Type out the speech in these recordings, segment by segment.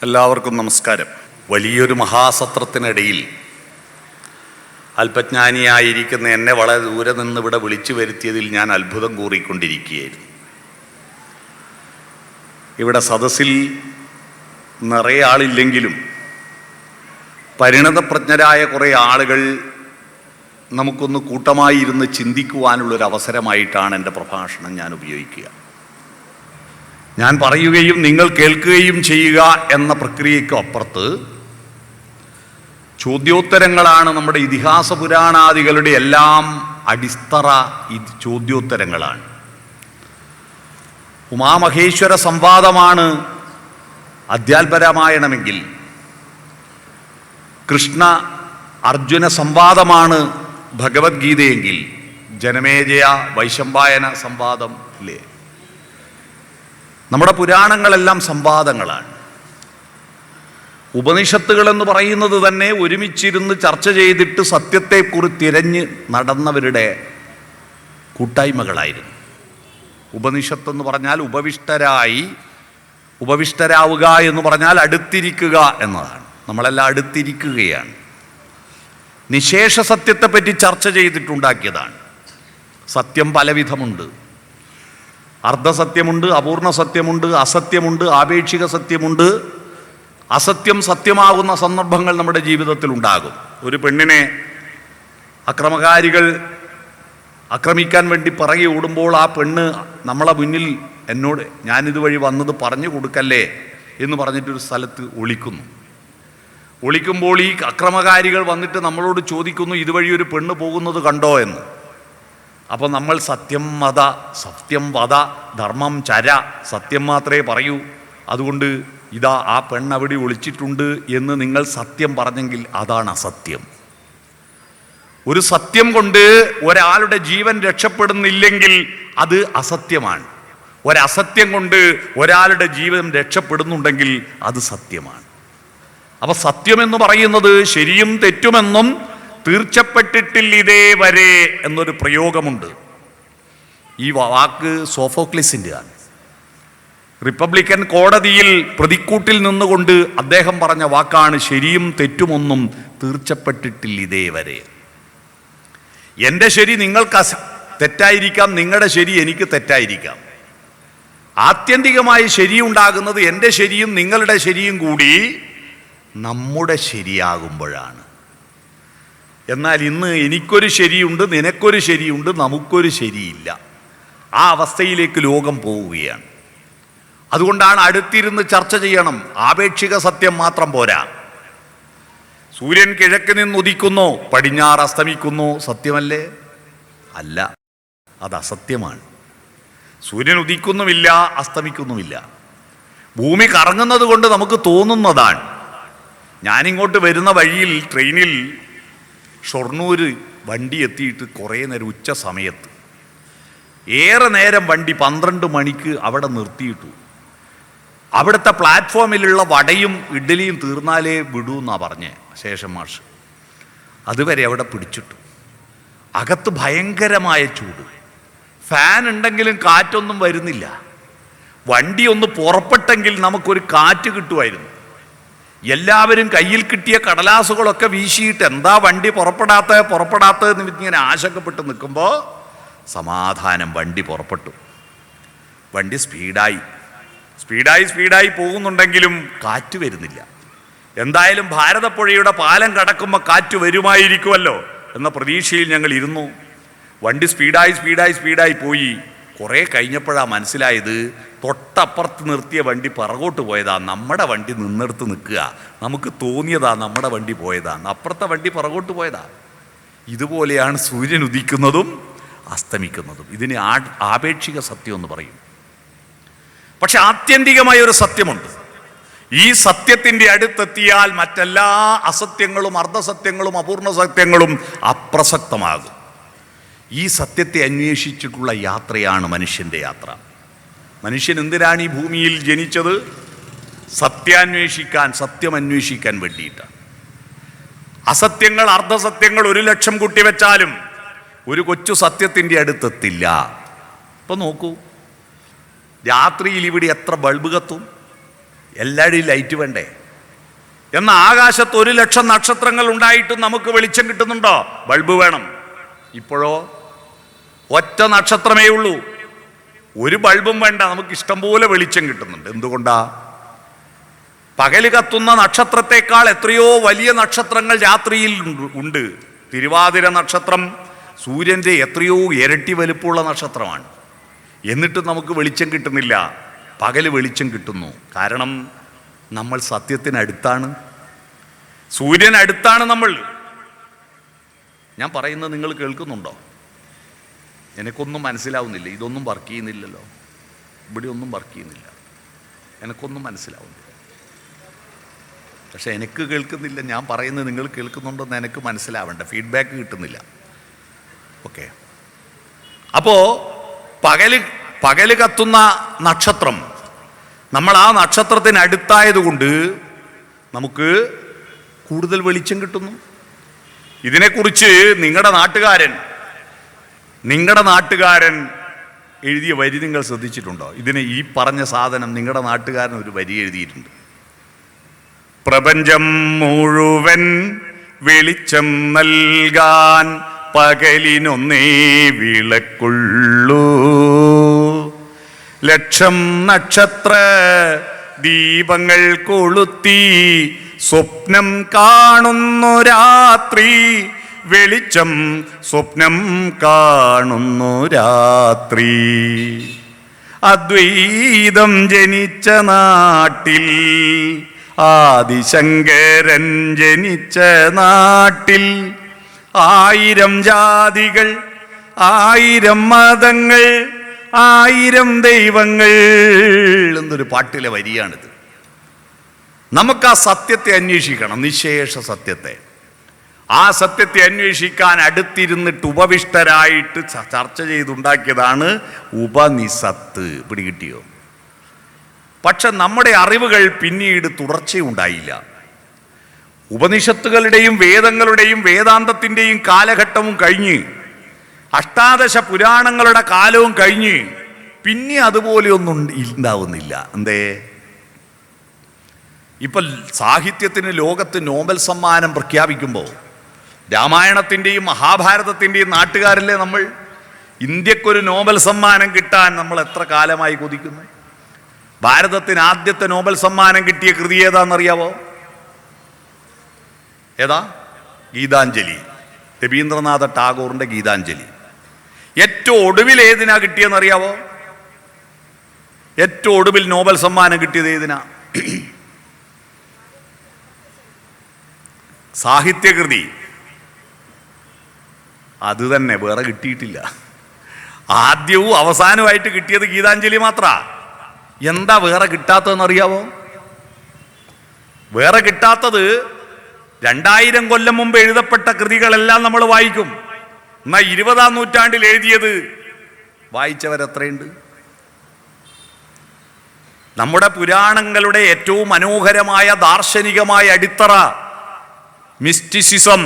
എല്ലാവർക്കും നമസ്കാരം. വലിയൊരു മഹാസത്രത്തിനിടയിൽ അല്പജ്ഞാനിയായിരിക്കുന്ന എന്നെ വളരെ ദൂരെ നിന്ന് ഇവിടെ വിളിച്ചു വരുത്തിയതിൽ ഞാൻ അത്ഭുതം കൂറിക്കൊണ്ടിരിക്കുകയായിരുന്നു. ഇവിടെ സദസ്സിൽ നിറയെ ആളില്ലെങ്കിലും പരിണതപ്രജ്ഞരായ കുറേ ആളുകൾ നമുക്കൊന്ന് കൂട്ടമായി ഇരുന്ന് ചിന്തിക്കുവാനുള്ളൊരു അവസരമായിട്ടാണ് എൻ്റെ പ്രഭാഷണം ഞാൻ ഉപയോഗിക്കുക. ഞാൻ പറയുകയും നിങ്ങൾ കേൾക്കുകയും ചെയ്യുക എന്ന പ്രക്രിയയ്ക്ക് അപ്പുറത്ത് ചോദ്യോത്തരങ്ങളാണ് നമ്മുടെ ഇതിഹാസ പുരാണാദികളുടെ എല്ലാം അടിത്തറ. ചോദ്യോത്തരങ്ങളാണ്. ഉമാമഹേശ്വര സംവാദമാണ് അധ്യാത്മരാമായണമെങ്കിൽ, കൃഷ്ണ അർജുന സംവാദമാണ് ഭഗവത്ഗീതയെങ്കിൽ, ജനമേജയ വൈശമ്പായന സംവാദം ഇല്ലേ? നമ്മുടെ പുരാണങ്ങളെല്ലാം സംവാദങ്ങളാണ്. ഉപനിഷത്തുകളെന്ന് പറയുന്നത് തന്നെ ഒരുമിച്ചിരുന്ന് ചർച്ച ചെയ്തിട്ട് സത്യത്തെക്കുറിച്ച് തിരഞ്ഞ് നടന്നവരുടെ കൂട്ടായ്മകളായിരുന്നു. ഉപനിഷത്തെന്ന് പറഞ്ഞാൽ ഉപവിഷ്ടരാവുക എന്ന് പറഞ്ഞാൽ അടുത്തിരിക്കുക എന്നതാണ്. നമ്മളെല്ലാം അടുത്തിരിക്കുകയാണ്. നിശേഷ സത്യത്തെപ്പറ്റി ചർച്ച ചെയ്തിട്ടുണ്ടാക്കിയതാണ്. സത്യം പലവിധമുണ്ട്. അർദ്ധസത്യമുണ്ട്, അപൂർണ സത്യമുണ്ട്, അസത്യമുണ്ട്, ആപേക്ഷിക സത്യമുണ്ട്. അസത്യം സത്യമാകുന്ന സന്ദർഭങ്ങൾ നമ്മുടെ ജീവിതത്തിൽ ഉണ്ടാകും. ഒരു പെണ്ണിനെ അക്രമകാരികൾ ആക്രമിക്കാൻ വേണ്ടി പിറകെ ഓടുമ്പോൾ ആ പെണ്ണ് നമ്മളെ മുന്നിൽ എന്നോട് ഞാനിതുവഴി വന്നത് പറഞ്ഞു കൊടുക്കല്ലേ എന്ന് പറഞ്ഞിട്ടൊരു സ്ഥലത്ത് ഒളിക്കുമ്പോൾ ഈ അക്രമകാരികൾ വന്നിട്ട് നമ്മളോട് ചോദിക്കുന്നു, ഇതുവഴി ഒരു പെണ്ണ് പോകുന്നത് കണ്ടോ എന്ന്. അപ്പോൾ നമ്മൾ സത്യം വദ ധർമ്മം ചര, സത്യം മാത്രമേ പറയൂ, അതുകൊണ്ട് ഇതാ ആ പെണ്ണവിടെ ഒളിച്ചിട്ടുണ്ട് എന്ന് നിങ്ങൾ സത്യം പറഞ്ഞെങ്കിൽ അതാണ് അസത്യം. ഒരു സത്യം കൊണ്ട് ഒരാളുടെ ജീവൻ രക്ഷപ്പെടുന്നില്ലെങ്കിൽ അത് അസത്യമാണ്. ഒരസത്യം കൊണ്ട് ഒരാളുടെ ജീവൻ രക്ഷപ്പെടുന്നുണ്ടെങ്കിൽ അത് സത്യമാണ്. അപ്പൊ സത്യമെന്ന് പറയുന്നത് ശരിയും തെറ്റുമെന്നും തീർച്ചപ്പെട്ടിട്ടില്ല ഇതേവരെ എന്നൊരു പ്രയോഗമുണ്ട്. ഈ വാക്ക് സോഫോക്ലിസിൻ്റെ ആണ്. റിപ്പബ്ലിക്കൻ കോടതിയിൽ പ്രതിക്കൂട്ടിൽ നിന്നുകൊണ്ട് അദ്ദേഹം പറഞ്ഞ വാക്കാണ് ശരിയും തെറ്റുമൊന്നും തീർച്ചപ്പെട്ടിട്ടില്ല ഇതേവരെ. എൻ്റെ ശരി നിങ്ങൾക്ക് തെറ്റായിരിക്കാം, നിങ്ങളുടെ ശരി എനിക്ക് തെറ്റായിരിക്കാം. ആത്യന്തികമായി ശരിയുണ്ടാകുന്നത് എൻ്റെ ശരിയും നിങ്ങളുടെ ശരിയും കൂടി നമ്മുടെ ശരിയാകുമ്പോഴാണ്. എന്നാൽ ഇന്ന് എനിക്കൊരു ശരിയുണ്ട്, നിനക്കൊരു ശരിയുണ്ട്, നമുക്കൊരു ശരിയില്ല. ആ അവസ്ഥയിലേക്ക് ലോകം പോവുകയാണ്. അതുകൊണ്ടാണ് അടുത്തിരുന്ന് ചർച്ച ചെയ്യണം. ആപേക്ഷിക സത്യം മാത്രം പോരാ. സൂര്യൻ കിഴക്ക് നിന്ന് ഉദിക്കുന്നു, പടിഞ്ഞാറ് അസ്തമിക്കുന്നു, സത്യമല്ലേ? അല്ല, അത് അസത്യമാണ്. സൂര്യൻ ഉദിക്കുന്നുമില്ല, അസ്തമിക്കുന്നുമില്ല. ഭൂമി കറങ്ങുന്നത് കൊണ്ട് നമുക്ക് തോന്നുന്നതാണ്. ഞാനിങ്ങോട്ട് വരുന്ന വഴിയിൽ ട്രെയിനിൽ ഷൊർണൂർ വണ്ടി എത്തിയിട്ട് കുറേ നേരം, ഉച്ച സമയത്ത് ഏറെ നേരം വണ്ടി 12 മണിക്ക് അവിടെ നിർത്തിയിട്ടു. അവിടുത്തെ പ്ലാറ്റ്ഫോമിലുള്ള വടയും ഇഡ്ഡലിയും തീർന്നാലേ വിടൂ എന്നാണ് പറഞ്ഞേ ശേഷം മാഷ്. അതുവരെ അവിടെ പിടിച്ചിട്ടു. അകത്ത് ഭയങ്കരമായ ചൂട്. ഫാൻ ഉണ്ടെങ്കിലും കാറ്റൊന്നും വരുന്നില്ല. വണ്ടി ഒന്ന് പുറപ്പെട്ടെങ്കിൽ നമുക്കൊരു കാറ്റ് കിട്ടുമായിരുന്നു. എല്ലാവരും കയ്യിൽ കിട്ടിയ കടലാസുകളൊക്കെ വീശിയിട്ട് എന്താ വണ്ടി പുറപ്പെടാത്തതെന്ന് ഇങ്ങനെ ആശങ്കപ്പെട്ട് നിൽക്കുമ്പോൾ സമാധാനം, വണ്ടി പുറപ്പെട്ടു. വണ്ടി സ്പീഡായി പോകുന്നുണ്ടെങ്കിലും കാറ്റ് വരുന്നില്ല. എന്തായാലും ഭാരതപ്പുഴയുടെ പാലം കടക്കുമ്പോൾ കാറ്റ് വരുമായിരിക്കുമല്ലോ എന്ന പ്രതീക്ഷയിൽ ഞങ്ങൾ ഇരുന്നു. വണ്ടി സ്പീഡായി പോയി. കുറേ കഴിഞ്ഞപ്പോഴാണ് മനസ്സിലായത് തൊട്ടപ്പുറത്ത് നിർത്തിയ വണ്ടി പിറകോട്ട് പോയതാണ്. നമ്മുടെ വണ്ടി നിന്നെടുത്ത് നിൽക്കുക. നമുക്ക് തോന്നിയതാ നമ്മുടെ വണ്ടി പോയതാണ്, അപ്പുറത്തെ വണ്ടി പിറകോട്ട് പോയതാണ്. ഇതുപോലെയാണ് സൂര്യൻ ഉദിക്കുന്നതും അസ്തമിക്കുന്നതും. ഇതിന് ആപേക്ഷിക സത്യം എന്ന് പറയും. പക്ഷെ ആത്യന്തികമായ ഒരു സത്യമുണ്ട്. ഈ സത്യത്തിൻ്റെ അടുത്തെത്തിയാൽ മറ്റെല്ലാ അസത്യങ്ങളും അർദ്ധസത്യങ്ങളും അപൂർണ സത്യങ്ങളും അപ്രസക്തമാകും. ഈ സത്യത്തെ അന്വേഷിച്ചിട്ടുള്ള യാത്രയാണ് മനുഷ്യൻ്റെ യാത്ര. മനുഷ്യൻ എന്തിനാണ് ഈ ഭൂമിയിൽ ജനിച്ചത്? സത്യം അന്വേഷിക്കാൻ വേണ്ടിയിട്ടാണ്. അസത്യങ്ങൾ അർദ്ധസത്യങ്ങൾ 1,00,000 കുട്ടിവെച്ചാലും ഒരു കൊച്ചു സത്യത്തിൻ്റെ അടുത്തെത്തില്ല. ഇപ്പം നോക്കൂ, രാത്രിയിൽ ഇവിടെ എത്ര ബൾബ് കത്തും? എല്ലാവരുടെയും ലൈറ്റ് വേണ്ടേ? എന്നാൽ ആകാശത്ത് 1,00,000 നക്ഷത്രങ്ങൾ ഉണ്ടായിട്ടും നമുക്ക് വെളിച്ചം കിട്ടുന്നുണ്ടോ? ബൾബ് വേണം. ഇപ്പോഴോ ഒറ്റ നക്ഷത്രമേ ഉള്ളൂ, ഒരു ബൾബും വേണ്ട, നമുക്ക് ഇഷ്ടംപോലെ വെളിച്ചം കിട്ടുന്നുണ്ട്. എന്തുകൊണ്ടാ? പകല് കത്തുന്ന നക്ഷത്രത്തെക്കാൾ എത്രയോ വലിയ നക്ഷത്രങ്ങൾ രാത്രിയിൽ ഉണ്ട്. തിരുവാതിര നക്ഷത്രം സൂര്യൻ്റെ എത്രയോ ഇരട്ടി വലുപ്പമുള്ള നക്ഷത്രമാണ്. എന്നിട്ടും നമുക്ക് വെളിച്ചം കിട്ടുന്നില്ല. പകല് വെളിച്ചം കിട്ടുന്നു. കാരണം നമ്മൾ സത്യത്തിനടുത്താണ്, സൂര്യനടുത്താണ് നമ്മൾ. ഞാൻ പറയുന്നത് നിങ്ങൾ കേൾക്കുന്നുണ്ടോ? എനിക്കൊന്നും മനസ്സിലാവുന്നില്ല. ഇതൊന്നും വർക്ക് ചെയ്യുന്നില്ലല്ലോ, ഇവിടെ ഒന്നും വർക്ക് ചെയ്യുന്നില്ല, എനിക്കൊന്നും മനസ്സിലാവുന്നില്ല. പക്ഷെ എനിക്ക് കേൾക്കുന്നില്ല. ഞാൻ പറയുന്നത് നിങ്ങൾ കേൾക്കുന്നുണ്ടെന്ന് എനിക്ക് മനസ്സിലാവണ്ട. ഫീഡ്ബാക്ക് കിട്ടുന്നില്ല. ഓക്കെ. അപ്പോൾ പകല് കത്തുന്ന നക്ഷത്രം, നമ്മൾ ആ നക്ഷത്രത്തിനടുത്തായതുകൊണ്ട് നമുക്ക് കൂടുതൽ വെളിച്ചം കിട്ടുന്നു. ഇതിനെക്കുറിച്ച് നിങ്ങളുടെ നാട്ടുകാരൻ എഴുതിയ വരി നിങ്ങൾ ശ്രദ്ധിച്ചിട്ടുണ്ടോ? ഈ പറഞ്ഞ സാധനം നിങ്ങളുടെ നാട്ടുകാരൻ ഒരു വരി എഴുതിയിട്ടുണ്ട്. പ്രപഞ്ചം മുഴുവൻ വെളിച്ചം നൽകാൻ പകലിനൊന്നേ വിളക്കുള്ളൂ, 1,00,000 നക്ഷത്ര ദീപങ്ങൾ കൊളുത്തി സ്വപ്നം കാണുന്നു രാത്രി, വെളിച്ചം സ്വപ്നം കാണുന്നു രാത്രി. അദ്വൈതം ജനിച്ച നാട്ടിൽ, ആദിശങ്കരൻ ജനിച്ച നാട്ടിൽ, 1000 ജാതികൾ, 1000 മതങ്ങൾ, 1000 ദൈവങ്ങൾ എന്നൊരു പാട്ടിലെ വരിയാണിത്. നമുക്ക് ആ സത്യത്തെ അന്വേഷിക്കണം, നിശേഷ സത്യത്തെ. ആ സത്യത്തെ അന്വേഷിക്കാൻ അടുത്തിരുന്നിട്ട് ഉപവിഷ്ടരായിട്ട് ചർച്ച ചെയ്തുണ്ടാക്കിയതാണ് ഉപനിഷത്ത്. പിടികിട്ടിയോ? പക്ഷെ നമ്മുടെ അറിവുകൾ പിന്നീട് തുടർച്ചയുണ്ടായില്ല. ഉപനിഷത്തുകളുടെയും വേദങ്ങളുടെയും വേദാന്തത്തിൻ്റെയും കാലഘട്ടവും കഴിഞ്ഞ്, അഷ്ടാദശ പുരാണങ്ങളുടെ കാലവും കഴിഞ്ഞ്, പിന്നെ അതുപോലെയൊന്നും ഉണ്ടാവുന്നില്ല. എന്തേ? ഇപ്പം സാഹിത്യത്തിന് ലോകത്ത് നോബൽ സമ്മാനം പ്രഖ്യാപിക്കുമ്പോൾ രാമായണത്തിൻ്റെയും മഹാഭാരതത്തിൻ്റെയും നാട്ടുകാരല്ലേ നമ്മൾ? ഇന്ത്യക്കൊരു നോബൽ സമ്മാനം കിട്ടാൻ നമ്മൾ എത്ര കാലമായി കൊതിക്കുന്നു? ഭാരതത്തിന് ആദ്യത്തെ നോബൽ സമ്മാനം കിട്ടിയ കൃതി ഏതാണെന്നറിയാവോ? ഏതാ? ഗീതാഞ്ജലി, രവീന്ദ്രനാഥ ടാഗോറിൻ്റെ ഗീതാഞ്ജലി. ഏറ്റവും ഒടുവിൽ ഏതിനാ കിട്ടിയെന്നറിയാവോ? ഏറ്റവും ഒടുവിൽ നോബൽ സമ്മാനം കിട്ടിയത് ഏതിനാ? സാഹിത്യകൃതി. അത് തന്നെ, വേറെ കിട്ടിയിട്ടില്ല. ആദ്യവും അവസാനവുമായിട്ട് കിട്ടിയത് ഗീതാഞ്ജലി മാത്രാ. എന്താ വേറെ കിട്ടാത്തതെന്നറിയാവോ? വേറെ കിട്ടാത്തത് 2000 കൊല്ലം മുമ്പ് എഴുതപ്പെട്ട കൃതികളെല്ലാം നമ്മൾ വായിക്കും. എന്നാൽ 20-ാം നൂറ്റാണ്ടിൽ എഴുതിയത് വായിച്ചവരെത്രയുണ്ട്? നമ്മുടെ പുരാണങ്ങളുടെ ഏറ്റവും മനോഹരമായ ദാർശനികമായ അടിത്തറ, മിസ്റ്റിസിസം,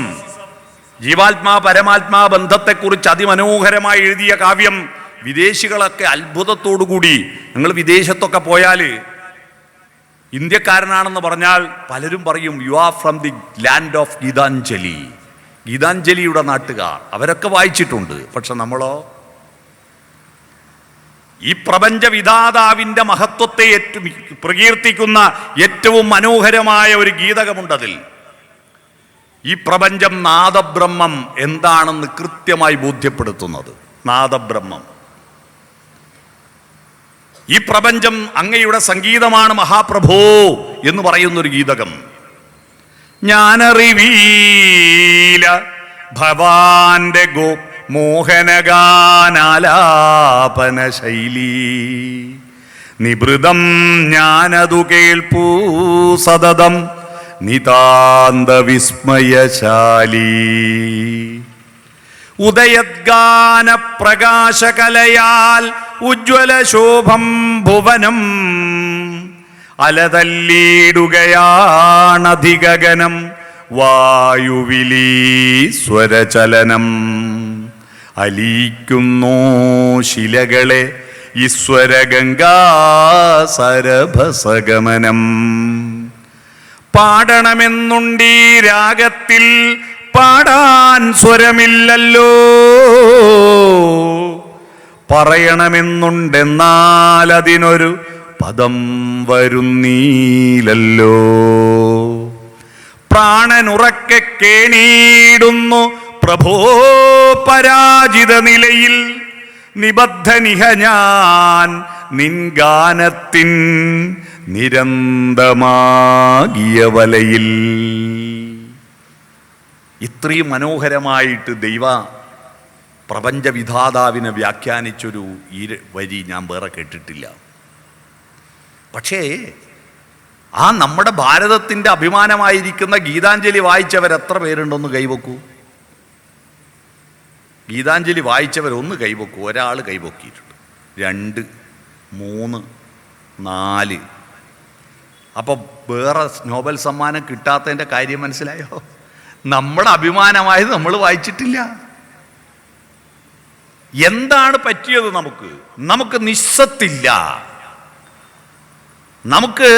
ജീവാത്മാ പരമാത്മാ ബന്ധത്തെക്കുറിച്ച് അതിമനോഹരമായി എഴുതിയ കാവ്യം വിദേശികളൊക്കെ അത്ഭുതത്തോടുകൂടി, നിങ്ങൾ വിദേശത്തൊക്കെ പോയാൽ ഇന്ത്യക്കാരനാണെന്ന് പറഞ്ഞാൽ പലരും പറയും you are from the land of Gitanjali, ഗീതാഞ്ജലിയുടെ നാട്ടുകാർ. അവരൊക്കെ വായിച്ചിട്ടുണ്ട്. പക്ഷെ നമ്മളോ? ഈ പ്രപഞ്ച വിധാതാവിൻ്റെ മഹത്വത്തെ പ്രകീർത്തിക്കുന്ന ഏറ്റവും മനോഹരമായ ഒരു ഗീതകമുണ്ടതിൽ. ഈ പ്രപഞ്ചം നാദബ്രഹ്മം എന്താണെന്ന് കൃത്യമായി ബോധ്യപ്പെടുത്തുന്നത്. നാദബ്രഹ്മം, ഈ പ്രപഞ്ചം അങ്ങയുടെ സംഗീതമാണ് മഹാപ്രഭോ എന്ന് പറയുന്നൊരു ഗീതകം. ഞാനറിവീല ഭവാന്റെ ഗോ മോഹനഗാനാലാപന ശൈലി, നിഭൃതം ഞാനതു കേൾപ്പൂ സതതം നിതാന്ത വിസ്മയശാലി. ഉദയദ്ഗാന പ്രകാശകലയാൽ ഉജ്വല ശോഭം ഭുവനം, അലതല്ലിടുകയാണധിഗഗനം വായുവിലീശ്വരചലനം. അലിയിക്കുന്നു ശിലകളെ ഈശ്വരഗംഗാസരഭസഗമനം. പാടണമെന്നുണ്ടീ രാഗത്തിൽ പാടാൻ സ്വരമില്ലല്ലോ, പറയണമെന്നുണ്ടെന്നാൽ അതിനൊരു പദം വരുന്നീലല്ലോ. പ്രാണനുറക്കെ കേണീടുന്നു പ്രഭോ പരാജിത നിലയിൽ, നിബദ്ധനിഹ ഞാൻ നിൻ ഗാനത്തിൻ നിരന്തമാകിയ വലയിൽ. ഇത്രയും മനോഹരമായിട്ട് ദൈവ പ്രപഞ്ചവിധാതാവിനെ വ്യാഖ്യാനിച്ചൊരു ഈ വരി ഞാൻ വേറെ കേട്ടിട്ടില്ല. പക്ഷേ ആ നമ്മുടെ ഭാരതത്തിൻ്റെ അഭിമാനമായിരിക്കുന്ന ഗീതാഞ്ജലി വായിച്ചവരെത്ര പേരുണ്ടെന്ന് കൈവക്കൂ. ഗീതാഞ്ജലി വായിച്ചവരൊന്ന് കൈവക്കൂ. ഒരാൾ കൈവക്കിയിട്ടുണ്ട്, 2, 3, 4. അപ്പോൾ വേറെ നോബൽ സമ്മാനം കിട്ടാത്തതിൻ്റെ കാര്യം മനസ്സിലായോ? നമ്മുടെ അഭിമാനമായത് നമ്മൾ വായിച്ചിട്ടില്ല. എന്താണ് പറ്റിയത്? നമുക്ക് നിസ്സത്തില്ല. നമുക്ക്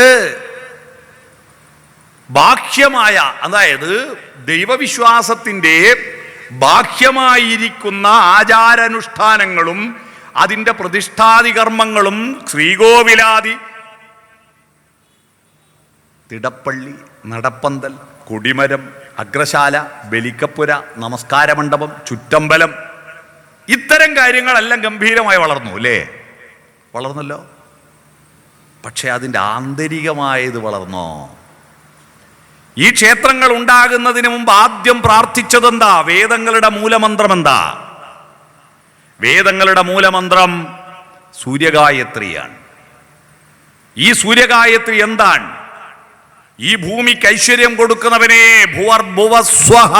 ബാഹ്യമായ, അതായത് ദൈവവിശ്വാസത്തിൻ്റെ ബാഹ്യമായിരിക്കുന്ന ആചാരാനുഷ്ഠാനങ്ങളും അതിൻ്റെ പ്രതിഷ്ഠാദി കർമ്മങ്ങളും ശ്രീകോവിലാദി, തിടപ്പള്ളി, നടപ്പന്തൽ, കൊടിമരം, അഗ്രശാല, ബലിക്കപ്പുര, നമസ്കാര മണ്ഡപം, ചുറ്റമ്പലം, ഇത്തരം കാര്യങ്ങളെല്ലാം ഗംഭീരമായി വളർന്നു അല്ലേ? വളർന്നല്ലോ. പക്ഷെ അതിൻ്റെ ആന്തരികമായത് വളർന്നോ? ഈ ക്ഷേത്രങ്ങൾ ഉണ്ടാകുന്നതിന് മുമ്പ് ആദ്യം പ്രാർത്ഥിച്ചതെന്താ? വേദങ്ങളുടെ മൂലമന്ത്രം എന്താ? വേദങ്ങളുടെ മൂലമന്ത്രം സൂര്യഗായത്രിയാണ്. ഈ സൂര്യഗായത്രി എന്താണ്? ഈ ഭൂമിക്ക് ഐശ്വര്യം കൊടുക്കുന്നവനെ ഭുവർഭുവസ്വഹ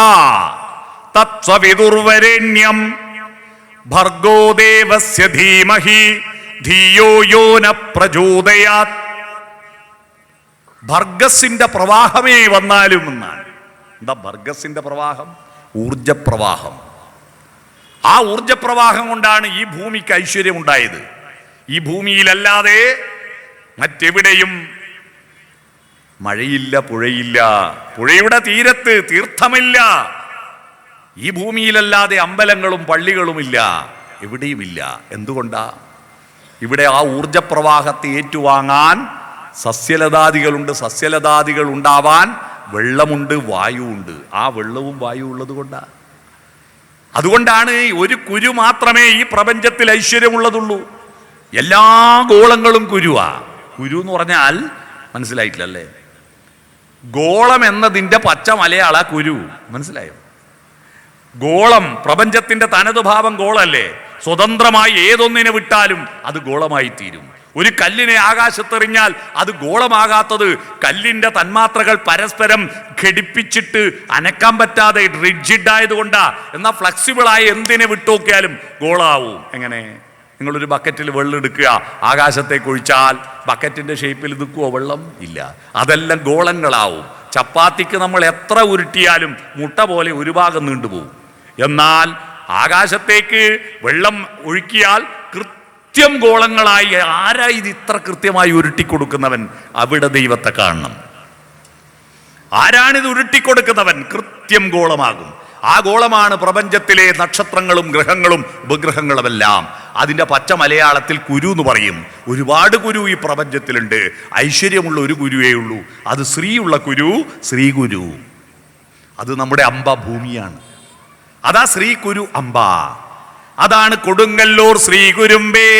തത്സവിതുർവരേണ്യം ഭർഗോ ദേവസ്യ ധീമഹി ധിയോ യോ ന പ്രചോദയാത്. ഭർഗസിന്റെ പ്രവാഹമേ വന്നാലും എന്നാണ്. എന്താ ഭർഗസിന്റെ പ്രവാഹം? ഊർജപ്രവാഹം. ആ ഊർജപ്രവാഹം കൊണ്ടാണ് ഈ ഭൂമിക്ക് ഐശ്വര്യം ഉണ്ടായത്. ഈ ഭൂമിയിലല്ലാതെ മറ്റെവിടെയും മഴയില്ല, പുഴയില്ല, പുഴയുടെ തീരത്ത് തീർത്ഥമില്ല. ഈ ഭൂമിയിലല്ലാതെ അമ്പലങ്ങളും പള്ളികളുമില്ല, എവിടെയുമില്ല. എന്തുകൊണ്ടാ? ഇവിടെ ആ ഊർജപ്രവാഹത്തെ ഏറ്റുവാങ്ങാൻ സസ്യലതാദികളുണ്ട്. സസ്യലതാദികൾ ഉണ്ടാവാൻ വെള്ളമുണ്ട്, വായുവുണ്ട്. ആ വെള്ളവും വായു ഉള്ളത് കൊണ്ടാണ്. അതുകൊണ്ടാണ് ഒരു കുരു മാത്രമേ ഈ പ്രപഞ്ചത്തിൽ ഐശ്വര്യമുള്ളതുള്ളൂ. എല്ലാ ഗോളങ്ങളും കുരുവാ. കുരു എന്ന് പറഞ്ഞാൽ മനസ്സിലായിട്ടില്ലല്ലേ? ഗോളം എന്നതിൻ്റെ പച്ച മലയാള കുരു. മനസ്സിലായോ? ഗോളം, പ്രപഞ്ചത്തിന്റെ തനത് ഭാവം ഗോളല്ലേ? സ്വതന്ത്രമായി ഏതൊന്നിനെ വിട്ടാലും അത് ഗോളമായി തീരും. ഒരു കല്ലിനെ ആകാശത്തെറിഞ്ഞാൽ അത് ഗോളമാകാത്തത് കല്ലിന്റെ തന്മാത്രകൾ പരസ്പരം ഘടിപ്പിച്ചിട്ട് അനക്കാൻ പറ്റാതെ റിജിഡ് ആയതുകൊണ്ടാ. എന്നാൽ ഫ്ലെക്സിബിളായ എന്തിനെ വിട്ടുനോക്കിയാലും ഗോളാവും. എങ്ങനെ? നിങ്ങളൊരു ബക്കറ്റിൽ വെള്ളം എടുക്കുക, ആകാശത്തേക്ക് ഒഴിച്ചാൽ ബക്കറ്റിന്റെ ഷേപ്പിൽ നിൽക്കുവോ വെള്ളം? ഇല്ല. അതെല്ലാം ഗോളങ്ങളാവും. ചപ്പാത്തിക്ക് നമ്മൾ എത്ര ഉരുട്ടിയാലും മുട്ട പോലെ ഒരു ഭാഗം നീണ്ടുപോകും. എന്നാൽ ആകാശത്തേക്ക് വെള്ളം ഒഴുക്കിയാൽ കൃത്യം ഗോളങ്ങളായി. ആരാ ഇത് ഇത്ര കൃത്യമായി ഉരുട്ടിക്കൊടുക്കുന്നവൻ? അവിടെ ദൈവത്തെ കാണണം. ആരാണിത് ഉരുട്ടിക്കൊടുക്കുന്നവൻ? കൃത്യം ഗോളമാകും. ആ ഗോളമാണ് പ്രപഞ്ചത്തിലെ നക്ഷത്രങ്ങളും ഗ്രഹങ്ങളും ഉപഗ്രഹങ്ങളുമെല്ലാം. അതിൻ്റെ പച്ച മലയാളത്തിൽ കുരു എന്ന് പറയും. ഒരുപാട് കുരു ഈ പ്രപഞ്ചത്തിലുണ്ട്. ഐശ്വര്യമുള്ള ഒരു കുരുവേ ഉള്ളൂ. അത് ശ്രീയുള്ള കുരു, ശ്രീകുരു. അത് നമ്മുടെ അമ്പ ഭൂമിയാണ്. അതാ ശ്രീ കുരു അമ്പ. അതാണ് കൊടുങ്ങല്ലൂർ ശ്രീ കുരുമ്പേ.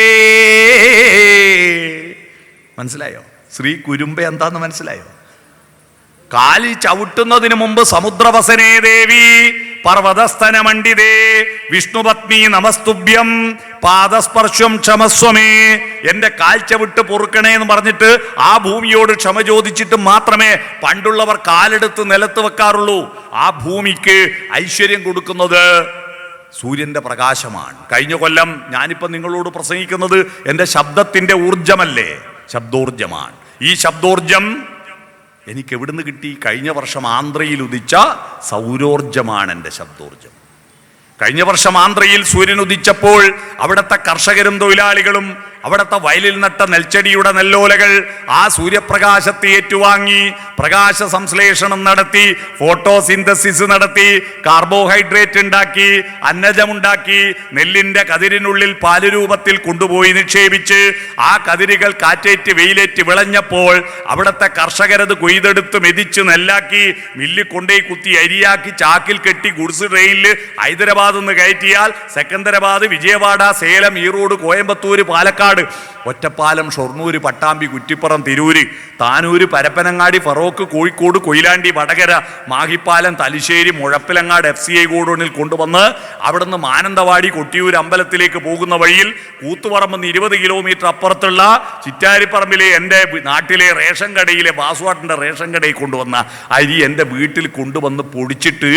മനസ്സിലായോ? ശ്രീ കുരുമ്പേ എന്താന്ന് മനസ്സിലായോ? കാലിൽ ചവിട്ടുന്നതിന് മുമ്പ് സമുദ്രവസനേ ദേവി പർവതസ്ഥന മണ്ഡിതേ വിഷ്ണുപത്നി നമസ്തുഭ്യം പാദസ്പർശം ക്ഷമസ്വമേ. എന്റെ കാൽ ചവിട്ട് പൊറുക്കണേ എന്ന് പറഞ്ഞിട്ട് ആ ഭൂമിയോട് ക്ഷമ ചോദിച്ചിട്ട് മാത്രമേ പണ്ടുള്ളവർ കാലെടുത്ത് നിലത്ത് വെക്കാറുള്ളൂ. ആ ഭൂമിക്ക് ഐശ്വര്യം കൊടുക്കുന്നത് സൂര്യന്റെ പ്രകാശമാണ്. കഴിഞ്ഞ കൊല്ലം ഞാനിപ്പോൾ നിങ്ങളോട് പ്രസംഗിക്കുന്നത് എൻ്റെ ശബ്ദത്തിൻ്റെ ഊർജമല്ലേ? ശബ്ദോർജമാണ്. ഈ ശബ്ദോർജം എനിക്ക് എവിടുന്ന് കിട്ടി? കഴിഞ്ഞ വർഷം ആന്ധ്രയിൽ ഉദിച്ച സൗരോർജമാണ് എൻ്റെ ശബ്ദോർജം. കഴിഞ്ഞ വർഷം ആന്ധ്രയിൽ സൂര്യൻ ഉദിച്ചപ്പോൾ അവിടുത്തെ കർഷകരും തൊഴിലാളികളും അവിടുത്തെ വയലിൽ നട്ട നെൽച്ചെടിയുടെ നെല്ലോലകൾ ആ സൂര്യപ്രകാശത്തെ ഏറ്റുവാങ്ങി പ്രകാശ സംശ്ലേഷണം നടത്തി ഫോട്ടോസിന്തസിസ് നടത്തി കാർബോഹൈഡ്രേറ്റ് ഉണ്ടാക്കി അന്നജമുണ്ടാക്കി നെല്ലിന്റെ കതിരിനുള്ളിൽ പാല് രൂപത്തിൽ കൊണ്ടുപോയി നിക്ഷേപിച്ച് ആ കതിരുകൾ കാറ്റേറ്റ് വെയിലേറ്റ് വിളഞ്ഞപ്പോൾ അവിടുത്തെ കർഷകരത് കൊയ്തെടുത്ത് മെതിച്ച് നെല്ലാക്കി മില്ലിൽ കൊണ്ടേ കുത്തി അരിയാക്കി ചാക്കിൽ കെട്ടി ഗുഡ്സ് ട്രെയിനിൽ ഹൈദരാബാദിൽ നിന്ന് കയറ്റിയാൽ സെക്കന്ദരാബാദ്, വിജയവാഡ, സേലം, ഈറോഡ്, കോയമ്പത്തൂര്, പാലക്കാട്, ഒറ്റപ്പാലം, ഷൊർണൂര്, പട്ടാമ്പി, കുറ്റിപ്പുറം, തിരൂര്, താനൂര്, പരപ്പനങ്ങാടി, ഫറോക്ക്, കോഴിക്കോട്, കൊയിലാണ്ടി, വടകര, മാഹിപ്പാലം, തലശ്ശേരി, മുഴപ്പിലങ്ങാട് FCI ഗോഡൌണിൽ കൊണ്ടുവന്ന് അവിടുന്ന് മാനന്തവാടി, കൊട്ടിയൂർ അമ്പലത്തിലേക്ക് പോകുന്ന വഴിയിൽ കൂത്തുപറമ്പ് 20 കിലോമീറ്റർ അപ്പുറത്തുള്ള ചിറ്റാരിപ്പറമ്പിലെ എൻ്റെ നാട്ടിലെ റേഷൻ കടയിലെ ബാസുവാട്ടിൻ്റെ റേഷൻ കടയിൽ കൊണ്ടുവന്ന അരി എൻ്റെ വീട്ടിൽ കൊണ്ടുവന്ന് പൊടിച്ചിട്ട്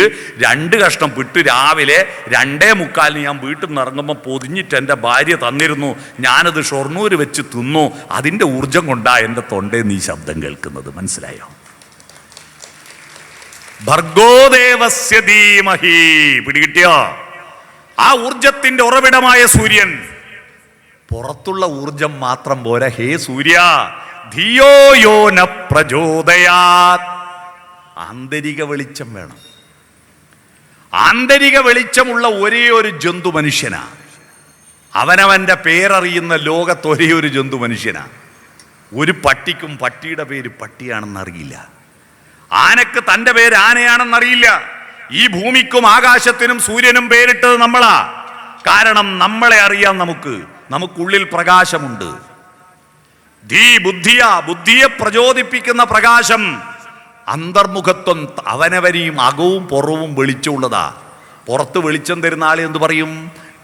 2 കഷ്ണം പിട്ട് രാവിലെ 2:45 ഞാൻ വീട്ടിൽ നിന്ന് ഇറങ്ങുമ്പോൾ പൊതിഞ്ഞിട്ട് എൻ്റെ ഭാര്യ തന്നിരുന്നു. ഞാനത് ഷൊർണൂർ വെച്ച് തിന്നു. അതിൻ്റെ ഊർജം കൊണ്ടാ എൻ്റെ തൊണ്ടേ നീ ശബ്ദം കേൾക്കുന്നത്. മനസ്സിലായോ? ഭർഗോദേവസ്യ ധീമഹി. പിടികിട്ടിയോ? ആ ഊർജത്തിന്റെ ഉറവിടമായ സൂര്യൻ. പുറത്തുള്ള ഊർജം മാത്രം പോരാ. ഹേ സൂര്യ, ധിയോ യോ ന പ്രചോദയാത്. ആന്തരിക വെളിച്ചം വേണം. ആന്തരിക വെളിച്ചമുള്ള ഒരേ ഒരു ജന്തു മനുഷ്യനാ. അവനവന്റെ പേരറിയുന്ന ലോകത്ത് ഒരേ ഒരു ജന്തു മനുഷ്യനാ. ഒരു പട്ടിക്കും പട്ടിയുടെ പേര് പട്ടിയാണെന്ന് അറിയില്ല. ആനക്ക് തൻ്റെ പേര് ആനയാണെന്നറിയില്ല. ഈ ഭൂമിക്കും ആകാശത്തിനും സൂര്യനും പേരിട്ടത് നമ്മളാ. കാരണം നമ്മളെ അറിയാം. നമുക്കുള്ളിൽ പ്രകാശമുണ്ട്. ബുദ്ധിയെ പ്രചോദിപ്പിക്കുന്ന പ്രകാശം, അന്തർമുഖത്വം, അവനവരെയും അകവും പുറവും വെളിച്ചമുള്ളതാ. പുറത്ത് വെളിച്ചം തരുന്ന ആളെ എന്ത് പറയും?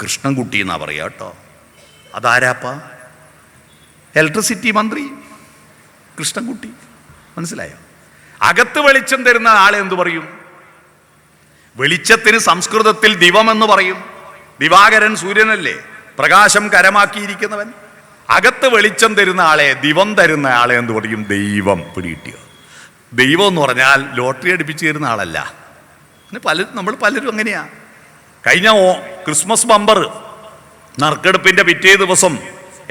കൃഷ്ണൻകുട്ടി എന്നാ പറയാ കേട്ടോ. അതാരാപ്പ? ഇലക്ട്രിസിറ്റി മന്ത്രി കൃഷ്ണൻകുട്ടി. മനസ്സിലായോ? അകത്ത് വെളിച്ചം തരുന്ന ആളെ എന്തു പറയും? വെളിച്ചത്തിന് സംസ്കൃതത്തിൽ ദിവം എന്ന് പറയും. ദിവാകരൻ സൂര്യനല്ലേ, പ്രകാശം കരമാക്കിയിരിക്കുന്നവൻ. അകത്ത് വെളിച്ചം തരുന്ന ആളെ, ദിവം തരുന്ന ആളെ എന്ത് പറയും? ദൈവം. പിടികിട്ടിയോ? ദൈവം എന്ന് പറഞ്ഞാൽ ലോട്ടറി അടിപ്പിച്ച് തരുന്ന ആളല്ല. നമ്മൾ പലരും അങ്ങനെയാ. കഴിഞ്ഞ ക്രിസ്മസ് ബമ്പർ നറുക്കെടുപ്പിന്റെ പിറ്റേ ദിവസം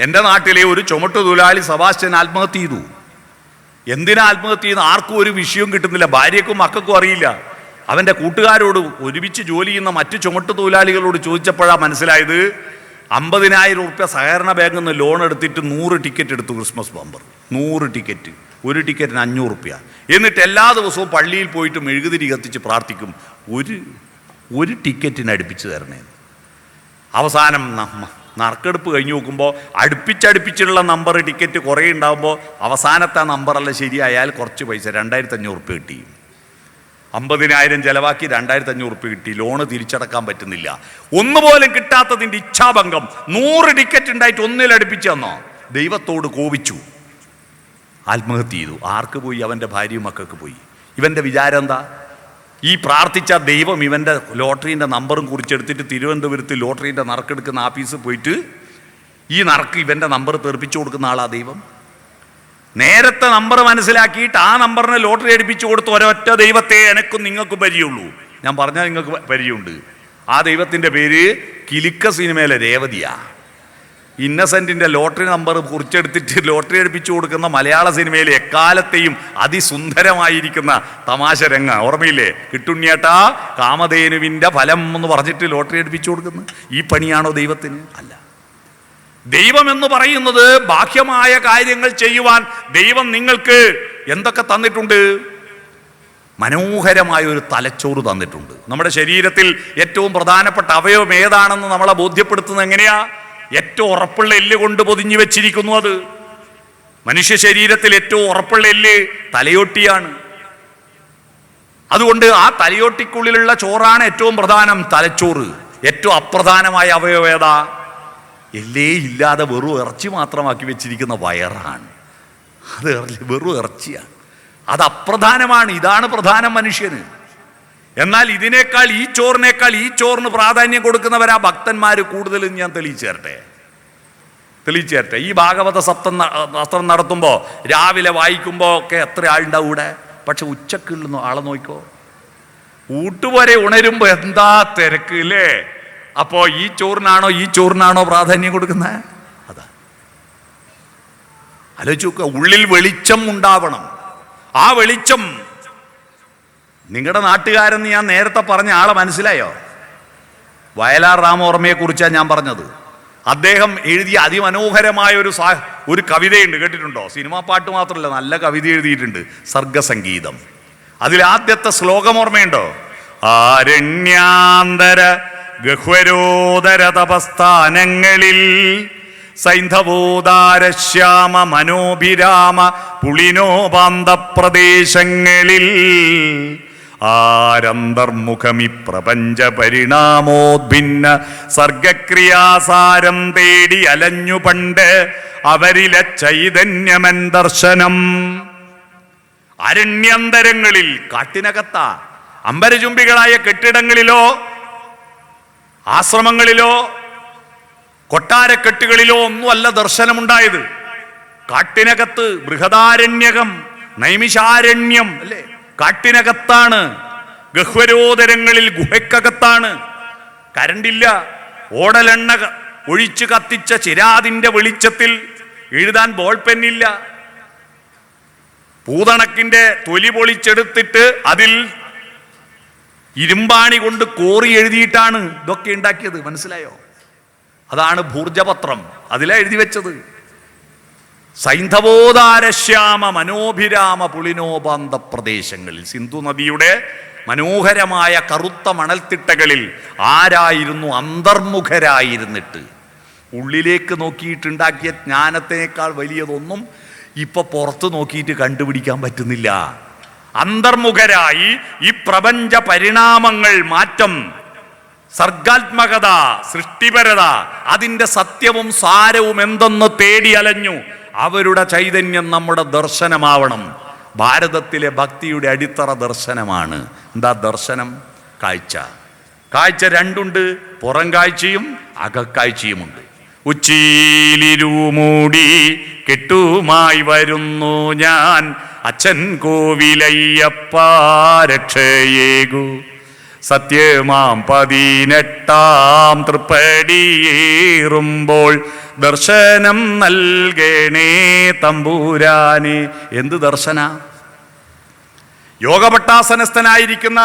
എൻ്റെ നാട്ടിലെ ഒരു ചുമട്ടു തൊഴിലാളി സെബാസ്റ്റ്യൻ ആത്മഹത്യ ചെയ്തു. എന്തിനാ ആത്മഹത്യ ചെയ്യുന്ന ആർക്കും ഒരു വിഷയവും കിട്ടുന്നില്ല. ഭാര്യക്കും മക്കൾക്കും അറിയില്ല. അവൻ്റെ കൂട്ടുകാരോട്, ഒരുമിച്ച് ജോലി ചെയ്യുന്ന മറ്റു ചുമട്ടു തൊഴിലാളികളോട് ചോദിച്ചപ്പോഴാണ് മനസ്സിലായത് 50,000 റുപ്യ സഹകരണ ബാങ്കിൽ നിന്ന് ലോൺ എടുത്തിട്ട് 100 ടിക്കറ്റ് എടുത്തു. ക്രിസ്മസ് ബമ്പർ 100 ടിക്കറ്റ്, ഒരു ടിക്കറ്റിന് 500 റുപ്യ. എന്നിട്ട് എല്ലാ ദിവസവും പള്ളിയിൽ പോയിട്ട് മെഴുകുതിരി കത്തിച്ച് പ്രാർത്ഥിക്കും, ഒരു ടിക്കറ്റിന് അടുപ്പിച്ച് തരണേ. അവസാനം നറുക്കെടുപ്പ് കഴിഞ്ഞ് നോക്കുമ്പോൾ അടുപ്പിച്ചുള്ള നമ്പർ ടിക്കറ്റ് കുറേ ഉണ്ടാകുമ്പോൾ അവസാനത്തെ നമ്പറല്ല ശരിയായാൽ കുറച്ച് പൈസ 2,500 റുപ്യ കിട്ടി. 50,000 ചെലവാക്കി 2,500 റുപ്യ കിട്ടി. ലോണ് തിരിച്ചടക്കാൻ പറ്റുന്നില്ല. ഒന്നുപോലും കിട്ടാത്തതിൻ്റെ ഇച്ഛാഭംഗം. 100 ടിക്കറ്റ് ഉണ്ടായിട്ട് ഒന്നിലടുപ്പിച്ച് തന്നോ. ദൈവത്തോട് കോപിച്ചു, ആത്മഹത്യ ചെയ്തു. ആർക്ക് പോയി? അവൻ്റെ ഭാര്യയും മക്കൾക്ക് പോയി. ഇവൻ്റെ വിചാരം എന്താ? ഈ പ്രാർത്ഥിച്ച ദൈവം ഇവൻ്റെ ലോട്ടറീൻ്റെ നമ്പറും കുറിച്ചെടുത്തിട്ട് തിരുവനന്തപുരത്ത് ലോട്ടറീൻ്റെ നറുക്കെടുക്കുന്ന ആഫീസിൽ പോയിട്ട് ഈ നറുക്ക് ഇവൻ്റെ നമ്പർ തെറിപ്പിച്ചു കൊടുക്കുന്ന ആളാ ദൈവം. നേരത്തെ നമ്പർ മനസ്സിലാക്കിയിട്ട് ആ നമ്പറിന് ലോട്ടറി അടിപ്പിച്ചു കൊടുത്ത് ഒരൊറ്റ ദൈവത്തെ എനക്കും നിങ്ങൾക്കും പരിചയമുള്ളൂ. ഞാൻ പറഞ്ഞാൽ നിങ്ങൾക്ക് പരിചയമുണ്ട്. ആ ദൈവത്തിൻ്റെ പേര് കിലുക്ക സിനിമയിലെ രേവതിയാ. ഇന്നസെൻറ്റിൻ്റെ ലോട്ടറി നമ്പർ കുറിച്ചെടുത്തിട്ട് ലോട്ടറി അടിപ്പിച്ചു കൊടുക്കുന്ന മലയാള സിനിമയിലെ എക്കാലത്തെയും അതിസുന്ദരമായിരിക്കുന്ന തമാശ രംഗ ഓർമ്മയില്ലേ? കിട്ടുണ്ണിയേട്ടാ കാമധേനുവിൻ്റെ ഫലം എന്ന് പറഞ്ഞിട്ട് ലോട്ടറി അടിപ്പിച്ചു കൊടുക്കുന്നു. ഈ പണിയാണോ ദൈവത്തിന്? അല്ല. ദൈവം എന്ന് പറയുന്നത് ബാഹ്യമായ കാര്യങ്ങൾ ചെയ്യുവാൻ ദൈവം നിങ്ങൾക്ക് എന്തൊക്കെ തന്നിട്ടുണ്ട്? മനോഹരമായ ഒരു തലച്ചോറ് തന്നിട്ടുണ്ട്. നമ്മുടെ ശരീരത്തിൽ ഏറ്റവും പ്രധാനപ്പെട്ട അവയവം ഏതാണെന്ന് നമ്മളെ ബോധ്യപ്പെടുത്തുന്നത് എങ്ങനെയാ? ഏറ്റവും ഉറപ്പുള്ള എല്ല് കൊണ്ട് പൊതിഞ്ഞു വെച്ചിരിക്കുന്നു. അത് മനുഷ്യ ശരീരത്തിൽ ഏറ്റവും ഉറപ്പുള്ള എല്ല് തലയോട്ടിയാണ്. അതുകൊണ്ട് ആ തലയോട്ടിക്കുള്ളിലുള്ള ചോറാണ് ഏറ്റവും പ്രധാനം, തലച്ചോറ്. ഏറ്റവും അപ്രധാനമായ അവയവം ഏതാ? എല്ലേ ഇല്ലാതെ വെറും ഇറച്ചി മാത്രമാക്കി വെച്ചിരിക്കുന്ന വയറാണ്. അത് വെറും ഇറച്ചിയാണ്. അത് അപ്രധാനമാണ്. ഇതാണ് പ്രധാനം മനുഷ്യന്. എന്നാൽ ഇതിനേക്കാൾ ഈ ചോറിന് പ്രാധാന്യം കൊടുക്കുന്നവരാ ഭക്തന്മാർ കൂടുതലും. ഞാൻ തെളിയിച്ചു തരട്ടെ. ഈ ഭാഗവത സപ്തം നടത്തുമ്പോൾ രാവിലെ വായിക്കുമ്പോൾ ഒക്കെ എത്ര ആളുണ്ടാവും ഇവിടെ. പക്ഷെ ഉച്ചക്കുള്ള ആളെ നോക്കിക്കോ, ഊട്ടുവരെ ഉണരുമ്പോൾ എന്താ തിരക്ക് അല്ലേ? അപ്പോൾ ഈ ചോറിനാണോ പ്രാധാന്യം കൊടുക്കുന്നത്? അതാ ആലോചിച്ച് നോക്കുക, ഉള്ളിൽ വെളിച്ചം ഉണ്ടാവണം. ആ വെളിച്ചം നിങ്ങളുടെ നാട്ടുകാരെന്ന് ഞാൻ നേരത്തെ പറഞ്ഞ ആളെ മനസ്സിലായോ? വയലാർ രാമവർമ്മയെ കുറിച്ചാണ് ഞാൻ പറഞ്ഞത്. അദ്ദേഹം എഴുതിയ അതിമനോഹരമായ ഒരു കവിതയുണ്ട്, കേട്ടിട്ടുണ്ടോ? സിനിമാ പാട്ട് മാത്രമല്ല, നല്ല കവിത എഴുതിയിട്ടുണ്ട്, സർഗസംഗീതം. അതിൽ ആദ്യത്തെ ശ്ലോകം ഓർമ്മയുണ്ടോ? ആരണ്യാന്തര ഗഹ്വരോദര തപസ്ഥാനങ്ങളിൽ സൈന്ധവോദാരശ്യാമ മനോഭിരാമ പുളിനോപാന്ത പ്രദേശങ്ങളിൽ ആരന്തർമുഖമി പ്രപഞ്ച പരിണാമോദ്ഭിന്ന സർഗക്രിയാസാരം തേടി അലഞ്ഞു പണ്ട് അവരിലെ ചൈതന്യമൻ ദർശനം. അരണ്യന്തരങ്ങളിൽ, കാട്ടിനകത്ത അമ്പരചുംബികളായ കെട്ടിടങ്ങളിലോ ആശ്രമങ്ങളിലോ കൊട്ടാരക്കെട്ടുകളിലോ ഒന്നുമല്ല ദർശനമുണ്ടായത്. കാട്ടിനകത്ത്, ബൃഹദാരണ്യകം, നൈമിഷാരണ്യം അല്ലേ, കാട്ടിനകത്താണ്. ഗഹ്വരോദരങ്ങളിൽ, ഗുഹയ്ക്കകത്താണ്. കരണ്ടില്ല, ഓടലെണ്ണ ഒഴിച്ചു കത്തിച്ച ചിരാതിന്റെ വെളിച്ചത്തിൽ എഴുതാൻ ബോൾ പെന്നില്ല. പൂതണക്കിന്റെ തൊലി പൊളിച്ചെടുത്തിട്ട് അതിൽ ഇരുമ്പാണി കൊണ്ട് കോറി എഴുതിയിട്ടാണ് ഇതൊക്കെ ഉണ്ടാക്കിയത്. മനസ്സിലായോ? അതാണ് ഭൂർജപത്രം, അതിലാ എഴുതി വെച്ചത്. സൈന്ധവോദാരശ്യാമ മനോഭിരാമ പുളിനോപാന്ത പ്രദേശങ്ങളിൽ, സിന്ധു നദിയുടെ മനോഹരമായ കറുത്ത മണൽത്തിട്ടകളിൽ ആരായിരുന്നു അന്തർമുഖരായിരുന്നിട്ട് ഉള്ളിലേക്ക് നോക്കിയിട്ടുണ്ടാക്കിയ ജ്ഞാനത്തിനേക്കാൾ വലിയതൊന്നും ഇപ്പൊ പുറത്ത് നോക്കിയിട്ട് കണ്ടുപിടിക്കാൻ പറ്റുന്നില്ല. അന്തർമുഖരായി ഈ പ്രപഞ്ച പരിണാമങ്ങൾ, മാറ്റം, സർഗാത്മകത, സൃഷ്ടിപരത, അതിൻ്റെ സത്യവും സാരവും എന്തെന്ന് തേടി അലഞ്ഞു. അവരുടെ ചൈതന്യം നമ്മുടെ ദർശനമാവണം. ഭാരതത്തിലെ ഭക്തിയുടെ അടിത്തറ ദർശനമാണ്. എന്താ ദർശനം? കാഴ്ച. കാഴ്ച രണ്ടുണ്ട്, പുറം കാഴ്ചയും അകക്കാഴ്ചയുമുണ്ട്. ഉച്ചിയിലിരുമൂടി കെട്ടുമായി വരുന്നു ഞാൻ, അച്ഛൻ കോവിലയ്യപ്പ രക്ഷയേകു. സത്യമാം 18 തൃപ്പടിയേറുമ്പോൾ ദർശനം നൽകണേ തമ്പുരാനെ. എന്ത് ദർശന? യോഗപട്ടാസനസ്ഥനായിരിക്കുന്ന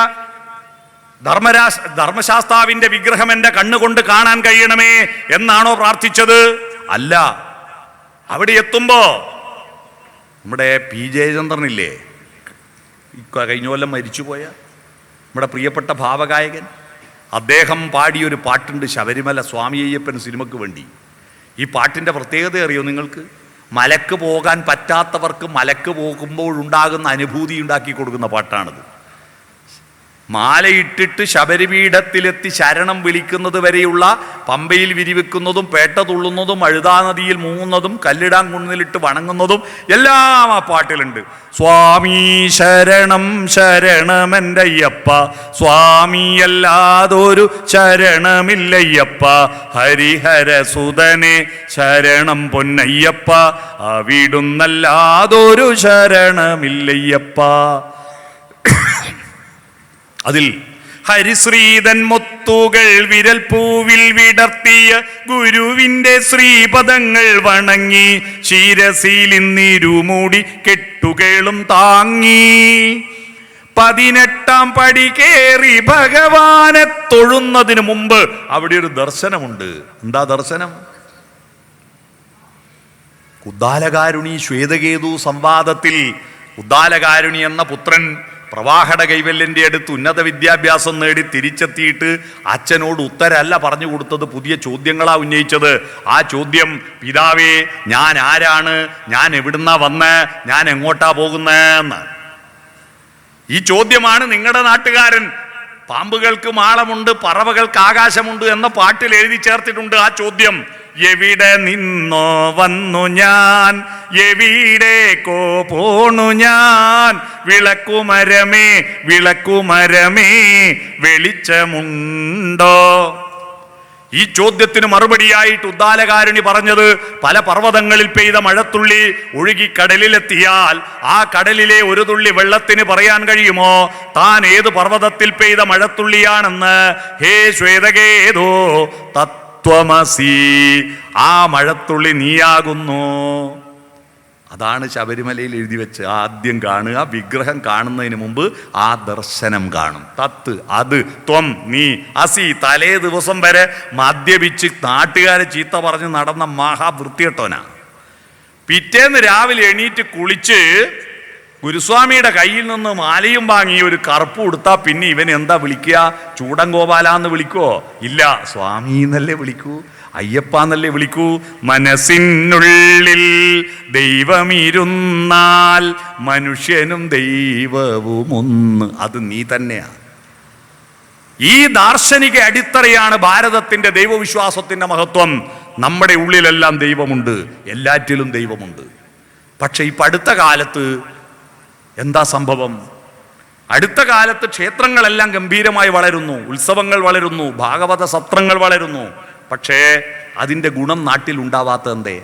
ധർമ്മശാസ്താവിന്റെ വിഗ്രഹം എൻ്റെ കണ്ണുകൊണ്ട് കാണാൻ കഴിയണമേ എന്നാണോ പ്രാർത്ഥിച്ചത്? അല്ല. അവിടെ എത്തുമ്പോ നമ്മുടെ പി ജയചന്ദ്രനില്ലേ, കഴിഞ്ഞ കൊല്ലം മരിച്ചുപോയ നമ്മുടെ പ്രിയപ്പെട്ട ഭാവഗായകൻ, അദ്ദേഹം പാടിയൊരു പാട്ടുണ്ട്, ശബരിമല സ്വാമി അയ്യപ്പൻ സിനിമയ്ക്ക് വേണ്ടി. ഈ പാട്ടിൻ്റെ പ്രത്യേകത അറിയോ നിങ്ങൾക്ക്? മലക്ക് പോകാൻ പറ്റാത്തവർക്ക് മലക്ക് പോകുമ്പോഴുണ്ടാകുന്ന അനുഭൂതി ഉണ്ടാക്കി കൊടുക്കുന്ന പാട്ടാണിത്. മാലയിട്ടിട്ട് ശബരിപീഠത്തിലെത്തി ശരണം വിളിക്കുന്നത് വരെയുള്ള, പമ്പയിൽ വിരിവെക്കുന്നതും പേട്ട തുള്ളുന്നതും അഴുതാനദിയിൽ മുങ്ങുന്നതും കല്ലിടാൻ കുന്നിലിട്ട് വണങ്ങുന്നതും എല്ലാം ആ പാട്ടിലുണ്ട്. സ്വാമി ശരണം ശരണമെൻ്റെ അയ്യപ്പ, സ്വാമിയല്ലാതൊരു ശരണമില്ലയ്യപ്പ, ഹരിഹരസുതനെ ശരണം പൊന്നയ്യപ്പ, അവിടുന്നല്ലാതൊരു ശരണമില്ലയ്യപ്പ. അതിൽ ഹരിശ്രീതൻ മുത്തുകൾ വിരൽ പൂവിൽ വിടർത്തിയ ഗുരുവിൻ്റെ ശ്രീപദങ്ങൾ വണങ്ങി ശിരസിൽ ഇന്നിരുമൂടി കെട്ടുകളും താങ്ങി 18 പടി കയറി ഭഗവാനെ തൊഴുന്നതിന് മുമ്പ് അവിടെ ഒരു ദർശനമുണ്ട്. എന്താ ദർശനം? ഉദ്ദാലകാരുണി ശ്വേതകേതു സംവാദത്തിൽ ഉദ്ദാലകാരുണി എന്ന പുത്രൻ പ്രവാഹട കൈവല്യൻ്റെ അടുത്ത് ഉന്നത വിദ്യാഭ്യാസം നേടി തിരിച്ചെത്തിയിട്ട് അച്ഛനോട് ഉത്തരമല്ല പറഞ്ഞു കൊടുത്തത്, പുതിയ ചോദ്യങ്ങളാ ഉന്നയിച്ചത്. ആ ചോദ്യം, പിതാവേ ഞാൻ ആരാണ്, ഞാൻ എവിടുന്നാ വന്ന്, ഞാൻ എങ്ങോട്ടാ പോകുന്നതെന്ന്. ഈ ചോദ്യമാണ് നിങ്ങളുടെ നാട്ടുകാരൻ പാമ്പുകൾക്ക് മാളമുണ്ട് പറവകൾക്ക് ആകാശമുണ്ട് എന്ന പാട്ടിൽ എഴുതി ചേർത്തിട്ടുണ്ട്. ആ ചോദ്യം, എവിടെ നിന്നോ വന്നു ഞാൻ, എവിടേക്കോ പോണു ഞാൻ, വിളക്കുമരമേ വിളക്കുമരമേ വെളിച്ചമുണ്ടോ? ഈ ചോദ്യത്തിന് മറുപടിയായിട്ട് ഉദ്ദാലകാരുണി പറഞ്ഞത്, പല പർവ്വതങ്ങളിൽ പെയ്ത മഴത്തുള്ളി ഒഴുകി കടലിലെത്തിയാൽ ആ കടലിലെ ഒരു തുള്ളി വെള്ളത്തിന് പറയാൻ കഴിയുമോ താൻ ഏത് പർവ്വതത്തിൽ പെയ്ത മഴത്തുള്ളിയാണെന്ന്? ഹേ ശ്വേതകേതോ തത്വമസി, ആ മഴത്തുള്ളി നീയാകുന്നു. അതാണ് ശബരിമലയിൽ എഴുതി വെച്ച് ആദ്യം കാണുക, വിഗ്രഹം കാണുന്നതിന് മുമ്പ് ആ ദർശനം കാണും. തത്ത് അത് ത്വം നീ അസി. തലേ ദിവസം വരെ മദ്യപിച്ച് നാട്ടുകാരെ ചീത്ത പറഞ്ഞ് നടന്ന മഹാവൃത്തികെട്ടവനാ. പിറ്റേന്ന് രാവിലെ എണീറ്റ് കുളിച്ച് ഗുരുസ്വാമിയുടെ കയ്യിൽ നിന്ന് മാലയും വാങ്ങി ഒരു കറുപ്പ് കൊടുത്താൽ പിന്നെ ഇവൻ എന്താ വിളിക്കുക? ചൂടൻ ഗോപാലാന്ന് വിളിക്കുവോ? ഇല്ല, സ്വാമി എന്നല്ലേ വിളിക്കൂ, അയ്യപ്പ എന്നല്ലേ വിളിക്കൂ. മനസ്സിനുള്ളിൽ ദൈവമിരുന്നാൽ മനുഷ്യനും ദൈവവും ഒന്ന്. അത് നീ തന്നെയാ. ഈ ദാർശനിക അടിത്തറയാണ് ഭാരതത്തിന്റെ ദൈവവിശ്വാസത്തിന്റെ മഹത്വം. നമ്മുടെ ഉള്ളിലെല്ലാം ദൈവമുണ്ട്, എല്ലാറ്റിലും ദൈവമുണ്ട്. പക്ഷെ ഇപ്പം അടുത്ത കാലത്ത് എന്താ സംഭവം? അടുത്ത കാലത്ത് ക്ഷേത്രങ്ങളെല്ലാം ഗംഭീരമായി വളരുന്നു, ഉത്സവങ്ങൾ വളരുന്നു, ഭാഗവത സത്രങ്ങൾ വളരുന്നു. പക്ഷേ അതിൻ്റെ ഗുണം നാട്ടിൽ ഉണ്ടാവാത്ത എന്തേ?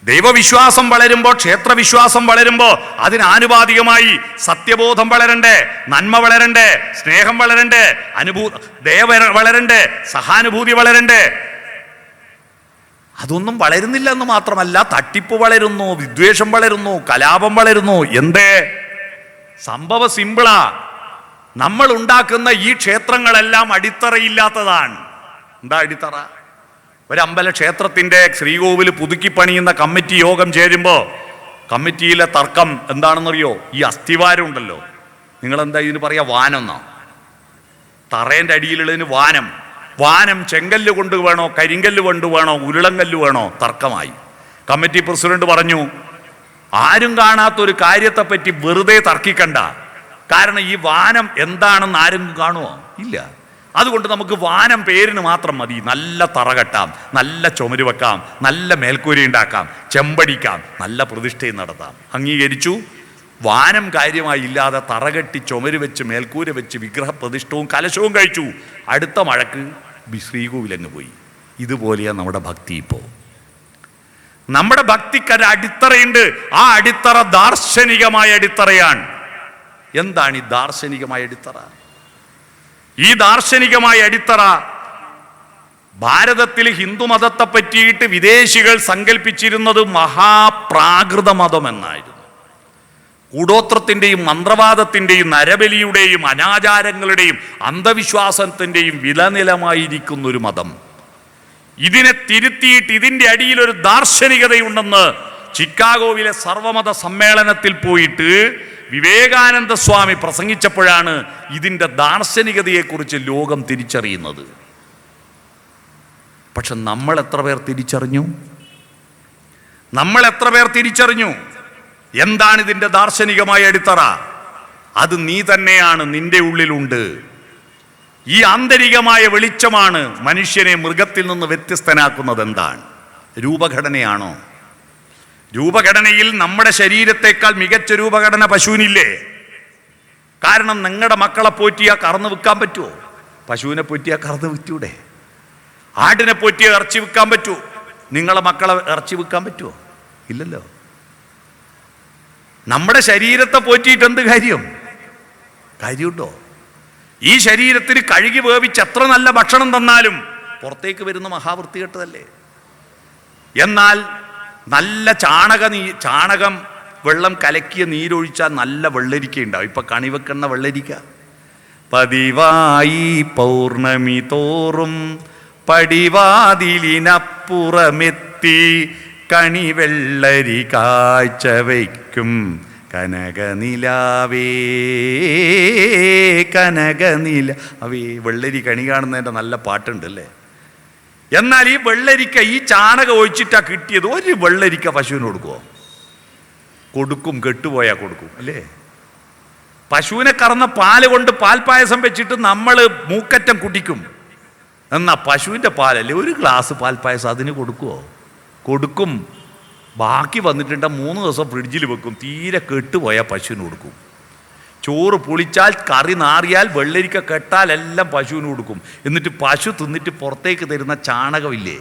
ദൈവവിശ്വാസം വളരുമ്പോൾ, ക്ഷേത്രവിശ്വാസം വളരുമ്പോൾ അതിനാനുപാതികമായി സത്യബോധം വളരണ്ടേ, നന്മ വളരണ്ടേ, സ്നേഹം വളരണ്ടേ, ദയ വളരണ്ടേ, സഹാനുഭൂതി വളരണ്ടേ? അതൊന്നും വളരുന്നില്ല എന്ന് മാത്രമല്ല, തട്ടിപ്പ് വളരുന്നു, വിദ്വേഷം വളരുന്നു, കലാപം വളരുന്നു. എന്തേ? സംഭവം സിമ്പിളാ. നമ്മൾ ഉണ്ടാക്കുന്ന ഈ ക്ഷേത്രങ്ങളെല്ലാം അടിത്തറയില്ലാത്തതാണ്. എന്താ അടിത്തറ? ഒരമ്പല ക്ഷേത്രത്തിൻ്റെ ശ്രീകോവിൽ പുതുക്കി പണിയുന്ന കമ്മിറ്റി യോഗം ചേരുമ്പോൾ കമ്മിറ്റിയിലെ തർക്കം എന്താണെന്നറിയോ? ഈ അസ്ഥിവാരം ഉണ്ടല്ലോ, നിങ്ങളെന്താ ഇതിന് പറയാ? വാനെന്നോ? തറേൻ്റെ അടിയിലുള്ളതിന് വാനം. വാനം ചെങ്കല്ല് കൊണ്ട് വേണോ, കരിങ്കല്ല് കൊണ്ട് വേണോ, ഉരുളങ്കല്ല് വേണോ? തർക്കമായി. കമ്മിറ്റി പ്രസിഡന്റ് പറഞ്ഞു, ആരും കാണാത്തൊരു കാര്യത്തെപ്പറ്റി വെറുതെ തർക്കിക്കണ്ട. കാരണം ഈ വാനം എന്താണെന്ന് ആരും കാണുമോ? ഇല്ല. അതുകൊണ്ട് നമുക്ക് വാനം പേരിന് മാത്രം മതി. നല്ല തറ കെട്ടാം, നല്ല ചുമര് വെക്കാം, നല്ല മേൽക്കൂര ഉണ്ടാക്കാം, ചെമ്പടിക്കാം, നല്ല പ്രതിഷ്ഠയും നടത്താം. അംഗീകരിച്ചു. വാനം കാര്യമായി ഇല്ലാതെ തറകെട്ടി ചുമര് വെച്ച് മേൽക്കൂര വെച്ച് വിഗ്രഹപ്രതിഷ്ഠവും കലശവും കഴിച്ചു. അടുത്ത മഴക്ക് ശ്രീകോവിലങ്ങ് പോയി. ഇതുപോലെയാണ് നമ്മുടെ ഭക്തി. ഇപ്പോൾ നമ്മുടെ ഭക്തിക്കൊരു അടിത്തറയുണ്ട്. ആ അടിത്തറ ദാർശനികമായ അടിത്തറയാണ്. എന്താണ് ഈ ദാർശനികമായ അടിത്തറ? ഈ ദാർശനികമായ അടിത്തറ ഭാരതത്തിൽ ഹിന്ദുമതത്തെ പറ്റിയിട്ട് വിദേശികൾ സങ്കല്പിച്ചിരുന്നത് മഹാപ്രാകൃത മതം എന്നായിരുന്നു. കൂടോത്രത്തിൻ്റെയും മന്ത്രവാദത്തിൻ്റെയും നരബലിയുടെയും അനാചാരങ്ങളുടെയും അന്ധവിശ്വാസത്തിൻ്റെയും വിലനിലമായിരിക്കുന്ന ഒരു മതം. ഇതിനെ തിരുത്തിയിട്ട് ഇതിൻ്റെ അടിയിൽ ഒരു ദാർശനികതയുണ്ടെന്ന് ചിക്കാഗോവിലെ സർവമത സമ്മേളനത്തിൽ പോയിട്ട് വിവേകാനന്ദ സ്വാമി പ്രസംഗിച്ചപ്പോഴാണ് ഇതിൻ്റെ ദാർശനികതയെക്കുറിച്ച് ലോകം തിരിച്ചറിയുന്നത്. പക്ഷെ നമ്മൾ എത്ര പേർ തിരിച്ചറിഞ്ഞു? നമ്മൾ എത്ര പേർ തിരിച്ചറിഞ്ഞു? എന്താണ് ഇതിൻ്റെ ദാർശനികമായ അടിത്തറ? അത് നീ തന്നെയാണ്, നിന്റെ ഉള്ളിലുണ്ട്. ഈ ആന്തരികമായ വെളിച്ചമാണ് മനുഷ്യനെ മൃഗത്തിൽ നിന്ന് വ്യത്യസ്തനാക്കുന്നത്. എന്താണ്? രൂപഘടനയാണോ? രൂപഘടനയിൽ നമ്മുടെ ശരീരത്തെക്കാൾ മികച്ച രൂപഘടന പശുവിനില്ലേ? കാരണം നിങ്ങളുടെ മക്കളെ പോറ്റിയാൽ കറന്ന് വിൽക്കാൻ പറ്റുമോ? പശുവിനെ പോറ്റിയാൽ കറന്ന് വിറ്റൂടെ? ആടിനെ പോറ്റിയാൽ ഇറച്ചി വിൽക്കാൻ പറ്റുമോ? നിങ്ങളെ മക്കളെ ഇറച്ചി വിൽക്കാൻ പറ്റുമോ? ഇല്ലല്ലോ. നമ്മുടെ ശരീരത്തെ പോറ്റിയിട്ട് എന്ത് കാര്യം? കാര്യമുണ്ടോ? ഈ ശരീരത്തിന് കഴുകി വേവിച്ച് എത്ര നല്ല ഭക്ഷണം തന്നാലും പുറത്തേക്ക് വരുന്ന മഹാവൃത്തികെട്ടതല്ലേ. എന്നാൽ നല്ല ചാണകം വെള്ളം കലക്കിയ നീരൊഴിച്ചാൽ നല്ല വെള്ളരിക്ക ഉണ്ടാവും. ഇപ്പം കണിവെക്കുന്ന വെള്ളരിക്ക. പതിവായി പൗർണമി തോറും പടിവാതിലിനപ്പുറമെത്തി കണിവെള്ളരി കാഴ്ച വയ്ക്കും കനകനിലാവേ കനകനിലാവേ. വെള്ളരി കണി കാണുന്നതിൻ്റെ നല്ല പാട്ടുണ്ട് അല്ലേ. എന്നാൽ ഈ വെള്ളരിക്ക ഈ ചാണകം ഒഴിച്ചിട്ടാ കിട്ടിയത്. ഒരു വെള്ളരിക്ക പശുവിന് കൊടുക്കുമോ? കൊടുക്കും, കെട്ടുപോയാൽ കൊടുക്കും അല്ലേ. പശുവിനെ കറന്ന പാല് കൊണ്ട് പാൽപ്പായസം വെച്ചിട്ട് നമ്മൾ മൂക്കറ്റം കുടിക്കും. എന്നാ പശുവിൻ്റെ പാലല്ലേ, ഒരു ഗ്ലാസ് പാൽപ്പായസം അതിന് കൊടുക്കുമോ? കൊടുക്കും. ബാക്കി വന്നിട്ടുണ്ട് 3 ദിവസം ഫ്രിഡ്ജിൽ വെക്കും. തീരെ കെട്ടുപോയാൽ പശുവിന് കൊടുക്കും. ചോറ് പുളിച്ചാൽ കറി നാറിയാൽ വെള്ളരിക്ക കെട്ടാൽ എല്ലാം പശുവിന് കൊടുക്കും. എന്നിട്ട് പശു തിന്നിട്ട് പുറത്തേക്ക് തരുന്ന ചാണകമില്ലേ.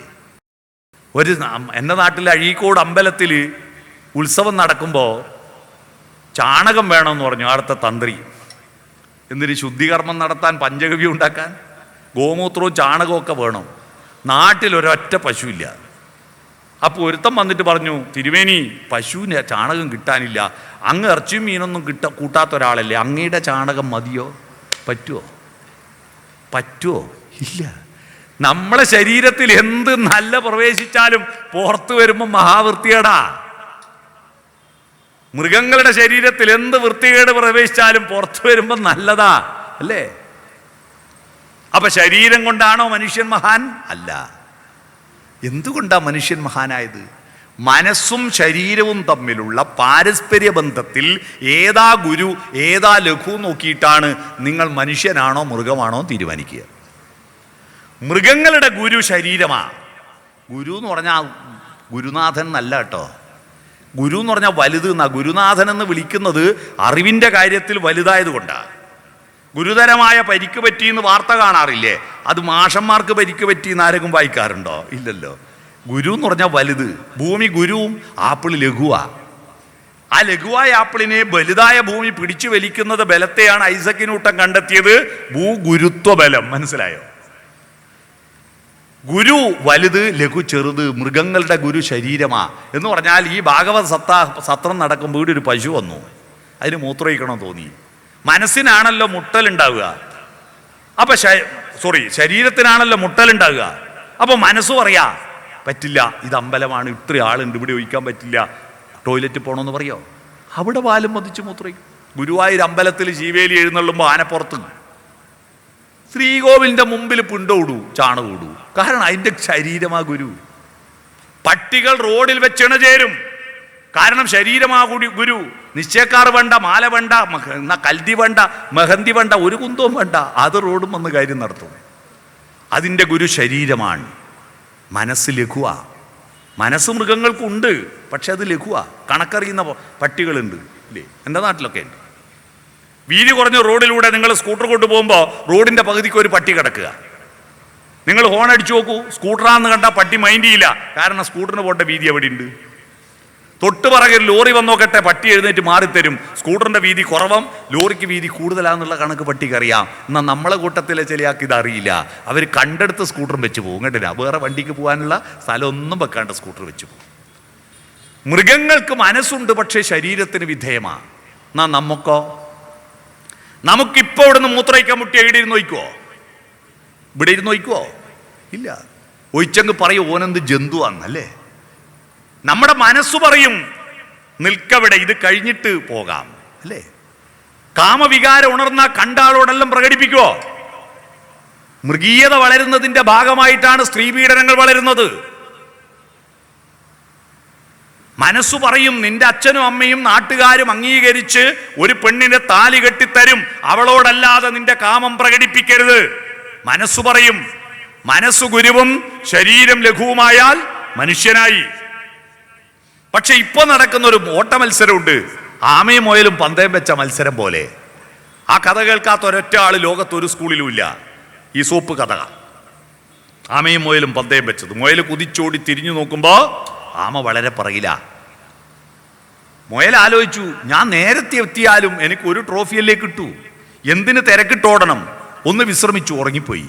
എൻ്റെ നാട്ടിൽ അഴീക്കോട് അമ്പലത്തിൽ ഉത്സവം നടക്കുമ്പോൾ ചാണകം വേണമെന്ന് പറഞ്ഞു അവിടുത്തെ തന്ത്രി. എന്നിട്ട് ശുദ്ധികർമ്മം നടത്താൻ പഞ്ചഗവ്യം ഉണ്ടാക്കാൻ ഗോമൂത്രവും ചാണകവും ഒക്കെ വേണം. നാട്ടിലൊരൊറ്റ പശുവില്ല. അപ്പോൾ ഒരുത്തം വന്നിട്ട് പറഞ്ഞു, തിരുമേനി പശുവിന് ചാണകം കിട്ടാനില്ല, അങ്ങ് ഇറച്ചിയും മീനൊന്നും കൂട്ടാത്ത ഒരാളല്ലേ, അങ്ങയുടെ ചാണകം മതിയോ? പറ്റുമോ? ഇല്ല. നമ്മളെ ശരീരത്തിൽ എന്ത് നല്ല പ്രവേശിച്ചാലും പുറത്തു വരുമ്പോൾ മഹാവൃത്തികേടാ. മൃഗങ്ങളുടെ ശരീരത്തിൽ എന്ത് വൃത്തികേട് പ്രവേശിച്ചാലും പുറത്തു വരുമ്പോൾ നല്ലതാ അല്ലേ? അപ്പൊ ശരീരം കൊണ്ടാണോ മനുഷ്യൻ മഹാൻ? അല്ല. എന്തുകൊണ്ടാ മനുഷ്യൻ മഹാനായത്? മനസ്സും ശരീരവും തമ്മിലുള്ള പാരസ്പര്യ ബന്ധത്തിൽ ഏതാ ഗുരു ഏതാ ലഘു നോക്കിയിട്ടാണ് നിങ്ങൾ മനുഷ്യനാണോ മൃഗമാണോ തീരുമാനിക്കുക. മൃഗങ്ങളുടെ ഗുരു ശരീരമാണ്. ഗുരു എന്ന് പറഞ്ഞാൽ ഗുരുനാഥൻ എന്നല്ല കേട്ടോ. ഗുരു എന്ന് പറഞ്ഞാൽ വലുത് എന്നാ. ഗുരുനാഥൻ എന്ന് വിളിക്കുന്നത് അറിവിൻ്റെ കാര്യത്തിൽ വലുതായതുകൊണ്ടാണ്. ഗുരുതരമായ പരിക്ക് പറ്റിയെന്ന് വാർത്ത കാണാറില്ലേ? അത് മാഷന്മാർക്ക് പരിക്ക് പറ്റിയെന്ന് ആരെങ്കിലും വായിക്കാറുണ്ടോ? ഇല്ലല്ലോ. ഗുരു എന്ന് പറഞ്ഞാൽ വലുത്. ഭൂമി ഗുരുവും ആപ്പിൾ ലഘുവാ. ആ ലഘുവായ ആപ്പിളിനെ വലുതായ ഭൂമി പിടിച്ചു വലിക്കുന്നത് ബലത്തെയാണ് ഐസക് ന്യൂട്ടൻ കണ്ടെത്തിയത്, ഭൂഗുരുത്വ ബലം. മനസ്സിലായോ? ഗുരു വലുത്, ലഘു ചെറുത്. മൃഗങ്ങളുടെ ഗുരു ശരീരമാ എന്ന് പറഞ്ഞാൽ ഈ ഭാഗവത സത്രം നടക്കുമ്പോൾ ഇവിടെ ഒരു പശു വന്നു, അതിന് മൂത്രയിക്കണം തോന്നി. മനസ്സിനാണല്ലോ മുട്ടലുണ്ടാവുക. അപ്പൊ ശരീരത്തിനാണല്ലോ മുട്ടലുണ്ടാവുക. അപ്പൊ മനസ്സ് പറയാ പറ്റില്ല, ഇത് അമ്പലമാണ്, ഇത്ര ആളുണ്ട്, ഇവിടെ ഒഴിക്കാൻ പറ്റില്ല, ടോയ്ലറ്റിൽ പോകണമെന്ന് പറയോ? അവിടെ വാലും മതിച്ച് മൂത്രയിക്കും. ഗുരുവായൂർ അമ്പലത്തിൽ ശീവേലി എഴുന്നള്ളുമ്പോൾ ആനപ്പുറത്ത് ശ്രീകോവിലിന്റെ മുമ്പിൽ പിണ്ടോടൂ, ചാണകോടൂ. കാരണം അതിൻ്റെ ശരീരമാ ഗുരു. പട്ടികൾ റോഡിൽ വെച്ചിണ ചേരും, കാരണം ശരീരമാ ഗുരു. നിശ്ചയക്കാർ വേണ്ട, മാല വേണ്ട, കൽതി വേണ്ട, മെഹന്തി വേണ്ട, ഒരു കുന്തവും വേണ്ട, അത് റോഡും വന്ന് കാര്യം നടത്തും. അതിൻ്റെ ഗുരു ശരീരമാണ്. മനസ്സ് ലഘുവാ. മനസ്സ് മൃഗങ്ങൾക്കുണ്ട്, പക്ഷെ അത് ലഘുവാ. കണക്കറിയുന്ന പട്ടികളുണ്ട് ഇല്ലേ? എൻ്റെ നാട്ടിലൊക്കെ ഉണ്ട്. വീതി കുറഞ്ഞ റോഡിലൂടെ നിങ്ങൾ സ്കൂട്ടർ കൊണ്ടുപോകുമ്പോൾ റോഡിൻ്റെ പകുതിക്ക് ഒരു പട്ടി കിടക്കുക. നിങ്ങൾ ഹോൺ അടിച്ചു നോക്കൂ, സ്കൂട്ടറാന്ന് കണ്ടാൽ പട്ടി മൈൻഡ് ചെയ്യില്ല, കാരണം സ്കൂട്ടറിന് പോകേണ്ട വീതി എവിടെ ഉണ്ട്. തൊട്ട് പറകിൽ ലോറി വന്നോക്കട്ടെ, പട്ടി എഴുന്നേറ്റ് മാറിത്തരും. സ്കൂട്ടറിൻ്റെ വീതി കുറവും ലോറിക്ക് വീതി കൂടുതലാന്നുള്ള കണക്ക് പട്ടിക്ക് അറിയാം. എന്നാൽ നമ്മളെ കൂട്ടത്തിലെ ചില ആൾക്ക് ഇതറിയില്ല. അവർ കണ്ടെടുത്ത് സ്കൂട്ടറും വെച്ച് പോകും. കേട്ടില്ല, വേറെ വണ്ടിക്ക് പോകാനുള്ള സ്ഥലമൊന്നും വെക്കാണ്ട് സ്കൂട്ടർ വെച്ച് പോകും. മൃഗങ്ങൾക്ക് മനസ്സുണ്ട്, പക്ഷേ ശരീരത്തിന് വിധേയമാണ്. എന്നാൽ നമുക്കിപ്പോൾ ഇവിടുന്ന് മൂത്രയിക്കാൻ മുട്ടിയ ഇവിടെ ഇരുന്ന് നോക്കുവോ? ഇവിടെ ഇരുന്ന് നോക്കുവോ? ഇല്ല. ഒഴിച്ചങ്ങ് പറയും ഓനെന്ത് ജന്തുവാന്നല്ലേ. നമ്മുടെ മനസ്സ് പറയും നിൽക്കവിടെ, ഇത് കഴിഞ്ഞിട്ട് പോകാം അല്ലേ. കാമവികാരം ഉണർന്ന കണ്ടാളോടെല്ലാം പ്രകടിപ്പിക്കുവോ? മൃഗീയത വളരുന്നതിന്റെ ഭാഗമായിട്ടാണ് സ്ത്രീപീഡനങ്ങൾ വളരുന്നത്. മനസ്സു പറയും നിന്റെ അച്ഛനും അമ്മയും നാട്ടുകാരും അംഗീകരിച്ച് ഒരു പെണ്ണിനെ താലി കെട്ടിത്തരും, അവളോടല്ലാതെ നിന്റെ കാമം പ്രകടിപ്പിക്കരുത്. മനസ്സു പറയും. മനസ്സു ഗുരുവും ശരീരം ലഘുവുമായാൽ മനുഷ്യനായി. പക്ഷെ ഇപ്പൊ നടക്കുന്ന ഒരു ഓട്ട മത്സരമുണ്ട്, ആമയും മുയലും പന്തയം വെച്ച മത്സരം പോലെ. ആ കഥ കേൾക്കാത്ത ഒരൊറ്റ ആള് ലോകത്ത് ഒരു സ്കൂളിലും ഇല്ല. ഈ സോപ്പ് കഥ, ആമയും മുയലും പന്തയം വെച്ചത്. മുയൽ കുതിച്ചോടി തിരിഞ്ഞു നോക്കുമ്പോ ആമ വളരെ പറയില്ല. മുയൽ ആലോചിച്ചു, ഞാൻ നേരത്തെ എത്തിയാലും എനിക്ക് ഒരു ട്രോഫിയല്ലേ കിട്ടൂ, എന്തിന് തിരക്കിട്ടോടണം? ഒന്ന് വിശ്രമിച്ചു, ഉറങ്ങിപ്പോയി.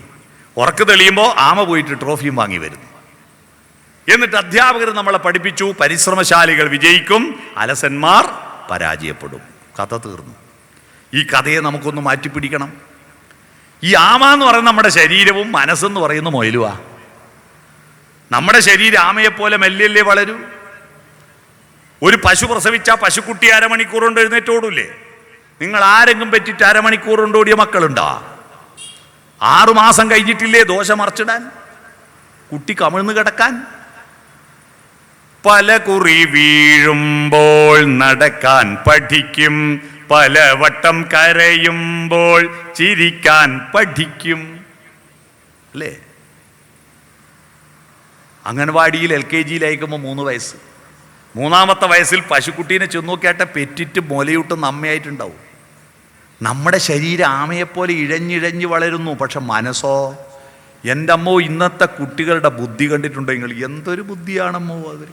ഉറക്ക് തെളിയുമ്പോൾ ആമ പോയിട്ട് ട്രോഫിയും വാങ്ങി വരുന്നു. എന്നിട്ട് അധ്യാപകർ നമ്മളെ പഠിപ്പിച്ചു, പരിശ്രമശാലികൾ വിജയിക്കും, അലസന്മാർ പരാജയപ്പെടും. കഥ തീർന്നു. ഈ കഥയെ നമുക്കൊന്ന് മാറ്റിപ്പിടിക്കണം. ഈ ആമ എന്ന് പറയുന്ന നമ്മുടെ ശരീരവും മനസ്സെന്ന് പറയുന്ന മുയലുവാ. നമ്മുടെ ശരീരം ആമയെപ്പോലെ മെല്ലല്ലേ വളരൂ. ഒരു പശു പ്രസവിച്ച പശുക്കുട്ടി അരമണിക്കൂർ കൊണ്ട് എഴുന്നേറ്റോടൂല്ലേ? നിങ്ങൾ ആരെങ്കിലും പറ്റിയിട്ട് അരമണിക്കൂർ കൊണ്ട് ഓടിയ മക്കളുണ്ടോ? 6 മാസം കഴിഞ്ഞിട്ടില്ലേ ദോശ മറിച്ചിടാൻ, കുട്ടി കമിഴ്ന്ന് കിടക്കാൻ? പല കുറി വീഴുമ്പോൾ നടക്കാൻ പഠിക്കും, പലവട്ടം കരയുമ്പോൾ ചിരിക്കാൻ പഠിക്കും അല്ലേ? അംഗൻവാടിയിൽ LKG അയക്കുമ്പോൾ 3 വയസ്സ്. 3ാമത്തെ വയസ്സിൽ പശുക്കുട്ടീനെ ചെന്നോക്കിയാട്ടെ പെറ്റിട്ട് മുലയൂട്ടുന്ന അമ്മയായിട്ടുണ്ടാവും. നമ്മുടെ ശരീരം ആമയെപ്പോലെ ഇഴഞ്ഞിഴഞ്ഞ് വളരുന്നു. പക്ഷെ മനസ്സോ, എൻ്റെ അമ്മോ, ഇന്നത്തെ കുട്ടികളുടെ ബുദ്ധി കണ്ടിട്ടുണ്ടെങ്കിൽ എന്തൊരു ബുദ്ധിയാണമ്മോ അവർ.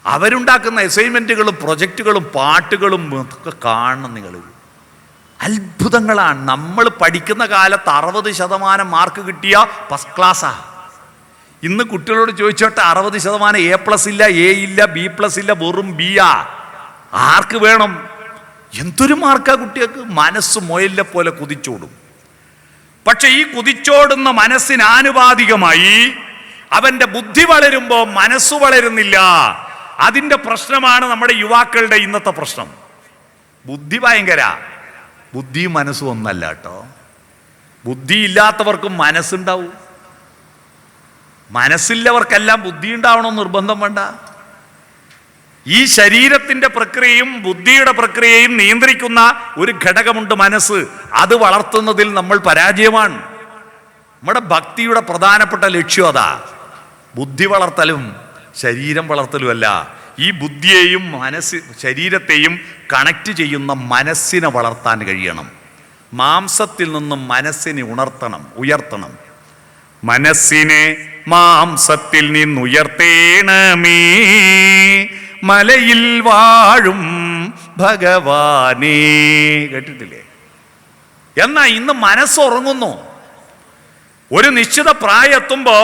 അവരുണ്ടാക്കുന്ന അസൈൻമെൻറ്റുകളും പ്രൊജക്റ്റുകളും പാട്ടുകളും ഒക്കെ കാണണം നിങ്ങൾ. അത്ഭുതങ്ങളാണ്. നമ്മൾ പഠിക്കുന്ന കാലത്ത് 60% മാർക്ക് കിട്ടിയ ഫസ്റ്റ് ക്ലാസ്സാ. ഇന്ന് കുട്ടികളോട് ചോദിച്ചോട്ടെ, 60% A+ ഇല്ല, A ഇല്ല, B+ ഇല്ല, വെറും B ആ. ആർക്ക് വേണം? എന്തൊരു മാർക്കാ കുട്ടികൾക്ക്! മനസ്സ് മുയലിനെ പോലെ കുതിച്ചോടും. പക്ഷെ ഈ കുതിച്ചോടുന്ന മനസ്സിന് ആനുപാതികമായി അവന്റെ ബുദ്ധി വളരുമ്പോൾ മനസ്സ് വളരുന്നില്ല. അതിന്റെ പ്രശ്നമാണ് നമ്മുടെ യുവാക്കളുടെ ഇന്നത്തെ പ്രശ്നം. ബുദ്ധി ഭയങ്കര, ബുദ്ധിയും മനസ്സും ഒന്നല്ല കേട്ടോ. ബുദ്ധി ഇല്ലാത്തവർക്കും മനസ്സുണ്ടാവും. മനസ്സില്ലവർക്കെല്ലാം ബുദ്ധി ഉണ്ടാവണമെന്ന് നിർബന്ധം വേണ്ട. ഈ ശരീരത്തിന്റെ പ്രക്രിയയും ബുദ്ധിയുടെ പ്രക്രിയയും നിയന്ത്രിക്കുന്ന ഒരു ഘടകമുണ്ട്, മനസ്സ്. അത് വളർത്തുന്നതിൽ നമ്മൾ പരാജയമാണ്. നമ്മുടെ ഭക്തിയുടെ പ്രധാനപ്പെട്ട ലക്ഷ്യം അതാ. ബുദ്ധി വളർത്തലും ശരീരം വളർത്തലുമല്ല. ഈ ബുദ്ധിയെയും ശരീരത്തെയും കണക്ട് ചെയ്യുന്ന മനസ്സിനെ വളർത്താൻ കഴിയണം. മാംസത്തിൽ നിന്നും മനസ്സിനെ ഉയർത്തണം. മനസ്സിനെ മാംസത്തിൽ നിന്നുയർത്തേണമേ, മലയിൽ വാഴും ഭഗവാനേ. കേട്ടിട്ടില്ലേ? എന്നാ ഇന്ന് മനസ്സുറങ്ങുന്നു. ഒരു നിശ്ചിത പ്രായം എത്തുമ്പോ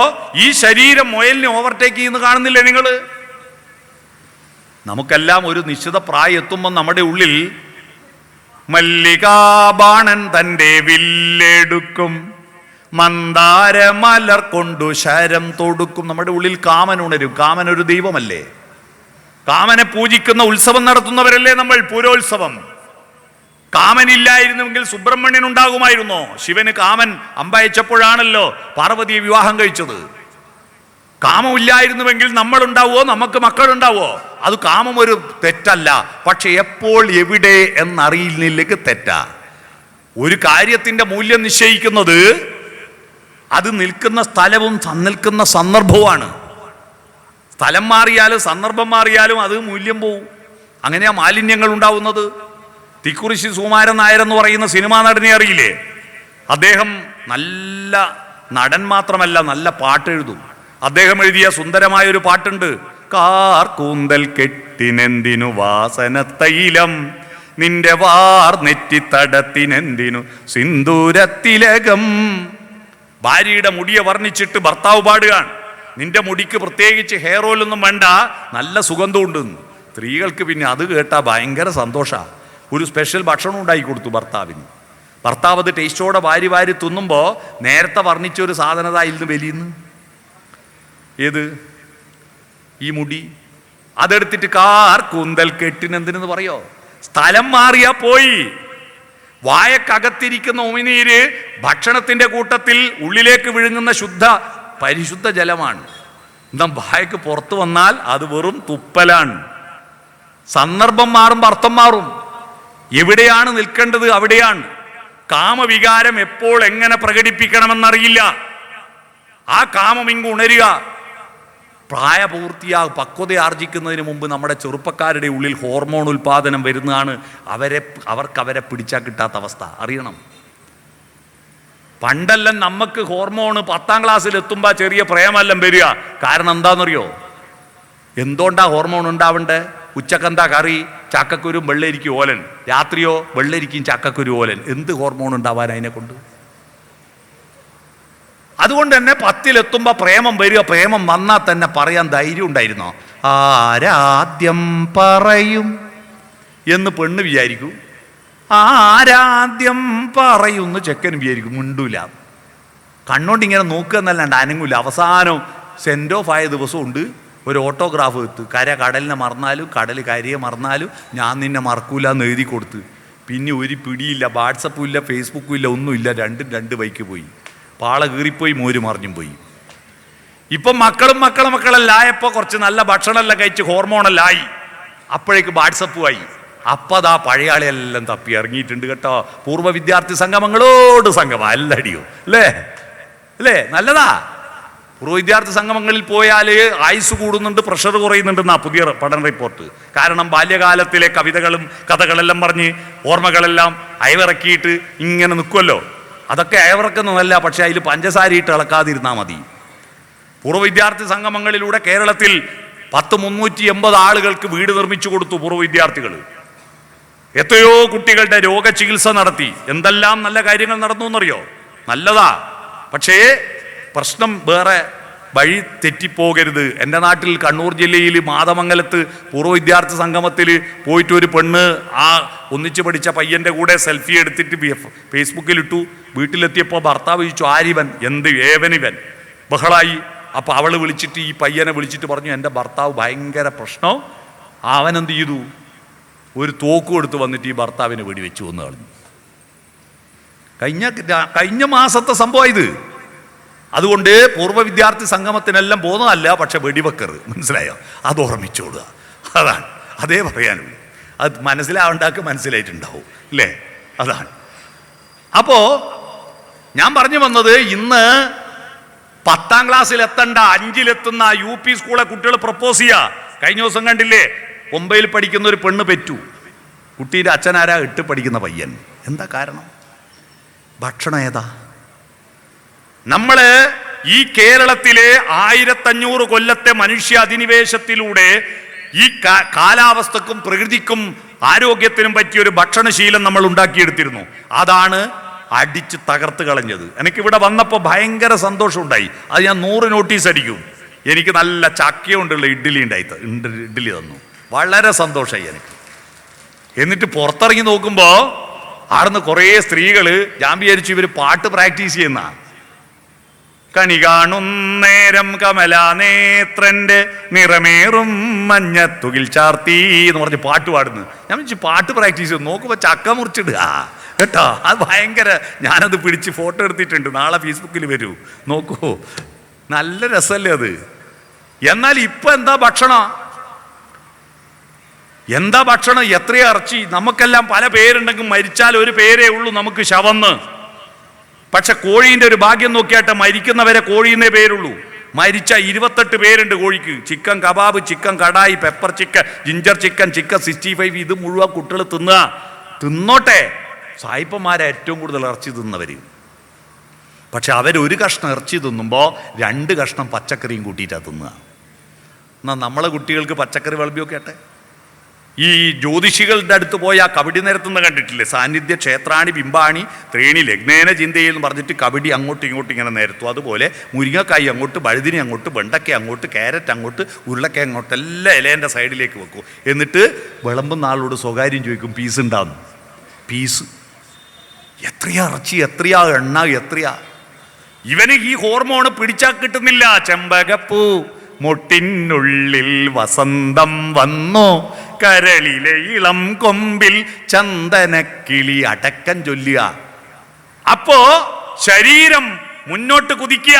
ഈ ശരീരം മുയലിനെ ഓവർടേക്ക് ചെയ്യുന്ന കാണുന്നില്ലേ നിങ്ങൾ? നമുക്കെല്ലാം ഒരു നിശ്ചിത പ്രായം എത്തുമ്പോൾ നമ്മുടെ ഉള്ളിൽ മല്ലികാബാണൻ തൻ്റെ വില്ലെടുക്കും, മന്ദാരമലർ കൊണ്ടു ശരം തൊടുക്കും. നമ്മുടെ ഉള്ളിൽ കാമൻ ഉണരും. കാമൻ ഒരു ദൈവമല്ലേ? കാമനെ പൂജിക്കുന്ന ഉത്സവം നടത്തുന്നവരല്ലേ നമ്മൾ? പൂരോത്സവം. കാമനില്ലായിരുന്നുവെങ്കിൽ സുബ്രഹ്മണ്യൻ ഉണ്ടാകുമായിരുന്നോ? ശിവന് കാമൻ അമ്പയച്ചപ്പോഴാണല്ലോ പാർവതിയെ വിവാഹം കഴിച്ചത്. കാമമില്ലായിരുന്നുവെങ്കിൽ നമ്മൾ ഉണ്ടാവുമോ? നമുക്ക് മക്കളുണ്ടാവോ? അത് കാമം ഒരു തെറ്റല്ല, പക്ഷെ എപ്പോൾ എവിടെ എന്നറിയുന്നില്ലെങ്കിൽ തെറ്റാ. ഒരു കാര്യത്തിന്റെ മൂല്യം നിശ്ചയിക്കുന്നത് അത് നിൽക്കുന്ന സ്ഥലവും നിൽക്കുന്ന സന്ദർഭവുമാണ്. സ്ഥലം മാറിയാലും സന്ദർഭം മാറിയാലും അത് മൂല്യം പോവും. അങ്ങനെയാ മാലിന്യങ്ങൾ ഉണ്ടാവുന്നത്. തിക്കുറിശി സുകുമാരൻ നായർ എന്ന് പറയുന്ന സിനിമാ നടനെ അറിയില്ലേ? അദ്ദേഹം നല്ല നടൻ മാത്രമല്ല, നല്ല പാട്ട് എഴുതും. അദ്ദേഹം എഴുതിയ സുന്ദരമായ ഒരു പാട്ടുണ്ട്. കാർക്കൂന്തൽ കെട്ടിനെന്തിനു വാസന തൈലം, നിന്റെ വാർ നെറ്റിത്തടത്തിനെന്തിനു സിന്ദൂരത്തിലകം. ഭാര്യയുടെ മുടിയെ വർണ്ണിച്ചിട്ട് ഭർത്താവ് പാടുകയാണ്, നിന്റെ മുടിക്ക് പ്രത്യേകിച്ച് ഹെയർ ഓയിൽ ഒന്നും വേണ്ട, നല്ല സുഗന്ധമുണ്ട്. സ്ത്രീകൾക്ക് പിന്നെ അത് കേട്ടാൽ ഭയങ്കര സന്തോഷമാണ്. ഒരു സ്പെഷ്യൽ ഭക്ഷണം ഉണ്ടാക്കി കൊടുത്തു ഭർത്താവിന്. ഭർത്താവ് അത് ടേസ്റ്റോടെ വാരി തിന്നുമ്പോൾ നേരത്തെ വർണ്ണിച്ച ഒരു സാധനതായിരുന്നു വലിയുന്നു. ഏത്? ഈ മുടി. അതെടുത്തിട്ട് കാർക്കൂന്തൽ കെട്ടിനെന്തിനെന്ന് പറയോ? സ്ഥലം മാറിയാ പോയി. വായക്കകത്തിരിക്കുന്ന ഉമിനീര് ഭക്ഷണത്തിന്റെ കൂട്ടത്തിൽ ഉള്ളിലേക്ക് വിഴുങ്ങുന്ന പരിശുദ്ധ ജലമാണ്. എന്താ വായക്ക് പുറത്തു വന്നാൽ അത് വെറും തുപ്പലാണ്. സന്ദർഭം മാറുമ്പോൾ അർത്ഥം മാറും. എവിടെയാണ് നിൽക്കേണ്ടത് അവിടെയാണ്. കാമവികാരം എപ്പോൾ എങ്ങനെ പ്രകടിപ്പിക്കണമെന്നറിയില്ല. ആ കാമം ഇങ്ങ് ഉണരുക. പക്വത ആർജിക്കുന്നതിന് മുമ്പ് നമ്മുടെ ചെറുപ്പക്കാരുടെ ഉള്ളിൽ ഹോർമോൺ ഉൽപാദനം വരുന്നതാണ്. അവരെ പിടിച്ചാൽ കിട്ടാത്ത അവസ്ഥ അറിയണം. പണ്ടെല്ലാം നമുക്ക് ഹോർമോൺ 10ാം ക്ലാസ്സിൽ എത്തുമ്പോൾ ചെറിയ പ്രേമെല്ലാം വരിക. കാരണം എന്താണെന്നറിയോ? എന്തുകൊണ്ടാ ഹോർമോൺ ഉണ്ടാവണ്ടേ? ഉച്ചക്കെന്താ കറി? ചക്കക്കുരും വെള്ളരിക്കും ഓലൻ. രാത്രിയോ വെള്ളരിക്കും ചക്കക്കുരു ഓലൻ. എന്ത് ഹോർമോൺ ഉണ്ടാവാൻ അതിനെ കൊണ്ട്? അതുകൊണ്ട് തന്നെ 10ലെത്തുമ്പോൾ പ്രേമം വരിക. പ്രേമം വന്നാൽ തന്നെ പറയാൻ ധൈര്യം ഉണ്ടായിരുന്നോ? ആരാദ്യം പറയും എന്ന് പെണ്ണ് വിചാരിക്കും, ആരാദ്യം പറയുമെന്ന് ചെക്കൻ വിചാരിക്കും. മിണ്ടൂല, കണ്ണോണ്ട് ഇങ്ങനെ നോക്കുക എന്നല്ലാണ്ട് അനങ്ങൂല. അവസാനം സെൻഡ് ഓഫ് ആയ ദിവസമുണ്ട് ഒരു ഓട്ടോഗ്രാഫ് എടുത്ത്, കടലിനെ മറന്നാലും കടൽ കരയെ മറന്നാലും ഞാൻ നിന്നെ മറക്കൂല എന്ന് എഴുതി കൊടുത്ത്. പിന്നെ ഒരു പിടിയില്ല, വാട്സപ്പും ഇല്ല, ഫേസ്ബുക്കും ഇല്ല, ഒന്നുമില്ല. രണ്ട് ബൈക്ക് പോയി. പാള കീറിപ്പോയി, മോര് മറിഞ്ഞും പോയി. ഇപ്പം മക്കളെല്ലായപ്പോൾ കുറച്ച് നല്ല ഭക്ഷണമെല്ലാം കഴിച്ച് ഹോർമോണെല്ലായി. അപ്പോഴേക്ക് വാട്സപ്പുമായി. അപ്പതാ പഴയ ആളെല്ലാം തപ്പി ഇറങ്ങിയിട്ടുണ്ട് കേട്ടോ. പൂർവ്വ വിദ്യാർത്ഥി സംഗമങ്ങളോട് സംഗമം അല്ലടിയോ അല്ലേ? നല്ലതാ. പൂർവ്വ വിദ്യാർത്ഥി സംഗമങ്ങളിൽ പോയാൽ ആയുസ് കൂടുന്നുണ്ട്, പ്രഷർ കുറയുന്നുണ്ടെന്നാ പുതിയ പഠന റിപ്പോർട്ട്. കാരണം ബാല്യകാലത്തിലെ കവിതകളും കഥകളെല്ലാം പറഞ്ഞ് ഓർമ്മകളെല്ലാം അയവിറക്കിയിട്ട് ഇങ്ങനെ നിൽക്കുമല്ലോ. അതൊക്കെ അയവിറക്കുന്നതല്ല, പക്ഷെ അതിൽ പഞ്ചസാര ഇട്ട് ഇളക്കാതിരുന്നാൽ മതി. പൂർവ്വ വിദ്യാർത്ഥി സംഗമങ്ങളിലൂടെ കേരളത്തിൽ 380 ആളുകൾക്ക് വീട് നിർമ്മിച്ചു കൊടുത്തു പൂർവ്വ വിദ്യാർത്ഥികൾ. എത്രയോ കുട്ടികളുടെ രോഗചികിത്സ നടത്തി. എന്തെല്ലാം നല്ല കാര്യങ്ങൾ നടന്നു എന്നറിയോ? നല്ലതാ. പക്ഷേ പ്രശ്നം വേറെ. വഴി തെറ്റിപ്പോകരുത്. എൻ്റെ നാട്ടിൽ കണ്ണൂർ ജില്ലയിൽ മാതമംഗലത്ത് പൂർവ്വ വിദ്യാർത്ഥി സംഗമത്തിൽ പോയിട്ട് ഒരു പെണ്ണ് ആ ഒന്നിച്ച് പഠിച്ച പയ്യൻ്റെ കൂടെ സെൽഫി എടുത്തിട്ട് ഫേസ്ബുക്കിലിട്ടു. വീട്ടിലെത്തിയപ്പോൾ ഭർത്താവ് ചോദിച്ചു, ആരിവൻ, എന്ത് ഏവനിവൻ, ബഹളായി. അപ്പോൾ അവൾ വിളിച്ചിട്ട് ഈ പയ്യനെ വിളിച്ചിട്ട് പറഞ്ഞു, എൻ്റെ ഭർത്താവ് ഭയങ്കര പ്രശ്നം. അവൻ എന്ത് ചെയ്തു, ഒരു തോക്ക് കൊടുത്ത് വന്നിട്ട് ഈ ഭർത്താവിനെ വെടിവെച്ചു എന്ന് കളഞ്ഞു. കഴിഞ്ഞ മാസത്തെ സംഭവം ഇത്. അതുകൊണ്ട് പൂർവ്വ വിദ്യാർത്ഥി സംഗമത്തിനെല്ലാം പോകുന്നതല്ല, പക്ഷെ വെടിവെക്കറ്, മനസ്സിലായോ? അത് ഓർമ്മിച്ചോളുക, അതാണ്, അതേ പറയാനുള്ളൂ. അത് മനസ്സിലാവണ്ടാക്ക് മനസ്സിലായിട്ടുണ്ടാവും അല്ലേ? അതാണ്. അപ്പോൾ ഞാൻ പറഞ്ഞു വന്നത്, ഇന്ന് 10ാം ക്ലാസ്സിൽ എത്തണ്ട 5-ലെത്തുന്ന UP സ്കൂളെ കുട്ടികൾ പ്രപ്പോസ് ചെയ്യുക. കഴിഞ്ഞ ദിവസം കണ്ടില്ലേ, 9ൽ പഠിക്കുന്ന ഒരു പെണ്ണ് പെറ്റു. കുട്ടീൻ്റെ അച്ഛനാരാ? 8 പഠിക്കുന്ന പയ്യൻ. എന്താ കാരണം? ഭക്ഷണം ഏതാ? നമ്മള് ഈ കേരളത്തിലെ 1500 കൊല്ലത്തെ മനുഷ്യ അധിനിവേശത്തിലൂടെ ഈ കാലാവസ്ഥക്കും പ്രകൃതിക്കും ആരോഗ്യത്തിനും പറ്റിയൊരു ഭക്ഷണശീലം നമ്മൾ ഉണ്ടാക്കിയെടുത്തിരുന്നു. അതാണ് അടിച്ച് തകർത്ത് കളഞ്ഞത്. എനിക്കിവിടെ വന്നപ്പോൾ ഭയങ്കര സന്തോഷം ഉണ്ടായി. അത് ഞാൻ 100 നോട്ടീസ് അടിക്കും. എനിക്ക് നല്ല ചക്കയുണ്ടുള്ള ഇഡ്ഡലി ഇഡ്ഡലി തന്നു. വളരെ സന്തോഷമായി എനിക്ക്. എന്നിട്ട് പുറത്തിറങ്ങി നോക്കുമ്പോൾ ആടുന്ന് കുറേ സ്ത്രീകൾ, ഞാൻ വിചാരിച്ചു ഇവർ പാട്ട് പ്രാക്ടീസ് ചെയ്യുന്ന. കണി കാണുന്നേരം കമലാനേത്രന്റെ നിറമേറും മഞ്ഞത്തുകിൽ ചാർത്തി എന്ന് പറഞ്ഞ് പാട്ട് പാടുന്നു. ഞാൻ വിളിച്ചു പാട്ട് പ്രാക്ടീസ് ചെയ്തു. നോക്കുമ്പോൾ ചക്ക മുറിച്ചിടുക കേട്ടോ. അത് ഭയങ്കര, ഞാനത് പിടിച്ച് ഫോട്ടോ എടുത്തിട്ടുണ്ട്, നാളെ ഫേസ്ബുക്കിൽ വരൂ, നോക്കൂ, നല്ല രസമല്ലേ അത്. എന്നാൽ ഇപ്പം എന്താ ഭക്ഷണം? എന്താ ഭക്ഷണം? എത്രയാ ഇറച്ചി? നമുക്കെല്ലാം പല പേരുണ്ടെങ്കിൽ മരിച്ചാൽ ഒരു പേരേ ഉള്ളൂ നമുക്ക്, ശവന്ന്. പക്ഷെ കോഴീൻ്റെ ഒരു ഭാഗ്യം നോക്കിയാട്ടെ, മരിക്കുന്നവരെ കോഴീന്നേ പേരുള്ളൂ. മരിച്ച 28 പേരുണ്ട് കോഴിക്ക്. Chicken kebab, chicken kadai, pepper chicken, ginger chicken, chicken 65, ഇത് മുഴുവൻ കുട്ടികൾ തിന്നോട്ടെ. സായിപ്പന്മാരെ ഏറ്റവും കൂടുതൽ ഇറച്ചി തിന്നവർ. പക്ഷെ അവരൊരു കഷ്ണം ഇറച്ചി തിന്നുമ്പോൾ 2 കഷ്ണം പച്ചക്കറിയും കൂട്ടിയിട്ടാണ് തിന്നുക. എന്നാൽ നമ്മളെ കുട്ടികൾക്ക് പച്ചക്കറി വിളമ്പിയൊക്കെ ആട്ടെ. ഈ ജ്യോതിഷികളുടെ അടുത്ത് പോയി ആ കബഡി നിരത്തുന്ന കണ്ടിട്ടില്ലേ? സാന്നിധ്യ ക്ഷേത്രാണി ബിംബാണി ത്രേണി ലഗ്നേന ചിന്തയിൽ എന്ന് പറഞ്ഞിട്ട് കബഡി അങ്ങോട്ടും ഇങ്ങോട്ടും ഇങ്ങനെ നിരത്തും. അതുപോലെ മുരിങ്ങക്കായി അങ്ങോട്ട്, വഴുതിനി അങ്ങോട്ട്, വെണ്ടയ്ക്ക അങ്ങോട്ട്, ക്യാരറ്റ് അങ്ങോട്ട്, ഉരുളക്ക അങ്ങോട്ട്, എല്ലാം ഇലേൻ്റെ സൈഡിലേക്ക് വെക്കും. എന്നിട്ട് വിളമ്പുന്ന ആളോട് സ്വകാര്യം ചോദിക്കും, പീസ് ഉണ്ടാകുന്നു. പീസ് എത്രയാ ഇറച്ചി, എത്രയാ എണ്ണ, എത്രയാ. ഇവന് ഈ ഹോർമോണ് പിടിച്ചാൽ കിട്ടുന്നില്ല. ചെമ്പകപ്പൂ മുട്ടിനുള്ളിൽ വസന്തം വന്നു, കരളിലെ ഇളം കൊമ്പിൽ ചന്ദനക്കിളി അടക്കം ചൊല്ലുക. അപ്പോ ശരീരം മുന്നോട്ട് കുതിക്കുക.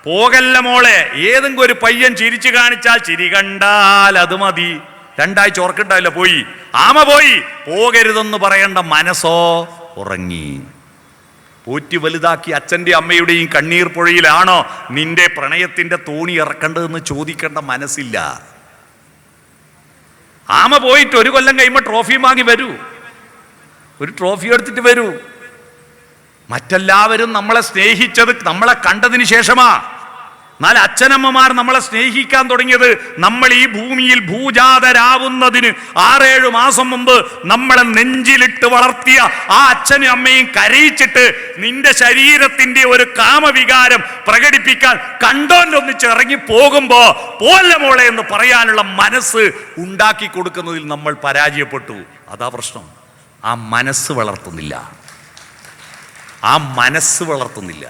പോകല്ല മോളെ, ഏതെങ്കിലും ഒരു പയ്യൻ ചിരിച്ചു കാണിച്ചാൽ ചിരി കണ്ടാൽ അത് മതി. 2 ആഴ്ച ഓർക്കുണ്ടാവില്ല, പോയി ആമ പോയി. പോകരുതെന്ന് പറയേണ്ട മനസ്സോ ഉറങ്ങി. പോറ്റി വലുതാക്കി അച്ഛൻ്റെ അമ്മയുടെയും കണ്ണീർ പുഴയിലാണോ നിന്റെ പ്രണയത്തിൻ്റെ തോണി ഇറക്കേണ്ടതെന്ന് ചോദിക്കേണ്ട മനസ്സില്ല. ആമ പോയിട്ട് 1 കൊല്ലം കഴിയുമ്പോൾ ട്രോഫി വാങ്ങി വരൂ, ഒരു ട്രോഫി എടുത്തിട്ട് വരൂ. മറ്റെല്ലാവരും നമ്മളെ സ്നേഹിച്ചത് നമ്മളെ കണ്ടതിന് ശേഷമാ. എന്നാൽ അച്ഛനമ്മമാർ നമ്മളെ സ്നേഹിക്കാൻ തുടങ്ങിയത് നമ്മൾ ഈ ഭൂമിയിൽ ഭൂജാതരാവുന്നതിന് 6-7 മാസം മുമ്പ് നമ്മളെ നെഞ്ചിലിട്ട് വളർത്തിയ ആ അച്ഛനും അമ്മയും കരയിച്ചിട്ട് നിന്റെ ശരീരത്തിന്റെ ഒരു കാമവികാരം പ്രകടിപ്പിക്കാൻ കണ്ടോന്നൊന്നിച്ച് ഇറങ്ങി പോകുമ്പോ പോലെ മോളെ എന്ന് പറയാനുള്ള മനസ്സ് ഉണ്ടാക്കി കൊടുക്കുന്നതിൽ നമ്മൾ പരാജയപ്പെട്ടു. അതാ പ്രശ്നം. ആ മനസ്സ് വളർത്തുന്നില്ല, ആ മനസ്സ് വളർത്തുന്നില്ല.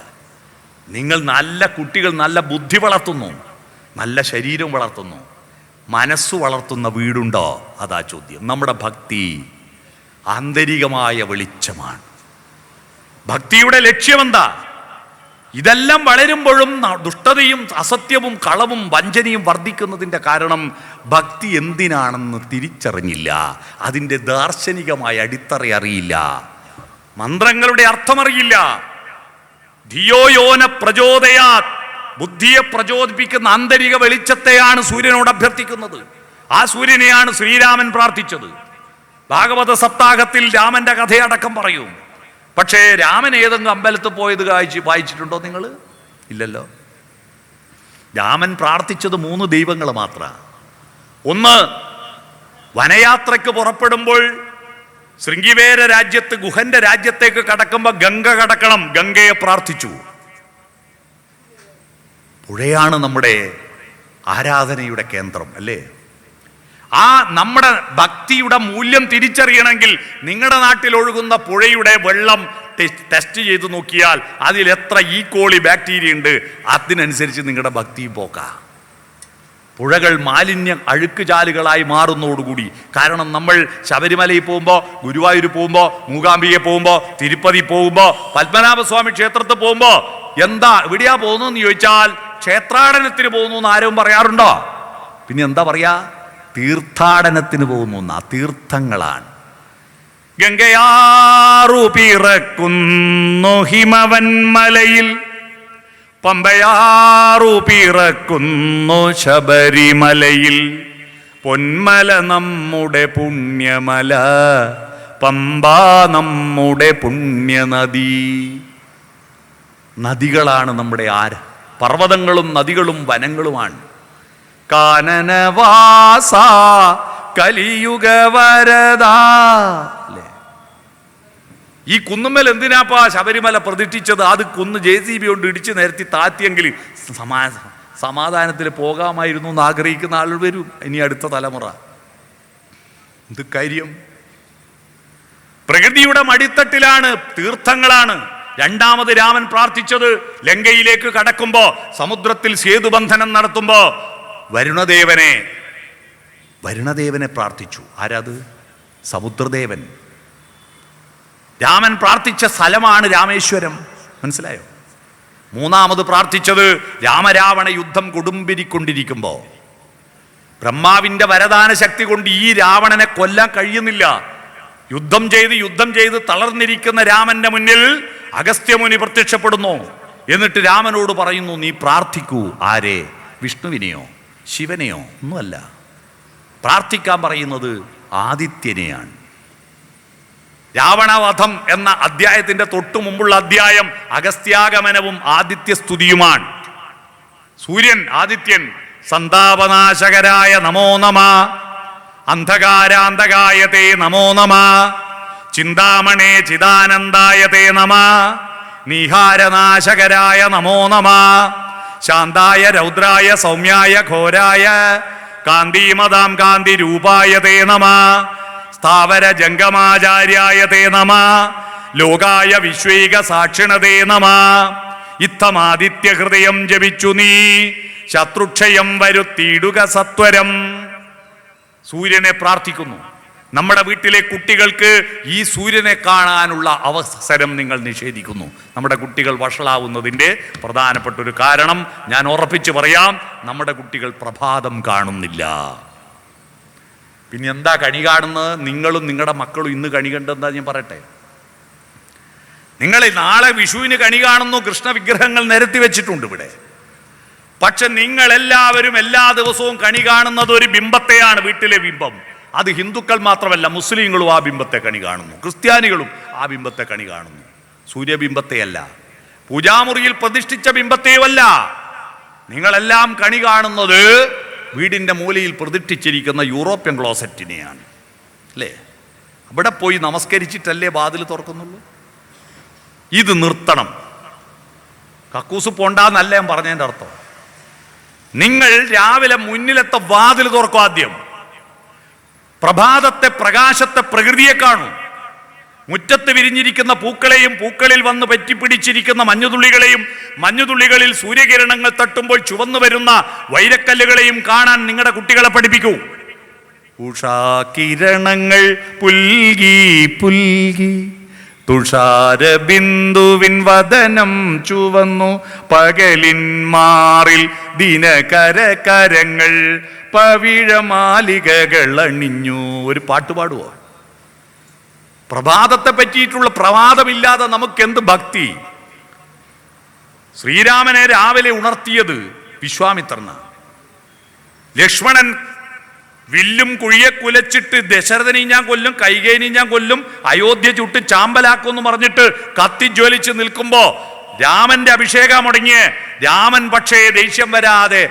നിങ്ങൾ നല്ല കുട്ടികൾ നല്ല ബുദ്ധി വളർത്തുന്നു, നല്ല ശരീരം വളർത്തുന്നു, മനസ്സ് വളർത്തുന്ന വീടുണ്ടോ? അതാ ചോദ്യം. നമ്മുടെ ഭക്തി ആന്തരികമായ വെളിച്ചമാണ്. ഭക്തിയുടെ ലക്ഷ്യമെന്താ? ഇതെല്ലാം വളരുമ്പോഴും ദുഷ്ടതയും അസത്യവും കളവും വഞ്ചനയും വർദ്ധിക്കുന്നതിൻ്റെ കാരണം ഭക്തി എന്തിനാണെന്ന് തിരിച്ചറിഞ്ഞില്ല. അതിൻ്റെ ദാർശനികമായ അടിത്തറ അറിയില്ല, മന്ത്രങ്ങളുടെ അർത്ഥമറിയില്ല. ധിയോയോന പ്രചോദയാത്, ബുദ്ധിയെ പ്രചോദിപ്പിക്കുന്ന ആന്തരിക വെളിച്ചത്തെയാണ് സൂര്യനോട് അഭ്യർത്ഥിക്കുന്നത്. ആ സൂര്യനെയാണ് ശ്രീരാമൻ പ്രാർത്ഥിച്ചത്. ഭാഗവത സപ്താഹത്തിൽ രാമന്റെ കഥയടക്കം പറയും. പക്ഷേ രാമൻ ഏതെങ്കിലും അമ്പലത്തിൽ പോയത് വായിച്ചിട്ടുണ്ടോ നിങ്ങൾ? ഇല്ലല്ലോ. രാമൻ പ്രാർത്ഥിച്ചത് 3 ദൈവങ്ങൾ മാത്രമാണ്. ഒന്ന്, വനയാത്രയ്ക്ക് പുറപ്പെടുമ്പോൾ ശൃംഗിവേര രാജ്യത്ത് ഗുഹന്റെ രാജ്യത്തേക്ക് കടക്കുമ്പോൾ ഗംഗ കടക്കണം, ഗംഗയെ പ്രാർത്ഥിച്ചു. പുഴയാണ് നമ്മുടെ ആരാധനയുടെ കേന്ദ്രം, അല്ലേ? ആ നമ്മുടെ ഭക്തിയുടെ മൂല്യം തിരിച്ചറിയണമെങ്കിൽ നിങ്ങളുടെ നാട്ടിൽ ഒഴുകുന്ന പുഴയുടെ വെള്ളം ടെസ്റ്റ് ചെയ്ത് നോക്കിയാൽ അതിൽ എത്ര ഈക്കോളി ബാക്ടീരിയ ഉണ്ട്, അതിനനുസരിച്ച് നിങ്ങളുടെ ഭക്തിയും പോക്കാം. പുഴകൾ മാലിന്യ അഴുക്കുചാലുകളായി മാറുന്നതോടുകൂടി, കാരണം നമ്മൾ ശബരിമലയിൽ പോകുമ്പോൾ, ഗുരുവായൂർ പോകുമ്പോൾ, മൂകാംബികയിൽ പോകുമ്പോൾ, തിരുപ്പതി പോകുമ്പോൾ, പത്മനാഭസ്വാമി ക്ഷേത്രത്തിൽ പോകുമ്പോൾ എന്താ എവിടെയാ പോകുന്നതെന്ന് ചോദിച്ചാൽ ക്ഷേത്രാടനത്തിന് പോകുന്നു എന്ന് ആരും പറയാറുണ്ടോ? പിന്നെ എന്താ പറയാ? തീർത്ഥാടനത്തിന് പോകുന്നു എന്നാ. തീർത്ഥങ്ങളാണ്. ഗംഗയാറു പിറക്കുന്നു ഹിമവന്മലയിൽ, പമ്പയാറു പിറക്കുന്നു ശബരിമലയിൽ. പൊന്മല നമ്മുടെ പുണ്യമല, പമ്പ നമ്മുടെ പുണ്യനദി. നദികളാണ് നമ്മുടെ പർവ്വതങ്ങളും നദികളും വനങ്ങളുമാണ്. കാനനവാസ കലിയുഗ വരദാ. ഈ കുന്നുമ്മൽ എന്തിനാപ്പാ ശബരിമല പ്രതിഷ്ഠിച്ചത്? അത് കുന്ന് JCB കൊണ്ട് ഇടിച്ചു നിരത്തി താത്തിയെങ്കിൽ സമാധാനത്തിൽ പോകാമായിരുന്നു എന്ന് ആഗ്രഹിക്കുന്ന ആൾ വരും. ഇനി അടുത്ത തലമുറ. എന്ത് കാര്യം? പ്രകൃതിയുടെ മടിത്തട്ടിലാണ്, തീർത്ഥങ്ങളാണ്. രണ്ടാമത് രാമൻ പ്രാർത്ഥിച്ചത് ലങ്കയിലേക്ക് കടക്കുമ്പോ, സമുദ്രത്തിൽ സേതുബന്ധനം നടത്തുമ്പോ വരുണദേവനെ പ്രാർത്ഥിച്ചു. ആരാത്? സമുദ്രദേവൻ. രാമൻ പ്രാർത്ഥിച്ച സ്ഥലമാണ് രാമേശ്വരം. മനസ്സിലായോ? മൂന്നാമത് പ്രാർത്ഥിച്ചത് രാമരാവണ യുദ്ധം കൊടുമ്പിരിക്കൊണ്ടിരിക്കുമ്പോ, ബ്രഹ്മാവിന്റെ വരദാന ശക്തി കൊണ്ട് ഈ രാവണനെ കൊല്ലാൻ കഴിയുന്നില്ല. യുദ്ധം ചെയ്ത് തളർന്നിരിക്കുന്ന രാമന്റെ മുന്നിൽ അഗസ്ത്യമുനി പ്രത്യക്ഷപ്പെടുന്നു. എന്നിട്ട് രാമനോട് പറയുന്നു, നീ പ്രാർത്ഥിക്കൂ. ആരെ? വിഷ്ണുവിനെയോ ശിവനെയോ? ഒന്നുമല്ല. പ്രാർത്ഥിക്കാൻ പറയുന്നത് ആദിത്യനെയാണ്. രാവണവധം എന്ന അധ്യായത്തിന്റെ തൊട്ടു മുമ്പുള്ള അധ്യായം അഗസ്ത്യാഗമനവും ആദിത്യസ്തുതിയുമാണ്. സൂര്യൻ ആദിത്യൻ. സന്താപനാശകരായ നമോ നമ, അന്ധകാരാന്തകായ തേ നമോ നമ, ചിന്താമണേ ചിദാനന്ദായ തേ നമ, നീഹാരനാശകരായ നമോ നമ, ശാന്തായ രൗദ്രായ സൗമ്യായ ഘോരായ കാന്തിമതാം കാന്തി രൂപായ തേ നമ, സ്ഥാവര ജംഗമാചാര്യായ തേ നമ, ലോകായ വിശ്വൈക സാക്ഷിണതേ നമ. ഇത്തമാദിത്യ ഹൃദയം ജപിച്ചു നീ ശത്രുക്ഷയം വരുത്തിയിടുക സത്വരം. സൂര്യനെ പ്രാർത്ഥിക്കുന്നു. നമ്മുടെ വീട്ടിലെ കുട്ടികൾക്ക് ഈ സൂര്യനെ കാണാനുള്ള അവസരം നിങ്ങൾ നിഷേധിക്കുന്നു. നമ്മുടെ കുട്ടികൾ വഷളാവുന്നതിൻ്റെ പ്രധാനപ്പെട്ട ഒരു കാരണം ഞാൻ ഉറപ്പിച്ചു പറയാം, നമ്മുടെ കുട്ടികൾ പ്രഭാതം കാണുന്നില്ല. പിന്നെ എന്താ കണി കാണുന്നത്? നിങ്ങളും നിങ്ങളുടെ മക്കളും ഇന്ന് കണി കണ്ടെന്താ ഞാൻ പറയട്ടെ. നിങ്ങൾ നാളെ വിഷുവിന് കണി കാണുന്നു, കൃഷ്ണ വിഗ്രഹങ്ങൾ നിരത്തി വെച്ചിട്ടുണ്ട് ഇവിടെ. പക്ഷെ നിങ്ങൾ എല്ലാവരും എല്ലാ ദിവസവും കണി കാണുന്നത് ഒരു ബിംബത്തെയാണ്, വീട്ടിലെ ബിംബം. അത് ഹിന്ദുക്കൾ മാത്രമല്ല, മുസ്ലിങ്ങളും ആ ബിംബത്തെ കണി കാണുന്നു, ക്രിസ്ത്യാനികളും ആ ബിംബത്തെ കണി കാണുന്നു. സൂര്യബിംബത്തെയല്ല, പൂജാമുറിയിൽ പ്രതിഷ്ഠിച്ച ബിംബത്തെയുമല്ല. നിങ്ങളെല്ലാം കണി കാണുന്നത് വീടിൻ്റെ മൂലയിൽ പ്രതിഷ്ഠിച്ചിരിക്കുന്ന യൂറോപ്യൻ ക്ലോസറ്റിനെയാണ്, അല്ലേ? അവിടെ പോയി നമസ്കരിച്ചിട്ടല്ലേ വാതിൽ തുറക്കുന്നുള്ളൂ. ഇത് നിർത്തണം. കക്കൂസ് പോണ്ടാന്നല്ല ഞാൻ പറഞ്ഞതിൻ്റെ അർത്ഥം. നിങ്ങൾ രാവിലെ മുന്നിലത്തെ വാതിൽ തുറക്കും. ആദ്യം പ്രഭാതത്തെ, പ്രകാശത്തെ, പ്രകൃതിയെ കാണൂ. മുറ്റത്ത് വിരിഞ്ഞിരിക്കുന്ന പൂക്കളെയും പൂക്കളിൽ വന്ന് പറ്റിപ്പിടിച്ചിരിക്കുന്ന മഞ്ഞുതുള്ളികളെയും മഞ്ഞുതുള്ളികളിൽ സൂര്യകിരണങ്ങൾ തട്ടുമ്പോൾ ചുവന്നു വരുന്ന വൈരക്കല്ലുകളെയും കാണാൻ നിങ്ങളുടെ കുട്ടികളെ പഠിപ്പിക്കൂ. ഉഷാകിരണങ്ങൾ പുൽകി പുൽകി തുഷാരബിന്ദുവിൻ വദനം ചുവന്നു, പകലിൻ മാറിൽ ദിനകരകരങ്ങൾ പവിഴമാലികകൾ അണിഞ്ഞു. ഒരു പാട്ട് പാടുവോ? പ്രഭാതത്തെ പറ്റിയിട്ടുള്ള പ്രഭാതമില്ലാതെ നമുക്കെന്ത് ഭക്തി? ശ്രീരാമനെ രാവിലെ ഉണർത്തിയത് വിശ്വാമിത്രനാണ്. ലക്ഷ്മണൻ വില്ലും കുഴിയെ കുലച്ചിട്ട് ദശരഥനെയും ഞാൻ കൊല്ലും, കൈകേനെയും ഞാൻ കൊല്ലും, അയോധ്യ ചുട്ട് ചാമ്പലാക്കും എന്ന് പറഞ്ഞിട്ട് കത്തിജ്വലിച്ച് നിൽക്കുമ്പോ രാമന്റെ അഭിഷേകം മുടങ്ങിയ രാമൻ പക്ഷേ ദേഷ്യം വരാതെ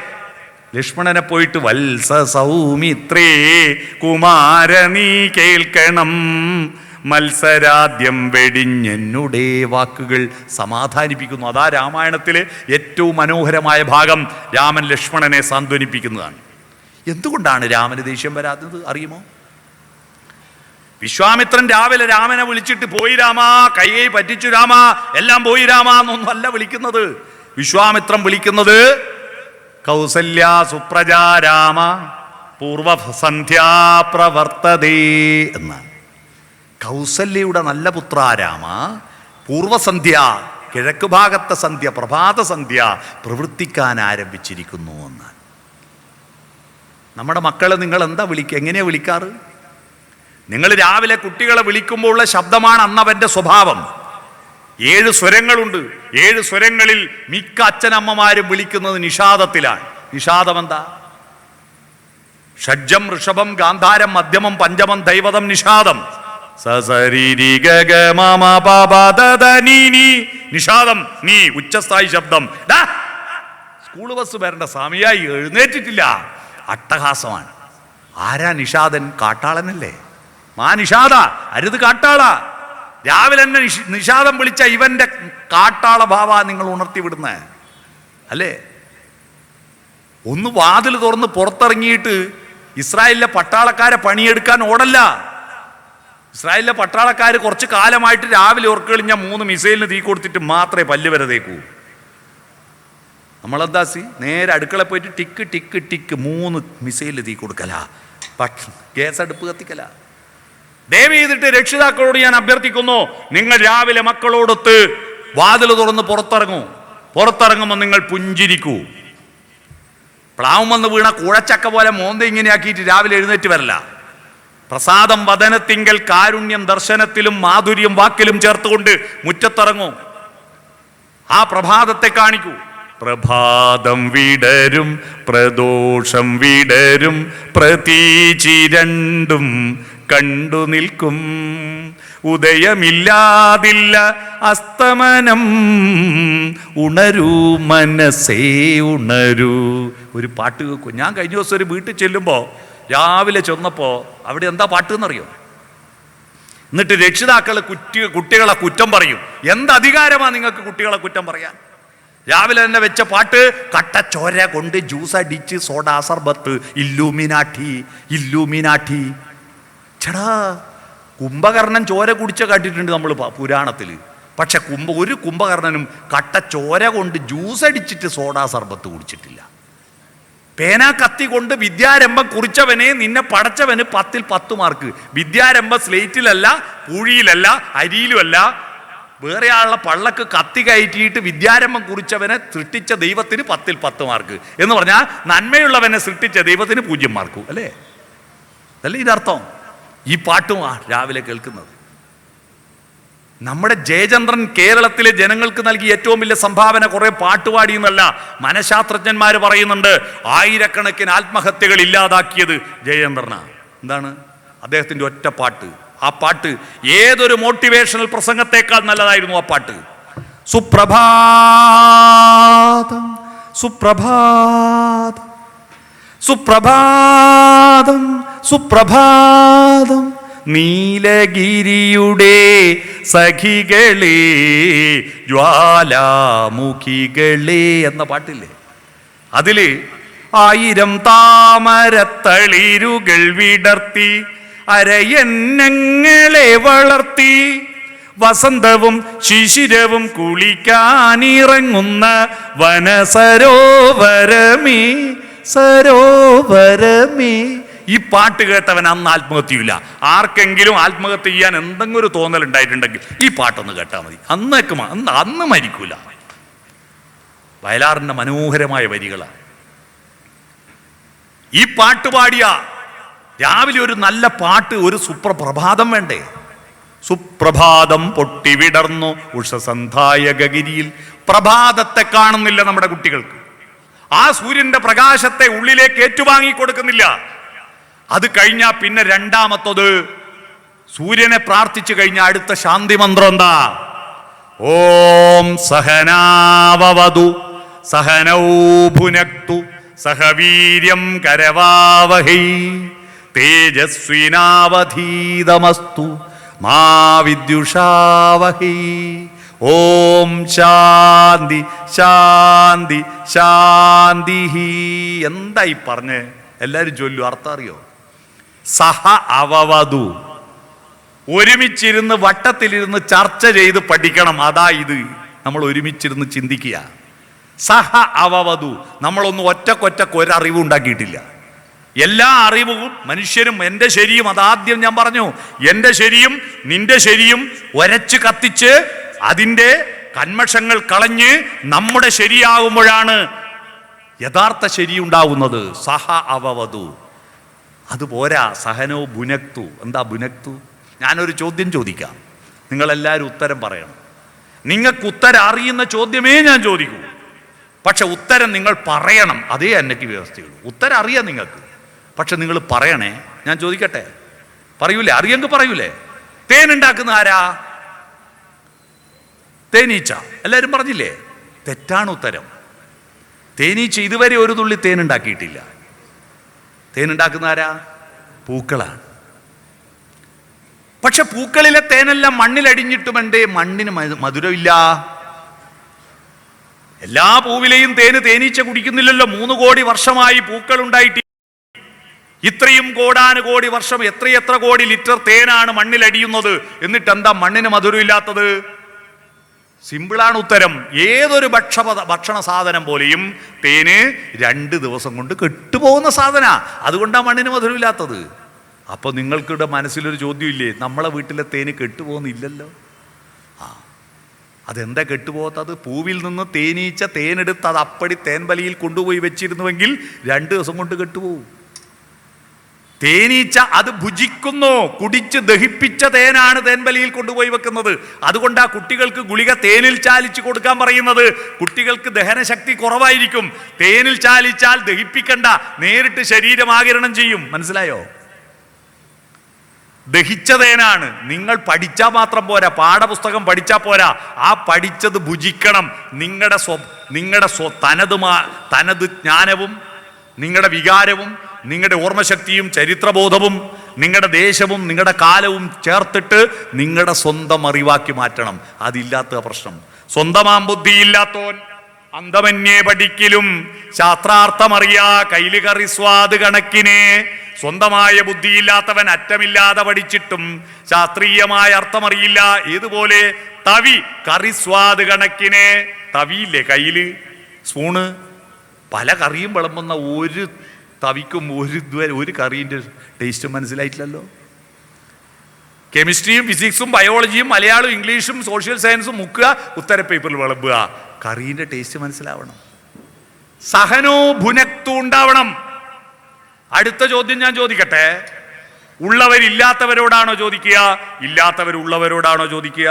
ലക്ഷ്മണനെ പോയിട്ട് വത്സ സൗമിത്രേ കുമാര നീ കേൾക്കണം, മത്സരാദ്യം വെടിഞ്ഞെന്നുടെ വാക്കുകൾ സമാധാനിപ്പിക്കുന്നു. അതാ രാമായണത്തിലെ ഏറ്റവും മനോഹരമായ ഭാഗം. രാമൻ ലക്ഷ്മണനെ സാന്ത്വനിപ്പിക്കുന്നതാണ്. എന്തുകൊണ്ടാണ് രാമന് ദേഷ്യം വരാത്തത് അറിയുമോ? വിശ്വാമിത്രൻ രാവിലെ രാമനെ വിളിച്ചിട്ട് പോയി രാമ, കൈയെ പറ്റിച്ചു രാമ, എല്ലാം പോയി രാമ എന്നൊന്നും അല്ല വിളിക്കുന്നത്. വിശ്വാമിത്രൻ വിളിക്കുന്നത് കൗസല്യ സുപ്രജാ രാമ പൂർവസന്ധ്യാ പ്രവർത്തതേ എന്നാണ്. കൗസല്യയുടെ നല്ല പുത്ര രാമ, പൂർവസന്ധ്യ കിഴക്ക് ഭാഗത്തെ സന്ധ്യ, പ്രഭാത സന്ധ്യ പ്രവർത്തിക്കാൻ ആരംഭിച്ചിരിക്കുന്നു എന്നാണ്. നമ്മുടെ മക്കളെ നിങ്ങൾ എന്താ എങ്ങനെയാ വിളിക്കാറ്? നിങ്ങൾ രാവിലെ കുട്ടികളെ വിളിക്കുമ്പോൾ ഉള്ള ശബ്ദമാണ് അന്നവൻ്റെ സ്വഭാവം. 7 സ്വരങ്ങളുണ്ട്. 7 സ്വരങ്ങളിൽ മിക്ക അച്ഛനമ്മമാരും വിളിക്കുന്നത് നിഷാദത്തിലാണ്. നിഷാദം എന്താ? ഷഡ്ജം, ഋഷഭം, ഗാന്ധാരം, മധ്യമം, പഞ്ചമം, ദൈവതം, നിഷാദം. നിഷാദം നീ ഉച്ചസ്ഥായി ശബ്ദം. സ്കൂൾ ബസ് വരേണ്ട സമയമായി, എഴുന്നേറ്റിട്ടില്ല. അട്ടഹാസമാണ്. ആരാ നിഷാദൻ? കാട്ടാളനല്ലേ? മാ നിഷാദ, അരുത് കാട്ടാള. രാവിലെ തന്നെ നിഷാദം വിളിച്ച ഇവന്റെ കാട്ടാള ഭാവ നിങ്ങൾ ഉണർത്തി വിടുന്നേ അല്ലേ? ഒന്ന് വാതിൽ തുറന്ന് പുറത്തിറങ്ങിയിട്ട് ഇസ്രായേലിലെ പട്ടാളക്കാരെ പണിയെടുക്കാൻ ഓടല്ല. ഇസ്രായേലിലെ പട്ടാളക്കാർ കുറച്ച് കാലമായിട്ട് രാവിലെ ഉറക്കളിഞ്ഞ 3 മിസൈലിന് തീ കൊടുത്തിട്ട് മാത്രമേ പല്ല് വരെ തേക്കൂ. നമ്മളെന്താ നേരെ അടുക്കള പോയിട്ട് ടിക്ക് ടിക്ക് ടിക്ക് 3 മിസൈലിന് തീ കൊടുക്കല, ഗ്യാസ് അടുപ്പ് കത്തിക്കല. ദയവ് ചെയ്തിട്ട് രക്ഷിതാക്കളോട് ഞാൻ അഭ്യർത്ഥിക്കുന്നു, നിങ്ങൾ രാവിലെ മക്കളോടൊത്ത് വാതിൽ തുറന്ന് പുറത്തിറങ്ങുമ്പോൾ നിങ്ങൾ പുഞ്ചിരിക്കൂ. പ്ലാവും വന്ന് വീണ കൂഴച്ചക്ക പോലെ മോന്ത ഇങ്ങനെയാക്കിയിട്ട് രാവിലെ എഴുന്നേറ്റ് വരല്ല. പ്രസാദം വദനത്തിങ്കൽ കാരുണ്യം ദർശനത്തിലും മാധുര്യം വാക്കിലും ചേർത്തുകൊണ്ട് മുറ്റത്തിറങ്ങൂ. ആ പ്രഭാതത്തെ കാണിക്കൂ. പ്രഭാതം വിടരും പ്രദോഷം വിടരും പ്രതീചി രണ്ടും കണ്ടു നിൽക്കും. ഉദയമില്ലാതില്ല അസ്തമനം, ഉണരൂ മനസ്സേ ഉണരൂ. ഒരു പാട്ട് കേൾക്കും. ഞാൻ കഴിഞ്ഞ ദിവസം ഒരു വീട്ടിൽ ചെല്ലുമ്പോൾ രാവിലെ ചെന്നപ്പോൾ അവിടെ എന്താ പാട്ട് എന്നറിയോ? എന്നിട്ട് രക്ഷിതാക്കൾ കുട്ടികളെ കുറ്റം പറയും. എന്ത് അധികാരമാണ് നിങ്ങൾക്ക് കുട്ടികളെ കുറ്റം പറയാൻ? രാവിലെ തന്നെ വെച്ച പാട്ട് കട്ടച്ചോര കൊണ്ട് ജ്യൂസ് അടിച്ച് സോഡാ സർബത്ത്, ഇല്ലൂമിനാട്ടി ഇല്ലൂമിനാട്ടി. ചേടാ, കുംഭകർണൻ ചോര കുടിച്ച കാട്ടിട്ടുണ്ട് നമ്മൾ പുരാണത്തിൽ. പക്ഷെ ഒരു കുംഭകർണനും കട്ടച്ചോര കൊണ്ട് ജ്യൂസ് അടിച്ചിട്ട് സോഡാ സർബത്ത് കുടിച്ചിട്ടില്ല. പേന കത്തി കൊണ്ട് വിദ്യാരംഭം കുറിച്ചവനെ നിന്നെ പടച്ചവന് 10ൽ 10 മാർക്ക്. വിദ്യാരംഭം സ്ലേറ്റിലല്ല, പൂഴിയിലല്ല, അരിയിലുമല്ല. വേറെ ആളുടെ പള്ളക്ക് കത്തി കയറ്റിയിട്ട് വിദ്യാരംഭം കുറിച്ചവനെ സൃഷ്ടിച്ച ദൈവത്തിന് 10ൽ 10 മാർക്ക് എന്ന് പറഞ്ഞാൽ നന്മയുള്ളവനെ സൃഷ്ടിച്ച ദൈവത്തിന് 0 മാർക്ക് അല്ലേ? അതല്ലേ ഇതർത്ഥം? ഈ പാട്ടും രാവിലെ കേൾക്കുന്നത്. നമ്മുടെ ജയചന്ദ്രൻ കേരളത്തിലെ ജനങ്ങൾക്ക് നൽകിയ ഏറ്റവും വലിയ സംഭാവന കുറെ പാട്ടുപാടി എന്നല്ല, മനഃശാസ്ത്രജ്ഞന്മാർ പറയുന്നുണ്ട്. 1000കണക്കിന് ആത്മഹത്യകൾ ഇല്ലാതാക്കിയത് ജയചന്ദ്രനാണ്. എന്താണ്? അദ്ദേഹത്തിൻ്റെ ഒറ്റ പാട്ട്. ആ പാട്ട് ഏതൊരു മോട്ടിവേഷണൽ പ്രസംഗത്തെക്കാൾ നല്ലതായിരുന്നു. ആ പാട്ട് സുപ്രഭാതം സുപ്രഭാതം സുപ്രഭാതം സുപ്രഭാതം നീലഗിരിയുടെ സഖികളെ ജ്വാലാമുഖികളെ എന്ന പാട്ടില്ലേ? അതില് 1000 താമരത്തളിരുകൾ വിടർത്തി അരയന്നങ്ങളെ വളർത്തി വസന്തവും ശിശിരവും കുളിക്കാനിറങ്ങുന്ന വനസരോവരമേ സരോവരമേ. ഈ പാട്ട് കേട്ടവൻ അന്ന് ആത്മഹത്യയില്ല. ആർക്കെങ്കിലും ആത്മഹത്യ ചെയ്യാൻ എന്തെങ്കിലും ഒരു തോന്നൽ ഉണ്ടായിട്ടുണ്ടെങ്കിൽ ഈ പാട്ടൊന്ന് കേട്ടാൽ മതി. അന്ന് മരിക്കൂല. വയലാറിൻ്റെ മനോഹരമായ വരികളാണ്. ഈ പാട്ട് പാടിയ രാവിലെ ഒരു നല്ല പാട്ട്, ഒരു സുപ്രഭാതം വേണ്ടേ? സുപ്രഭാതം പൊട്ടി വിടർന്നു ഉഷസന്ധായ ഗഗിരിയിൽ. പ്രഭാതത്തെ കാണുന്നില്ല നമ്മുടെ കുട്ടികൾക്ക്. ആ സൂര്യന്റെ പ്രകാശത്തെ ഉള്ളിലേക്ക് ഏറ്റുവാങ്ങി കൊടുക്കുന്നില്ല. അത് കഴിഞ്ഞാൽ പിന്നെ രണ്ടാമത്തത് സൂര്യനെ പ്രാർത്ഥിച്ചു കഴിഞ്ഞ അടുത്ത ശാന്തി മന്ത്രം എന്താ? ഓം സഹനാവവതു സഹനൗ ഭുനക്തു സഹവീര്യം കരവാവഹൈ തേജസ്വിനാവധീതമസ്തു മാ വിദ്യുഷാവഹി. ഓം ശാന്തി ശാന്തി ശാന്തി. എന്തായി പറഞ്ഞ് എല്ലാവരും ചൊല്ലു, അർത്ഥം അറിയോ? സഹ അവവധു. ഒരുമിച്ചിരുന്ന് വട്ടത്തിലിരുന്ന് ചർച്ച ചെയ്ത് പഠിക്കണം. അതാ ഇത് നമ്മൾ ഒരുമിച്ചിരുന്ന് ചിന്തിക്കുക. സഹ അവവധു. നമ്മളൊന്നും ഒറ്റക്കൊറ്റക്ക് ഒരറിവും ഉണ്ടാക്കിയിട്ടില്ല. എല്ലാ അറിവും മനുഷ്യരും എൻ്റെ ശരിയും, അതാദ്യം ഞാൻ പറഞ്ഞു, എൻ്റെ ശരിയും നിന്റെ ശരിയും ഒരച്ച് കത്തിച്ച് അതിൻ്റെ കന്മഷങ്ങൾ കളഞ്ഞ് നമ്മുടെ ശരിയാകുമ്പോഴാണ് യഥാർത്ഥ ശരിയുണ്ടാവുന്നത്. സഹ അവവധു. അതുപോരാ, സഹനോ ഭുനക്തു. എന്താ ഭുനക്തു? ഞാനൊരു ചോദ്യം ചോദിക്കാം, നിങ്ങളെല്ലാവരും ഉത്തരം പറയണം. നിങ്ങൾക്ക് ഉത്തരം അറിയുന്ന ചോദ്യമേ ഞാൻ ചോദിക്കൂ, പക്ഷെ ഉത്തരം നിങ്ങൾ പറയണം. അതേ എനിക്ക് വ്യവസ്ഥയുള്ളൂ. ഉത്തരം അറിയാം നിങ്ങൾക്ക്, പക്ഷെ നിങ്ങൾ പറയണേ. ഞാൻ ചോദിക്കട്ടെ, പറയൂലേ? അറിയെങ്കിൽ പറയൂലേ? തേനുണ്ടാക്കുന്ന ആരാ? തേനീച്ച. എല്ലാവരും പറഞ്ഞില്ലേ? തെറ്റാണ് ഉത്തരം. തേനീച്ച ഇതുവരെ ഒരു തുള്ളി തേനുണ്ടാക്കിയിട്ടില്ല. തേനുണ്ടാക്കുന്ന ആരാ? പൂക്കളാണ്. പക്ഷെ പൂക്കളിലെ തേനെല്ലാം മണ്ണിലടിഞ്ഞിട്ടും എന്തേ മണ്ണിന് മധുരമില്ല? എല്ലാ പൂവിലെയും തേന് തേനീച്ച കുടിക്കുന്നില്ലല്ലോ. 3 കോടി വർഷമായി പൂക്കൾ ഉണ്ടായിട്ട് ഇത്രയും കോടാനുകോടി വർഷം എത്രയെത്ര കോടി ലിറ്റർ തേനാണ് മണ്ണിലടിയുന്നത്. എന്നിട്ട് എന്താ മണ്ണിന് മധുരമില്ലാത്തത്? സിമ്പിളാണ് ഉത്തരം. ഏതൊരു ഭക്ഷണ സാധനം പോലെയും തേന് 2 ദിവസം കൊണ്ട് കെട്ടുപോകുന്ന സാധന. അതുകൊണ്ടാണ് മണ്ണിന് മധുരമില്ലാത്തത്. അപ്പോൾ നിങ്ങൾക്കിവിടെ മനസ്സിലൊരു ചോദ്യമില്ലേ, നമ്മളെ വീട്ടിലെ തേന് കെട്ടുപോകുന്നില്ലല്ലോ? അതെന്താ കെട്ടുപോകാത്തത്? പൂവിൽ നിന്ന് തേനീച്ച തേനെടുത്ത് അത് അപ്പടി തേൻവലിയിൽ കൊണ്ടുപോയി വെച്ചിരുന്നുവെങ്കിൽ 2 ദിവസം കൊണ്ട് കെട്ടുപോകും. തേനീച്ച അത് ഭുജിക്കുന്നു. കുടിച്ച് ദഹിപ്പിച്ച തേനാണ് തേൻവലിയിൽ കൊണ്ടുപോയി വെക്കുന്നത്. അതുകൊണ്ടാ കുട്ടികൾക്ക് ഗുളിക തേനിൽ ചാലിച്ച് കൊടുക്കാൻ പറയുന്നത്. കുട്ടികൾക്ക് ദഹനശക്തി കുറവായിരിക്കും. തേനിൽ ചാലിച്ചാൽ ദഹിപ്പിക്കണ്ട, നേരിട്ട് ശരീരം ആഗിരണം ചെയ്യും. മനസ്സിലായോ? ദഹിച്ച തേനാണ്. നിങ്ങൾ പഠിച്ചാൽ മാത്രം പോരാ, പാഠപുസ്തകം പഠിച്ചാൽ പോരാ, ആ പഠിച്ചത് ഭുജിക്കണം. നിങ്ങളുടെ തനത് ജ്ഞാനവും നിങ്ങളുടെ വികാരവും നിങ്ങളുടെ ഓർമ്മശക്തിയും ചരിത്രബോധവും നിങ്ങളുടെ ദേശവും നിങ്ങളുടെ കാലവും ചേർത്തിട്ട് നിങ്ങളുടെ സ്വന്തം അറിവാക്കി മാറ്റണം. അതില്ലാത്ത പ്രശ്നം. സ്വന്തമാം ബുദ്ധിയില്ലാത്തോൻ അന്തമന്യേ പഠിക്കലും ശാസ്ത്രാർത്ഥമറിയാ കൈലി കറിസ്വാദ് കണക്കിനെ. സ്വന്തമായ ബുദ്ധിയില്ലാത്തവൻ അറ്റമില്ലാതെ പഠിച്ചിട്ടും ശാസ്ത്രീയമായ അർത്ഥമറിയില്ല. ഏതുപോലെ? തവി കറിസ്വാദ് കണക്കിനെ. തവിയില്ലേ കയ്യില്, സ്പൂണ്. പല കറിയും വിളമ്പുന്ന ഒരു തവിക്കും ഒരു കറീൻ്റെ ടേസ്റ്റ് മനസ്സിലായിട്ടില്ലല്ലോ. കെമിസ്ട്രിയും ഫിസിക്സും ബയോളജിയും മലയാളവും ഇംഗ്ലീഷും സോഷ്യൽ സയൻസും മുക്കുക, ഉത്തര പേപ്പറിൽ വിളമ്പുക. കറീൻ്റെ ടേസ്റ്റ് മനസ്സിലാവണം. സഹനോ ഭുനക്തു ഉണ്ടാവണം. അടുത്ത ചോദ്യം ഞാൻ ചോദിക്കട്ടെ, ഉള്ളവരില്ലാത്തവരോടാണോ ചോദിക്കുക, ഇല്ലാത്തവരുള്ളവരോടാണോ ചോദിക്കുക?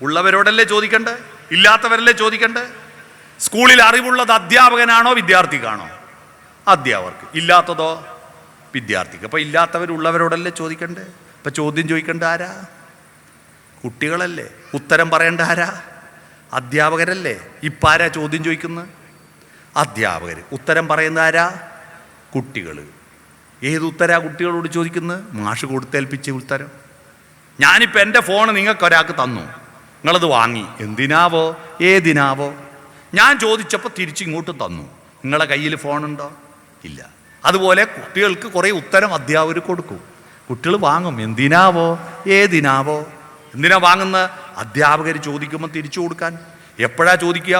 ഉള്ളവരോടല്ലേ ചോദിക്കണ്ടേ, ഇല്ലാത്തവരല്ലേ ചോദിക്കണ്ടേ? സ്കൂളിൽ അറിവുള്ളത് അധ്യാപകനാണോ വിദ്യാർത്ഥിക്കാണോ? അധ്യാപകർക്ക്. ഇല്ലാത്തതോ വിദ്യാർത്ഥിക്ക്. അപ്പോൾ ഇല്ലാത്തവരുള്ളവരോടല്ലേ ചോദിക്കണ്ടേ? അപ്പം ചോദ്യം ചോദിക്കേണ്ട ആരാ? കുട്ടികളല്ലേ. ഉത്തരം പറയേണ്ട ആരാ? അധ്യാപകരല്ലേ. ഇപ്പം ആരാ ചോദ്യം ചോദിക്കുന്നത്? അധ്യാപകർ. ഉത്തരം പറയുന്ന ആരാ? കുട്ടികൾ. ഏത് ഉത്തരാ കുട്ടികളോട് ചോദിക്കുന്നത്? മാഷ് കൊടുത്തേൽപ്പിച്ച ഉത്തരം. ഞാനിപ്പോൾ എൻ്റെ ഫോൺ നിങ്ങൾക്കൊരാൾക്ക് തന്നു, നിങ്ങളത് വാങ്ങി. എന്തിനാവോ ഏതിനാവോ? ഞാൻ ചോദിച്ചപ്പോൾ തിരിച്ചിങ്ങോട്ടും തന്നു. നിങ്ങളെ കയ്യിൽ ഫോണുണ്ടോ? ഇല്ല. അതുപോലെ കുട്ടികൾക്ക് കുറേ ഉത്തരം അധ്യാപകർ കൊടുക്കും, കുട്ടികൾ വാങ്ങും. എന്തിനാവോ ഏതിനാവോ? എന്തിനാ വാങ്ങുന്നത്? അധ്യാപകർ ചോദിക്കുമ്പോൾ തിരിച്ചു കൊടുക്കാൻ. എപ്പോഴാ ചോദിക്കുക?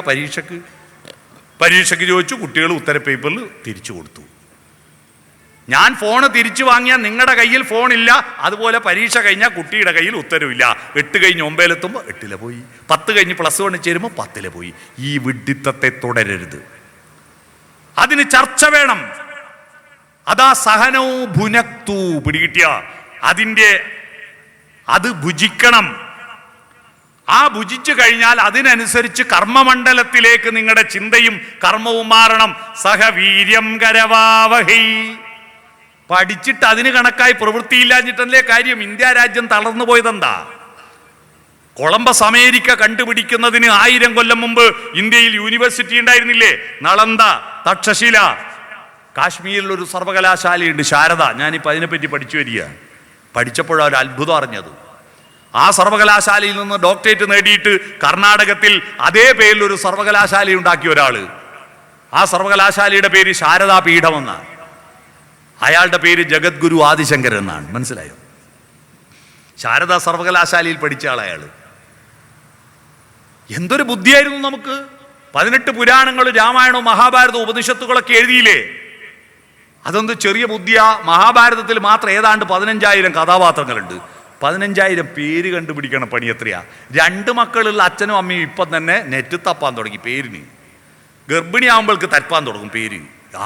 പരീക്ഷയ്ക്ക് ചോദിച്ചു, കുട്ടികൾ ഉത്തര പേപ്പറിൽ തിരിച്ചു കൊടുത്തു. ഞാൻ ഫോണ് തിരിച്ചു വാങ്ങിയാൽ നിങ്ങളുടെ കയ്യിൽ ഫോണില്ല. അതുപോലെ പരീക്ഷ കഴിഞ്ഞാൽ കുട്ടിയുടെ കയ്യിൽ ഉത്തരവില്ല. 8 കഴിഞ്ഞ് 9 8 പോയി, 10 കഴിഞ്ഞ് +1 ചേരുമ്പോൾ 10 പോയി. ഈ വിഡ്ഢിത്തത്തെ തുടരരുത്. അതിന് ചർച്ച വേണം. അതാ സഹനോ ഭുനക്തു. പിടികിട്ടിയ അത് ഭുജിക്കണം. ആ ഭുജിച്ചു കഴിഞ്ഞാൽ അതിനനുസരിച്ച് കർമ്മമണ്ഡലത്തിലേക്ക് നിങ്ങളുടെ ചിന്തയും കർമ്മവും മാറണം. സഹവീര്യം കരവാവഹൈ. പഠിച്ചിട്ട് അതിന് കണക്കായി പ്രവൃത്തിയില്ലാഞ്ഞിട്ടല്ലേ കാര്യം. ഇന്ത്യ രാജ്യം തളർന്നു പോയതെന്താ? കൊളംബസ് അമേരിക്ക കണ്ടുപിടിക്കുന്നതിന് 1000 കൊല്ലം മുമ്പ് ഇന്ത്യയിൽ യൂണിവേഴ്സിറ്റി ഉണ്ടായിരുന്നില്ലേ? നളന്ദ, തക്ഷശില. കാശ്മീരിലൊരു സർവകലാശാലയുണ്ട്, ശാരദ. ഞാനിപ്പോൾ അതിനെപ്പറ്റി പഠിച്ചു വരിക. പഠിച്ചപ്പോഴാണ് ഒരു അത്ഭുതം അറിഞ്ഞത്. ആ സർവകലാശാലയിൽ നിന്ന് ഡോക്ടറേറ്റ് നേടിയിട്ട് കർണാടകത്തിൽ അതേ പേരിൽ ഒരു സർവകലാശാല ഉണ്ടാക്കിയ ഒരാൾ. ആ സർവകലാശാലയുടെ പേര് ശാരദാ പീഠം എന്നാണ്. അയാളുടെ പേര് ജഗദ്ഗുരു ആദിശങ്കരൻ എന്നാണ്. മനസ്സിലായോ? ശാരദാ സർവകലാശാലയിൽ പഠിച്ച ആളയാൾ. എന്തൊരു ബുദ്ധിയായിരുന്നു നമുക്ക്! 18 പുരാണങ്ങളും രാമായണവും മഹാഭാരതവും ഉപനിഷത്തുകളൊക്കെ എഴുതിയില്ലേ? അതൊന്ന് ചെറിയ ബുദ്ധിയാ? മഹാഭാരതത്തിൽ മാത്രം ഏതാണ്ട് 15,000 കഥാപാത്രങ്ങളുണ്ട്. 15,000 പേര് കണ്ടുപിടിക്കണം. പണി എത്രയാ? 2 മക്കളുള്ള അച്ഛനും അമ്മയും ഇപ്പം തന്നെ നെറ്റ് തപ്പാൻ തുടങ്ങി പേരിന്. ഗർഭിണിയാകുമ്പോൾക്ക് തപ്പാൻ തുടങ്ങും പേര്.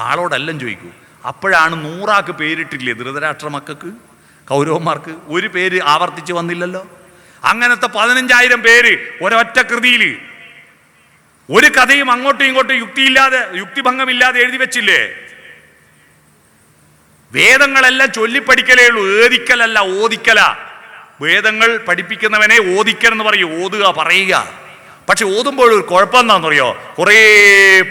ആളോടെല്ലാം ചോദിക്കൂ. അപ്പോഴാണ് 100 പേരിട്ടില്ലേ ധൃതരാഷ്ട്ര മക്കൾക്ക്, കൗരവന്മാർക്ക്? ഒരു പേര് ആവർത്തിച്ച് വന്നില്ലല്ലോ. അങ്ങനത്തെ 15,000 പേര് ഒരൊറ്റ കൃതിയിൽ. ഒരു കഥയും അങ്ങോട്ടും ഇങ്ങോട്ടും യുക്തിഭംഗമില്ലാതെ എഴുതി വെച്ചില്ലേ? വേദങ്ങളെല്ലാം ചൊല്ലിപ്പഠിക്കലേ ഉള്ളൂ, ഏതിക്കലല്ല, ഓദിക്കല. വേദങ്ങൾ പഠിപ്പിക്കുന്നവനെ ഓദിക്കൽ എന്ന് പറയൂ, ഓതുക, പറയുക. പക്ഷെ ഓതുമ്പോൾ ഒരു കുഴപ്പം എന്താണെന്ന് അറിയോ? കുറേ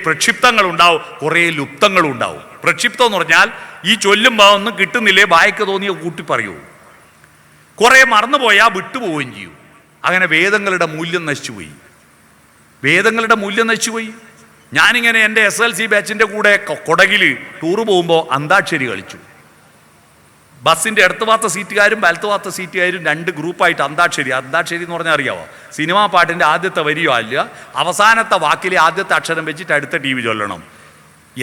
പ്രക്ഷിപ്തങ്ങൾ ഉണ്ടാവും, കുറേ ലുപ്തങ്ങളും ഉണ്ടാവും. പ്രക്ഷിപ്തം എന്ന് പറഞ്ഞാൽ ഈ ചൊല്ലുമ്പോൾ ഒന്നും കിട്ടുന്നില്ലേ, ബായ്ക്ക് തോന്നിയ കൂട്ടി പറയൂ. കുറേ മറന്നുപോയാൽ വിട്ടുപോവുകയും ചെയ്യും. അങ്ങനെ വേദങ്ങളുടെ മൂല്യം നശിച്ചുപോയി. വേദങ്ങളുടെ മൂല്യം നശിച്ചുപോയി. ഞാനിങ്ങനെ എൻ്റെ SLC ബാച്ചിൻ്റെ കൂടെ കൊടകിൽ ടൂറ് പോകുമ്പോൾ അന്താക്ഷരി കളിച്ചു. ബസ്സിൻ്റെ ഇടത്ത് ഭാഗത്തെ സീറ്റുകാരും വലത്ത് ഭാഗത്തെ സീറ്റുകാരും 2 ഗ്രൂപ്പായിട്ട് അന്താക്ഷരി എന്ന് പറഞ്ഞാൽ അറിയാവോ? സിനിമാ പാട്ടിൻ്റെ ആദ്യത്തെ വരിയോ അല്ല, അവസാനത്തെ വാക്കിലെ ആദ്യത്തെ അക്ഷരം വെച്ചിട്ട് അടുത്ത TV ചൊല്ലണം.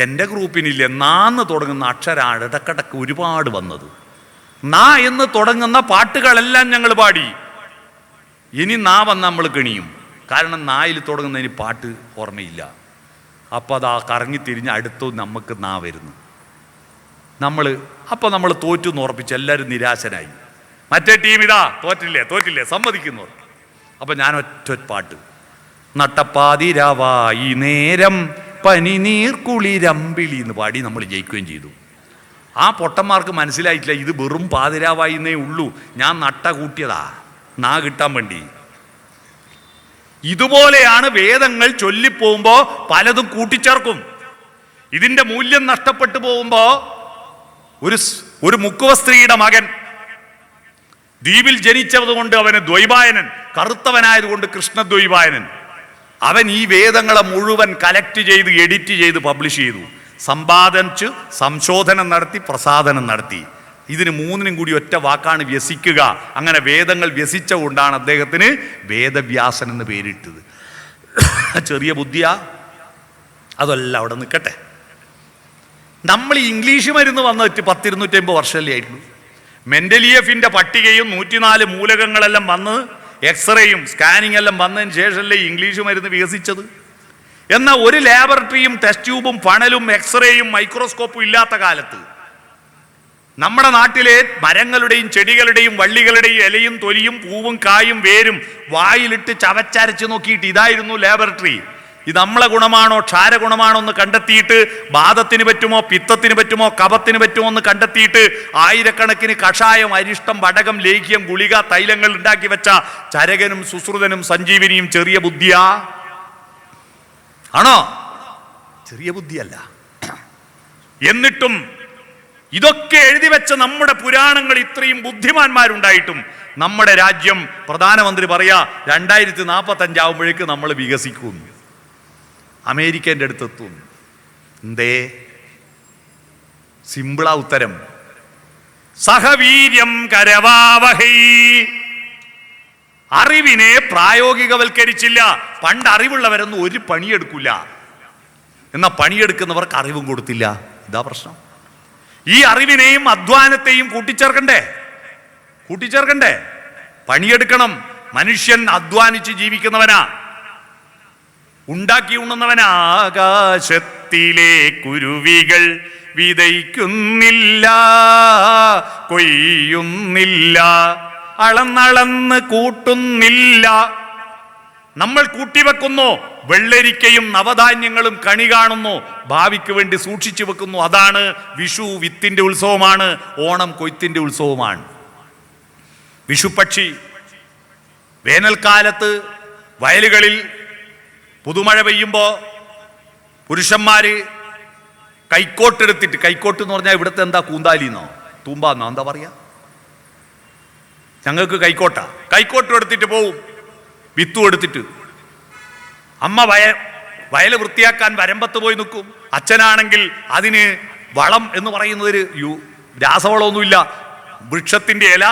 എൻ്റെ ഗ്രൂപ്പിനില്ലേ നാന്ന് തുടങ്ങുന്ന അക്ഷരമാണ് ഇടക്കിടക്ക് ഒരുപാട് വന്നത്. നാ എന്ന് തുടങ്ങുന്ന പാട്ടുകളെല്ലാം ഞങ്ങൾ പാടി. ഇനി നാ വന്ന് നമ്മൾ കണിയും. കാരണം നായിൽ തുടങ്ങുന്നതിന് പാട്ട് ഓർമ്മയില്ല. അപ്പോൾ അതാ കറങ്ങിത്തിരിഞ്ഞ് അടുത്തോ നമുക്ക് നാ വരുന്നു. അപ്പോൾ നമ്മൾ തോറ്റു എന്ന് ഉറപ്പിച്ച് എല്ലാവരും നിരാശനായി. മറ്റേ ടീം ഇതാ തോറ്റില്ലേ സമ്മതിക്കുന്നു. അപ്പം ഞാൻ ഒറ്റ പാട്ട്, നട്ടപ്പാതിരാവായി നേരം പനിനീർക്കുളിരമ്പിളി എന്ന് പാടി നമ്മൾ ജയിക്കുകയും ചെയ്തു. ആ പൊട്ടന്മാർക്ക് മനസ്സിലായിട്ടില്ല ഇത് വെറും പാതിരാവായിന്നേ ഉള്ളൂ, ഞാൻ നട്ട കൂട്ടിയതാ നാ കിട്ടാൻ വേണ്ടി. ഇതുപോലെയാണ് വേദങ്ങൾ ചൊല്ലിപ്പോകുമ്പോൾ പലതും കൂട്ടിച്ചേർക്കും. ഇതിൻ്റെ മൂല്യം നഷ്ടപ്പെട്ടു പോകുമ്പോൾ ഒരു മുക്കുവ സ്ത്രീയുടെ മകൻ ദ്വീപിൽ ജനിച്ചതുകൊണ്ട് അവന് ദ്വൈപായനൻ, കറുത്തവനായതുകൊണ്ട് കൃഷ്ണദ്വൈപായനൻ. അവൻ ഈ വേദങ്ങളെ മുഴുവൻ കലക്ട് ചെയ്ത് എഡിറ്റ് ചെയ്ത് പബ്ലിഷ് ചെയ്തു, സമ്പാദിച്ച് സംശോധനം നടത്തി, പ്രസാദനം നടത്തി. ഇതിന് 3നും കൂടി ഒറ്റ വാക്കാണ് വ്യസിക്കുക. അങ്ങനെ വേദങ്ങൾ വ്യസിച്ചുകൊണ്ടാണ് അദ്ദേഹത്തിന് വേദവ്യാസൻ എന്ന് പേരിട്ടത്. ചെറിയ ബുദ്ധിയാ? അതല്ല, അവിടെ നിൽക്കട്ടെ. നമ്മൾ ഇംഗ്ലീഷ് മരുന്ന് വന്നിട്ട് 10-250 വർഷമല്ലേ ആയിട്ടുള്ളൂ. മെന്റലിയഫിൻ്റെ പട്ടികയും 104 മൂലകങ്ങളെല്ലാം വന്ന് എക്സ്റേയും സ്കാനിങ് എല്ലാം വന്നതിന് ശേഷമല്ലേ ഇംഗ്ലീഷ് മരുന്ന് വികസിച്ചത്. എന്നാൽ ഒരു ലാബറട്ടറിയും ടെസ്റ്റ് ട്യൂബും ഫണലും എക്സ്റേയും മൈക്രോസ്കോപ്പും ഇല്ലാത്ത കാലത്ത് നമ്മുടെ നാട്ടിലെ മരങ്ങളുടെയും ചെടികളുടെയും വള്ളികളുടെയും ഇലയും തൊലിയും പൂവും കായും വേരും വായിലിട്ട് ചവച്ചരച്ച് നോക്കിയിട്ട് ഇതായിരുന്നു ലാബറട്ടറി. ഇത് നമ്മളെ ഗുണമാണോ ക്ഷാരഗുണമാണോ എന്ന് കണ്ടെത്തിയിട്ട് ബാധത്തിന് പറ്റുമോ, പിത്തത്തിന് പറ്റുമോ, കഫത്തിന് പറ്റുമോ എന്ന് കണ്ടെത്തിയിട്ട് ആയിരക്കണക്കിന് കഷായം, അരിഷ്ടം, വടകം, ലേഖ്യം, ഗുളിക, തൈലങ്ങൾ ഉണ്ടാക്കി വെച്ച ചരകനും സുശ്രുതനും സഞ്ജീവിനിയും ചെറിയ ബുദ്ധിയാ? ആണോ? ചെറിയ ബുദ്ധിയല്ല. എന്നിട്ടും ഇതൊക്കെ എഴുതി വെച്ച നമ്മുടെ പുരാണങ്ങൾ ഇത്രയും ബുദ്ധിമാന്മാരുണ്ടായിട്ടും നമ്മുടെ രാജ്യം, പ്രധാനമന്ത്രി പറയാ 2045 ആവുമ്പോഴേക്ക് നമ്മൾ വികസിക്കും, അമേരിക്കേൻ്റെ അടുത്തെത്തും. എന്തേ? സിമ്പിളാ ഉത്തരം. സഹവീര്യം കരവാവഹൈ. അറിവിനെ പ്രായോഗികവൽക്കരിച്ചില്ല. പണ്ട് അറിവുള്ളവരൊന്നും ഒരു പണിയെടുക്കില്ല, എന്നാൽ പണിയെടുക്കുന്നവർക്ക് അറിവും കൊടുത്തില്ല. ഇതാ പ്രശ്നം. ഈ അറിവിനെയും അധ്വാനത്തെയും കൂട്ടിച്ചേർക്കണ്ടേ? പണിയെടുക്കണം. മനുഷ്യൻ അധ്വാനിച്ച് ജീവിക്കുന്നവനാ, ഉണ്ടാക്കി ഉണ്ണുന്നവനാ. ആകാശത്തിലെ കുരുവികൾ വിതയ്ക്കുന്നില്ല, കൊയ്യുന്നില്ല, അളന്നളന്ന് കൂട്ടുന്നില്ല. നമ്മൾ കൂട്ടിവെക്കുന്നു. വെള്ളരിക്കയും നവധാന്യങ്ങളും കണി കാണുന്നു, ഭാവിക്ക് വേണ്ടി സൂക്ഷിച്ചു വെക്കുന്നു. അതാണ് വിഷു. വിത്തിന്റെ ഉത്സവമാണ്. ഓണം കൊയ്ത്തിന്റെ ഉത്സവമാണ്. വിഷുപക്ഷി വേനൽക്കാലത്ത് വയലുകളിൽ പുതുമഴ പെയ്യുമ്പോൾ പുരുഷന്മാര് കൈക്കോട്ട് എടുത്തിട്ട്, കൈക്കോട്ട് എന്ന് പറഞ്ഞാൽ ഇവിടുത്തെ എന്താ, കൂന്താലിന്നോ തൂമ്പാന്നോ എന്താ പറയാ, ഞങ്ങൾക്ക് കൈക്കോട്ടാ. കൈക്കോട്ട് എടുത്തിട്ട് പോവും, വിത്തും എടുത്തിട്ട്. അമ്മ വയൽ വൃത്തിയാക്കാൻ വരമ്പത്ത് പോയി നിൽക്കും. അച്ഛനാണെങ്കിൽ അതിന് വളം എന്ന് പറയുന്നതൊരു രാസവളമൊന്നുമില്ല, വൃക്ഷത്തിന്റെ ഇല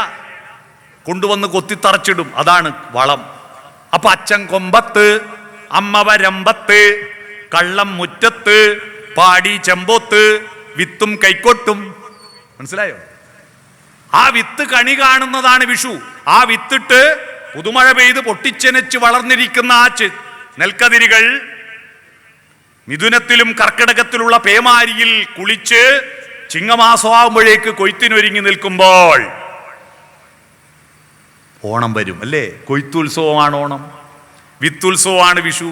കൊണ്ടുവന്ന് കൊത്തിത്തറച്ചിടും, അതാണ് വളം. അപ്പൊ അച്ഛൻ കൊമ്പത്ത്, അമ്മ വരമ്പത്ത്, കള്ളം മുറ്റത്ത്, പാടി ചെമ്പോത്ത്, വിത്തും കൈക്കോട്ടും. മനസ്സിലായോ? ആ വിത്ത് കണി കാണുന്നതാണ് വിഷു. ആ വിത്തിട്ട് പുതുമഴ പെയ്ത് പൊട്ടിച്ചെനച്ച് വളർന്നിരിക്കുന്ന ആ നെൽക്കതിരുകൾ മിഥുനത്തിലും കർക്കിടകത്തിലുള്ള പേമാരിയിൽ കുളിച്ച് ചിങ്ങമാസമാകുമ്പോഴേക്ക് കൊയ്ത്തിനൊരുങ്ങി നിൽക്കുമ്പോൾ ഓണം വരും അല്ലേ? കൊയ്ത്തുത്സവമാണ് ഓണം, വിത്തുത്സവമാണ് വിഷു.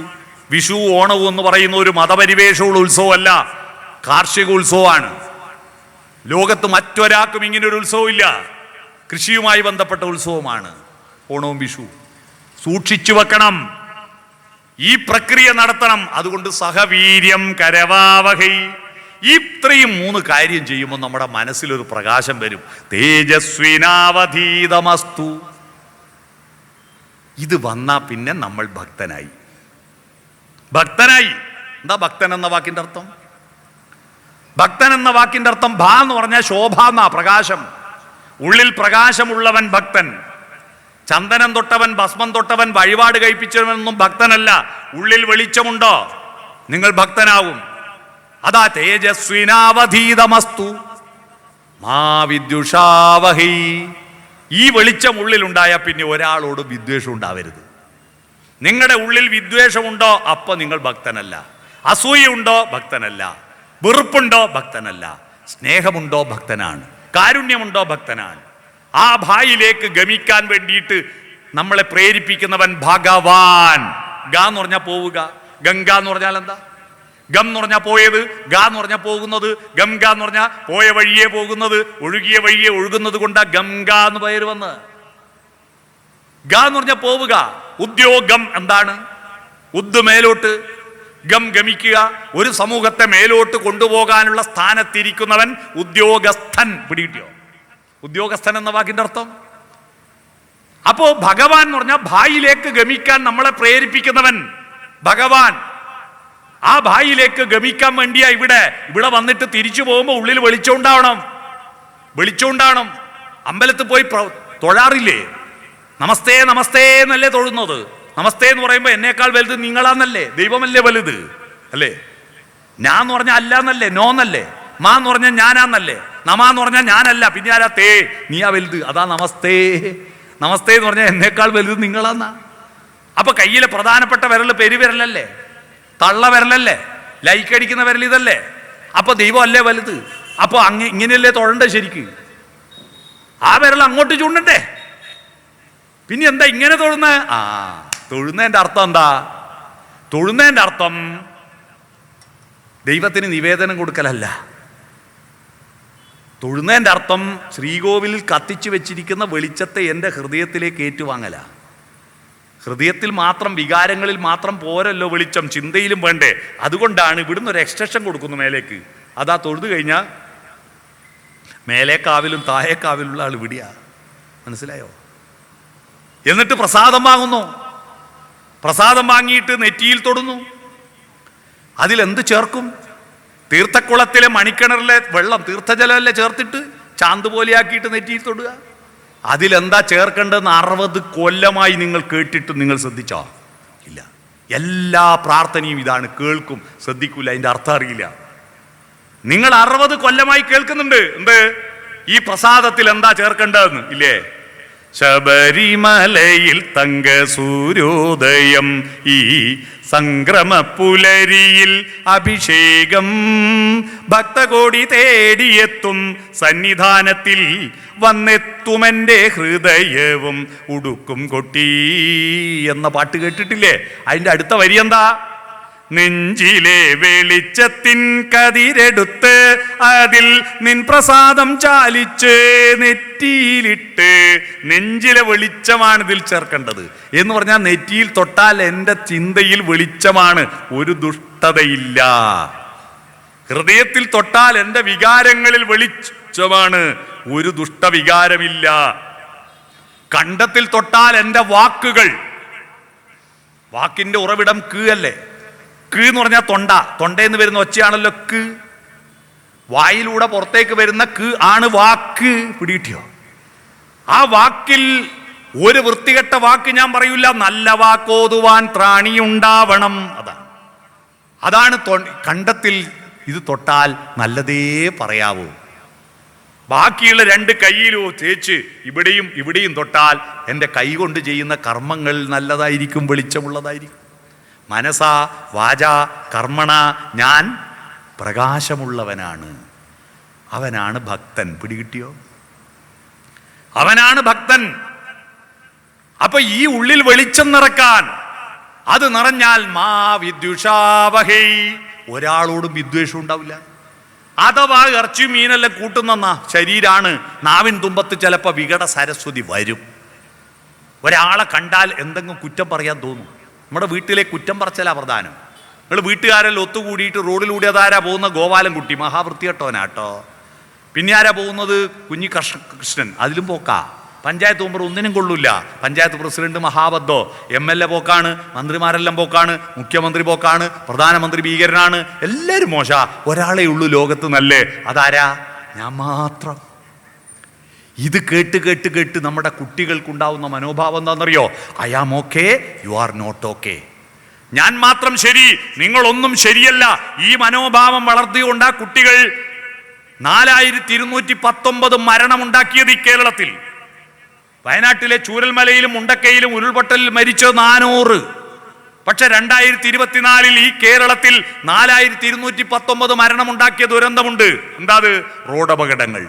വിഷു ഓണവും എന്ന് പറയുന്ന ഒരു മതപരിവേഷമുള്ള ഉത്സവമല്ല, കാർഷിക ഉത്സവമാണ്. ലോകത്ത് മറ്റൊരാൾക്കും ഇങ്ങനൊരു ഉത്സവമില്ല. കൃഷിയുമായി ബന്ധപ്പെട്ട ഉത്സവമാണ് ഓണവും വിഷു. സൂക്ഷിച്ചു വെക്കണം, ഈ പ്രക്രിയ നടത്തണം. അതുകൊണ്ട് സഹവീര്യം കരവാവഹൈ, ഇത്രയും 3 കാര്യം ചെയ്യുമ്പോൾ നമ്മുടെ മനസ്സിലൊരു പ്രകാശം വരും. തേജസ്വിനാവധീതമസ്തു. ഇത് വന്നാ പിന്നെ നമ്മൾ ഭക്തനായി. ഭക്തനായി. എന്താ ഭക്തൻ എന്ന വാക്കിന്റെ അർത്ഥം? ഭക്തൻ എന്ന വാക്കിന്റെ അർത്ഥം ഭാ എന്ന് പറഞ്ഞാൽ ശോഭ എന്നാ, പ്രകാശം. ഉള്ളിൽ പ്രകാശമുള്ളവൻ ഭക്തൻ. ചന്ദനം തൊട്ടവൻ, ഭസ്മം തൊട്ടവൻ, വഴിപാട് കഴിപ്പിച്ചവനൊന്നും ഭക്തനല്ല. ഉള്ളിൽ വെളിച്ചമുണ്ടോ നിങ്ങൾ ഭക്തനാവും. അതാ തേജസ്വിനാവധീതമസ്തു മാ വിദ്യുഷാവഹൈ. ഈ വെളിച്ചം ഉള്ളിലുണ്ടായ പിന്നെ ഒരാളോട് വിദ്വേഷം ഉണ്ടാവരുത്. നിങ്ങളുടെ ഉള്ളിൽ വിദ്വേഷമുണ്ടോ അപ്പൊ നിങ്ങൾ ഭക്തനല്ല. അസൂയുണ്ടോ ഭക്തനല്ല. വെറുപ്പുണ്ടോ ഭക്തനല്ല. സ്നേഹമുണ്ടോ ഭക്തനാണ്. കാരുണ്യമുണ്ടോ ഭക്തനാണ്. ആ ഭായിലേക്ക് ഗമിക്കാൻ വേണ്ടിയിട്ട് നമ്മളെ പ്രേരിപ്പിക്കുന്നവൻ ഭഗവാൻ. ഗ എന്ന് പറഞ്ഞാൽ പോവുക, ഗംഗ എന്ന് പറഞ്ഞാൽ എന്താ? ഗം എന്ന് പറഞ്ഞാൽ പോയത്, ഗ എന്ന് പറഞ്ഞാൽ പോകുന്നത്, ഗംഗ എന്ന് പറഞ്ഞാൽ പോയ വഴിയെ പോകുന്നത്, ഒഴുകിയ വഴിയെ ഒഴുകുന്നത് കൊണ്ടാ ഗംഗ എന്ന് പേര് വന്ന്. ഗ എന്ന് പറഞ്ഞാൽ പോവുക. ഉദ്യോഗം എന്താണ്? ഉദ് മേലോട്ട്, ഗം ഗമിക്കുക. ഒരു സമൂഹത്തെ മേലോട്ട് കൊണ്ടുപോകാനുള്ള സ്ഥാനത്തിരിക്കുന്നവൻ ഉദ്യോഗസ്ഥൻ. പിടികിട്ടിയോ ഉദ്യോഗസ്ഥൻ എന്ന വാക്കിന്റെ അർത്ഥം? അപ്പോ ഭഗവാൻ എന്ന് പറഞ്ഞാൽ ഭായിലേക്ക് ഗമിക്കാൻ നമ്മളെ പ്രേരിപ്പിക്കുന്നവൻ ഭഗവാൻ. ആ ഭായിലേക്ക് ഗമിക്കാൻ വേണ്ടിയാ ഇവിടെ വന്നിട്ട് തിരിച്ചു പോകുമ്പോൾ ഉള്ളിൽ വെളിച്ചം ഉണ്ടാവണം. വെളിച്ചം ഉണ്ടാവണം. അമ്പലത്തിൽ പോയി തൊഴാറില്ലേ? നമസ്തേ നമസ്തേ എന്നല്ലേ തൊഴുന്നത്? നമസ്തേ എന്ന് പറയുമ്പോൾ എന്നേക്കാൾ വലുത് നിങ്ങളാന്നല്ലേ? ദൈവമല്ലേ വലുത് അല്ലേ? ഞാൻ എന്ന് പറഞ്ഞാൽ അല്ല എന്നല്ലേ? നോ എന്നല്ലേ? മാ എന്ന് പറഞ്ഞാൽ ഞാനാന്നല്ലേ? നമാന്ന് പറഞ്ഞാൽ ഞാനല്ല, പിന്നെ ആരാ? തേ, നീയാ വലുത്. അതാ നമസ്തേ. നമസ്തേ എന്ന് പറഞ്ഞാൽ എന്നേക്കാൾ വലുത് നിങ്ങളാന്നാ. അപ്പൊ കയ്യിലെ പ്രധാനപ്പെട്ട വിരൽ പെരുവിരലല്ലേ? തള്ള വിരലല്ലേ? ലൈക്ക് അടിക്കുന്ന വിരൽ ഇതല്ലേ? അപ്പൊ ദൈവം അല്ലേ വലുത്? അപ്പൊ ഇങ്ങനെയല്ലേ തൊഴണ്ടേ ശരിക്ക്? ആ വിരൽ അങ്ങോട്ട് ചൂണ്ടണ്ടേ? പിന്നെ എന്താ ഇങ്ങനെ തൊഴുന്ന? തൊഴുന്നതിന്റെ അർത്ഥം എന്താ? തൊഴുന്നതിന്റെ അർത്ഥം ദൈവത്തിന് നിവേദനം കൊടുക്കലല്ല. തൊഴുന്നതിന്റെ അർത്ഥം ശ്രീകോവിലിൽ കത്തിച്ചു വെച്ചിരിക്കുന്ന വെളിച്ചത്തെ എൻ്റെ ഹൃദയത്തിലേക്ക് ഏറ്റുവാങ്ങല. ഹൃദയത്തിൽ മാത്രം, വികാരങ്ങളിൽ മാത്രം പോരല്ലോ വെളിച്ചം, ചിന്തയിലും വേണ്ടേ. അതുകൊണ്ടാണ് ഇവിടുന്ന് ഒരു എക്സ്റ്റൻഷൻ കൊടുക്കുന്നു മേലേക്ക്. അതാ തൊഴുതു കഴിഞ്ഞാൽ മേലേക്കാവിലും താഴേക്കാവിലുള്ള ആൾ ഇവിടെയാ. മനസ്സിലായോ? എന്നിട്ട് പ്രസാദം വാങ്ങുന്നു. പ്രസാദം വാങ്ങിയിട്ട് നെറ്റിയിൽ തൊടുന്നു. അതിലെന്ത് ചേർക്കും? തീർത്ഥക്കുളത്തിലെ മണിക്കിണറിലെ വെള്ളം, തീർത്ഥജലമല്ലേ ചേർത്തിട്ട് ചാന്ത് പോലെയാക്കിയിട്ട് നെറ്റിയിൽ തൊടുക. അതിലെന്താ ചേർക്കേണ്ടതെന്ന് 60 കൊല്ലമായി നിങ്ങൾ കേട്ടിട്ട് നിങ്ങൾ ശ്രദ്ധിച്ചോ? ഇല്ല. എല്ലാ പ്രാർത്ഥനയും ഇതാണ്, കേൾക്കും, ശ്രദ്ധിക്കൂല, അതിൻ്റെ അർത്ഥം അറിയില്ല. നിങ്ങൾ 60 കൊല്ലമായി കേൾക്കുന്നുണ്ട്. എന്ത്? ഈ പ്രസാദത്തിൽ എന്താ ചേർക്കേണ്ടതെന്ന് ഇല്ലേ? ശബരിമലയിൽ തങ്ക സൂര്യോദയം, ഈ സംക്രമപ്പുലരിയിൽ അഭിഷേകം, ഭക്തകോടി തേടിയെത്തും സന്നിധാനത്തിൽ വന്നെത്തുമെൻ്റെ ഹൃദയവും ഉടുക്കും കൊട്ടി എന്ന പാട്ട് കേട്ടിട്ടില്ലേ? അതിൻ്റെ അടുത്ത വരി എന്താ? നെഞ്ചിലെ വെളിച്ചത്തിൻ കതിരെടുത്ത് അതിൽ നിൻ പ്രസാദം ചാലിച്ച് നെറ്റിയിലിട്ട്. നെഞ്ചിലെ വെളിച്ചമാണ് ഇതിൽ ചേർക്കേണ്ടത് എന്ന് പറഞ്ഞാൽ നെറ്റിയിൽ തൊട്ടാൽ എൻ്റെ ചിന്തയിൽ വെളിച്ചമാണ്, ഒരു ദുഷ്ടതയില്ല. ഹൃദയത്തിൽ തൊട്ടാൽ എൻ്റെ വികാരങ്ങളിൽ വെളിച്ചമാണ്, ഒരു ദുഷ്ടവികാരമില്ല. കണ്ഠത്തിൽ തൊട്ടാൽ എൻ്റെ വാക്കുകൾ, വാക്കിന്റെ ഉറവിടം ക് അല്ലേ? ക് എന്ന് പറഞ്ഞാൽ തൊണ്ടയെന്ന് വരുന്ന ഒച്ചയാണല്ലോ ക്. വായിലൂടെ പുറത്തേക്ക് വരുന്ന ക് ആണ് വാക്ക്. പിടികിട്ടിയോ? ആ വാക്കിൽ ഒരു വൃത്തികെട്ട വാക്ക് ഞാൻ പറയൂല. നല്ല വാക്കോതുവാൻ ത്രാണിയുണ്ടാവണം. അതാണ് കണ്ഠത്തിൽ ഇത് തൊട്ടാൽ നല്ലതേ പറയാവൂ. ബാക്കിയുള്ള രണ്ട് കൈയിലോ തേച്ച് ഇവിടെയും ഇവിടെയും തൊട്ടാൽ എൻ്റെ കൈ കൊണ്ട് ചെയ്യുന്ന കർമ്മങ്ങൾ നല്ലതായിരിക്കും, വെളിച്ചമുള്ളതായിരിക്കും. മനസാ വാചാ കർമ്മണ ഞാൻ പ്രകാശമുള്ളവനാണ്. അവനാണ് ഭക്തൻ. പിടികിട്ടിയോ? അവനാണ് ഭക്തൻ. അപ്പൊ ഈ ഉള്ളിൽ വെളിച്ചം നിറക്കാൻ, അത് നിറഞ്ഞാൽ മാ വിദ്യുഷാവഹൈ, ഒരാളോടും വിദ്വേഷം ഉണ്ടാവില്ല. അഥവാ ഇറച്ചി മീനെല്ലാം കൂട്ടുന്ന ശരീരാണ്, നാവിൻ തുമ്പത്ത് ചിലപ്പോൾ വികട സരസ്വതി വരും. ഒരാളെ കണ്ടാൽ എന്തെങ്കിലും കുറ്റം പറയാൻ തോന്നും. നമ്മുടെ വീട്ടിലെ കുറ്റം പറച്ചിലാ പ്രധാനം. നിങ്ങൾ വീട്ടുകാരെല്ലാം ഒത്തുകൂടിയിട്ട് റോഡിലൂടെ അതാരാ പോകുന്ന? ഗോപാലൻകുട്ടി, മഹാവൃത്തികെട്ടവനാട്ടോ. പിന്നെ ആരാ പോകുന്നത്? കുഞ്ഞി കൃഷ്ണൻ, അതിലും പോക്കാ. പഞ്ചായത്ത് മെമ്പർ ഒന്നിനും കൊള്ളൂല്ല. പഞ്ചായത്ത് പ്രസിഡന്റ് മഹാബദ്ധോ, MLA പോക്കാണ്, മന്ത്രിമാരെല്ലാം പോക്കാണ്, മുഖ്യമന്ത്രി പോക്കാണ്, പ്രധാനമന്ത്രി ഭീകരനാണ്, എല്ലാവരും മോശ. ഒരാളെ ഉള്ളൂ ലോകത്ത് നല്ലേ, അതാരാ? ഞാൻ മാത്രം. ഇത് കേട്ട് കേട്ട് കേട്ട് നമ്മുടെ കുട്ടികൾക്കുണ്ടാവുന്ന മനോഭാവം എന്താണെന്നറിയോ? I am okay, you are not okay. ഞാൻ മാത്രം ശരി, നിങ്ങളൊന്നും ശരിയല്ല. ഈ മനോഭാവം വളർത്തിക്കൊണ്ട് ആ കുട്ടികൾ 4219 മരണമുണ്ടാക്കിയത് ഈ കേരളത്തിൽ. വയനാട്ടിലെ ചൂരൽമലയിലും മുണ്ടക്കയിലും ഉരുൾപൊട്ടലിൽ മരിച്ചത് 400. പക്ഷെ 2024 ഈ കേരളത്തിൽ 4219 മരണമുണ്ടാക്കിയ ദുരന്തമുണ്ട്. എന്താ അത്? റോഡപകടങ്ങൾ.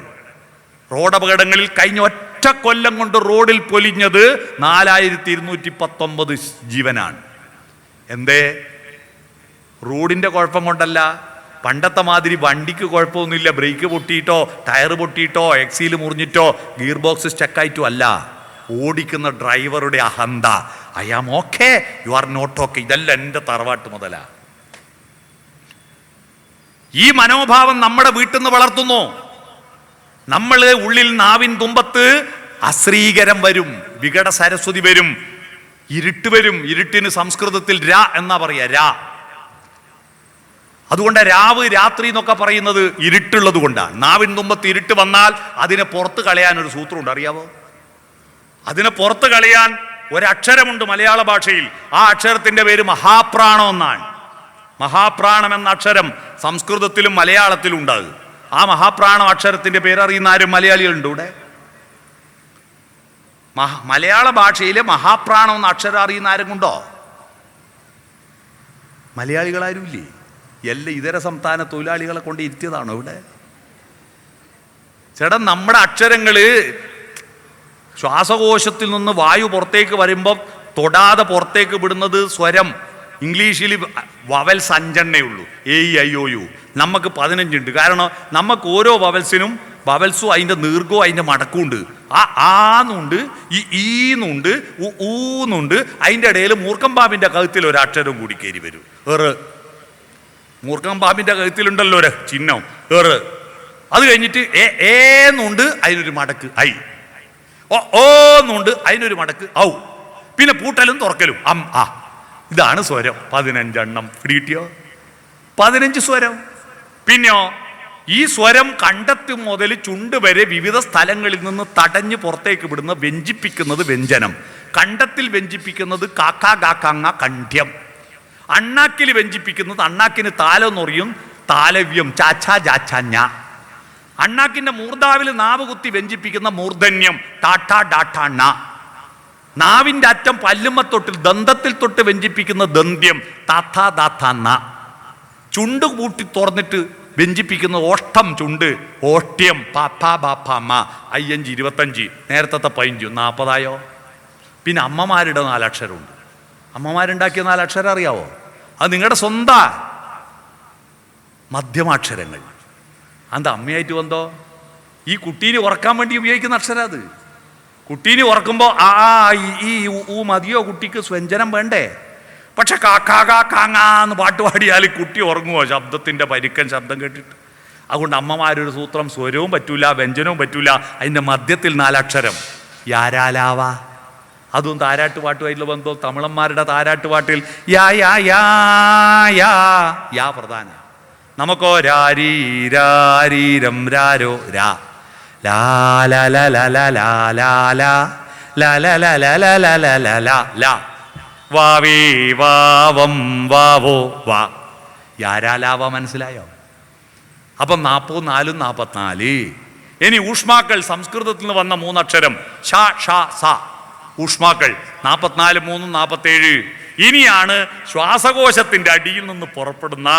റോഡപകടങ്ങളിൽ കഴിഞ്ഞ ഒറ്റ കൊല്ലം കൊണ്ട് റോഡിൽ പൊലിഞ്ഞത് 4219 ജീവനാണ്. എന്തേ? റോഡിന്റെ കുഴപ്പം കൊണ്ടല്ല. പണ്ടത്തെ മാതിരി വണ്ടിക്ക് കുഴപ്പമൊന്നുമില്ല. ബ്രേക്ക് പൊട്ടിയിട്ടോ ടയർ പൊട്ടിയിട്ടോ എക്സീൽ മുറിഞ്ഞിട്ടോ ഗിയർ ബോക്സ് സ്റ്റക്കായിട്ടോ അല്ല. ഓടിക്കുന്ന ഡ്രൈവറുടെ അഹന്ത. I am okay, you are not okay. ഇതെല്ലാം എൻ്റെ തറവാട്ട് മുതലാ. ഈ മനോഭാവം നമ്മുടെ വീട്ടിൽ നിന്ന് വളർത്തുന്നു. നമ്മൾ ഉള്ളിൽ നാവിൻ തുമ്പത്ത് അശ്രീകരം വരും, വികട സരസ്വതി വരും, ഇരുട്ട് വരും. ഇരുട്ടിന് സംസ്കൃതത്തിൽ രാ എന്നാ പറയാ, രാ. അതുകൊണ്ട് രാവ് രാത്രി എന്നൊക്കെ പറയുന്നത് ഇരുട്ടുള്ളത് കൊണ്ടാണ്. നാവിൻ തുമ്പത്ത് ഇരുട്ട് വന്നാൽ അതിനെ പുറത്ത് കളയാൻ ഒരു സൂത്രമുണ്ട്, അറിയാവോ? അതിനെ പുറത്ത് കളയാൻ ഒരക്ഷരമുണ്ട് മലയാള ഭാഷയിൽ. ആ അക്ഷരത്തിന്റെ പേര് മഹാപ്രാണം എന്നാണ്. മഹാപ്രാണം എന്ന അക്ഷരം സംസ്കൃതത്തിലും മലയാളത്തിലും ഉണ്ടാകും. ആ മഹാപ്രാണം അക്ഷരത്തിന്റെ പേരറിയുന്ന ആരും മലയാളികളുണ്ട് ഇവിടെ? മലയാള ഭാഷയിലെ മഹാപ്രാണം എന്ന അക്ഷരം അറിയുന്ന ആരും ഉണ്ടോ? മലയാളികളാരും ഇല്ലേ? എല്ലാ ഇതര സംസ്ഥാന തൊഴിലാളികളെ കൊണ്ട് ഇരുത്തിയതാണോ ഇവിടെ? ചേട്ടാ, നമ്മുടെ അക്ഷരങ്ങള് ശ്വാസകോശത്തിൽ നിന്ന് വായു പുറത്തേക്ക് വരുമ്പോൾ തൊടാതെ പുറത്തേക്ക് വിടുന്നത് സ്വരം. ഇംഗ്ലീഷിൽ വവൽസ് 5 ഉള്ളൂ, AEIOU. നമുക്ക് 15 ഉണ്ട്. കാരണം നമുക്ക് ഓരോ വവൽസിനും വവൽസും അതിൻ്റെ നീർഘവും അതിൻ്റെ മടക്കും ഉണ്ട്. ആന്നുണ്ട്, ഈന്നുണ്ട്, ഊന്നുണ്ട്. അതിൻ്റെ ഇടയിൽ മൂർക്കം പാമ്പിൻ്റെ കഴുത്തിൽ ഒരു അക്ഷരം കൂടി കയറി വരും. മൂർക്കം പാമ്പിൻ്റെ കഴുത്തിലുണ്ടല്ലോ ഒരു ചിഹ്നം, അത് കഴിഞ്ഞിട്ട് ഏന്നുണ്ട്, അതിനൊരു മടക്ക് ഐ. ഓന്നുണ്ട്, അതിനൊരു മടക്ക് ഔ. പിന്നെ പൂട്ടലും തുറക്കലും ആ. ഇതാണ് സ്വരം. 15 പിടികിട്ടിയോ? 15 സ്വരം. പിന്നെയോ ഈ സ്വരം കണ്ടെത്തി മുതൽ ചുണ്ട് വരെ വിവിധ സ്ഥലങ്ങളിൽ നിന്ന് തടഞ്ഞ് പുറത്തേക്ക് വിടുന്ന വ്യഞ്ജിപ്പിക്കുന്നത് വ്യഞ്ജനം. കണ്ടത്തിൽ വ്യഞ്ജിപ്പിക്കുന്നത് കാക്ക ഗാക്കാങ്ങ കണ്ഠ്യം. അണ്ണാക്കിൽ വ്യഞ്ജിപ്പിക്കുന്നത് അണ്ണാക്കിന് താലെന്നറിയും താലവ്യം ചാച്ചാ ജാച്ചാഞ്ഞ. അണ്ണാക്കിന്റെ മൂർധാവിൽ നാവ് കുത്തി വ്യഞ്ജിപ്പിക്കുന്ന മൂർധന്യം ടാട്ടാ ഡാട്ടാണ്ണ. നാവിന്റെ അറ്റം പല്ലുമ്മത്തൊട്ടിൽ ദന്തത്തിൽ തൊട്ട് വ്യഞ്ജിപ്പിക്കുന്ന ദന്ത്യം താത്താ ദാത്താന്ന. ചുണ്ട് കൂട്ടി തുറന്നിട്ട് വ്യഞ്ജിപ്പിക്കുന്ന ഓഷ്ടം ചുണ്ട് ഓഷ്ട്യം പാപ്പാ ബാപ്പാമ്മ. 5 25, നേരത്തെ 15 40. പിന്നെ അമ്മമാരുടെ 4 അക്ഷരമുണ്ട്. അമ്മമാരുണ്ടാക്കിയ 4 അക്ഷരം അറിയാവോ? അത് നിങ്ങളുടെ സ്വന്തം മധ്യമാക്ഷരങ്ങൾ. അത് അമ്മയായിട്ട് വന്നോ? ഈ കുട്ടീനെ ഉറക്കാൻ വേണ്ടി ഉപയോഗിക്കുന്ന അക്ഷരം അത്. കുട്ടീനെ ഉറക്കുമ്പോൾ ഈ ഊ മതിയോ? കുട്ടിക്ക് സ്വഞ്ജനം വേണ്ടേ? പക്ഷെ കാക്കാ കാങ്ങാന്ന് പാട്ട് പാടിയാൽ കുട്ടി ഉറങ്ങുമോ? ശബ്ദത്തിൻ്റെ പരുക്കൻ ശബ്ദം കേട്ടിട്ട്. അതുകൊണ്ട് അമ്മമാരൊരു സൂത്രം, സ്വരവും പറ്റൂല വ്യഞ്ജനവും പറ്റൂല, അതിൻ്റെ മധ്യത്തിൽ 4 അക്ഷരം യാരാലാവ. അതും താരാട്ടുപാട്ടുമായിട്ടുള്ള ബന്ധവും. തമിഴന്മാരുടെ താരാട്ടുപാട്ടിൽ യാ യാ യാ യാ യാ പ്രധാന. നമുക്കോ രാരീരം രാരോ രാ ലാ ലാ ലാ ലാ ലാ ലാ ലാ ലാ ലാ ലാ ലാ ലാ ലാ ലാ ലാ ലാ ലാ വാവേ വാവം വാവോ വാ. യാരാലാവ മനസ്സിലായോ? അപ്പം 40 4 44. ഇനി ഊഷ്മാക്കൾ സംസ്കൃതത്തിൽ നിന്ന് വന്ന 3 അക്ഷരം ഷ ഷ സ. ഊഷ്മാക്കൾ 44 3 47. ഇനിയാണ് ശ്വാസകോശത്തിന്റെ അടിയിൽ നിന്ന് പുറപ്പെടുന്ന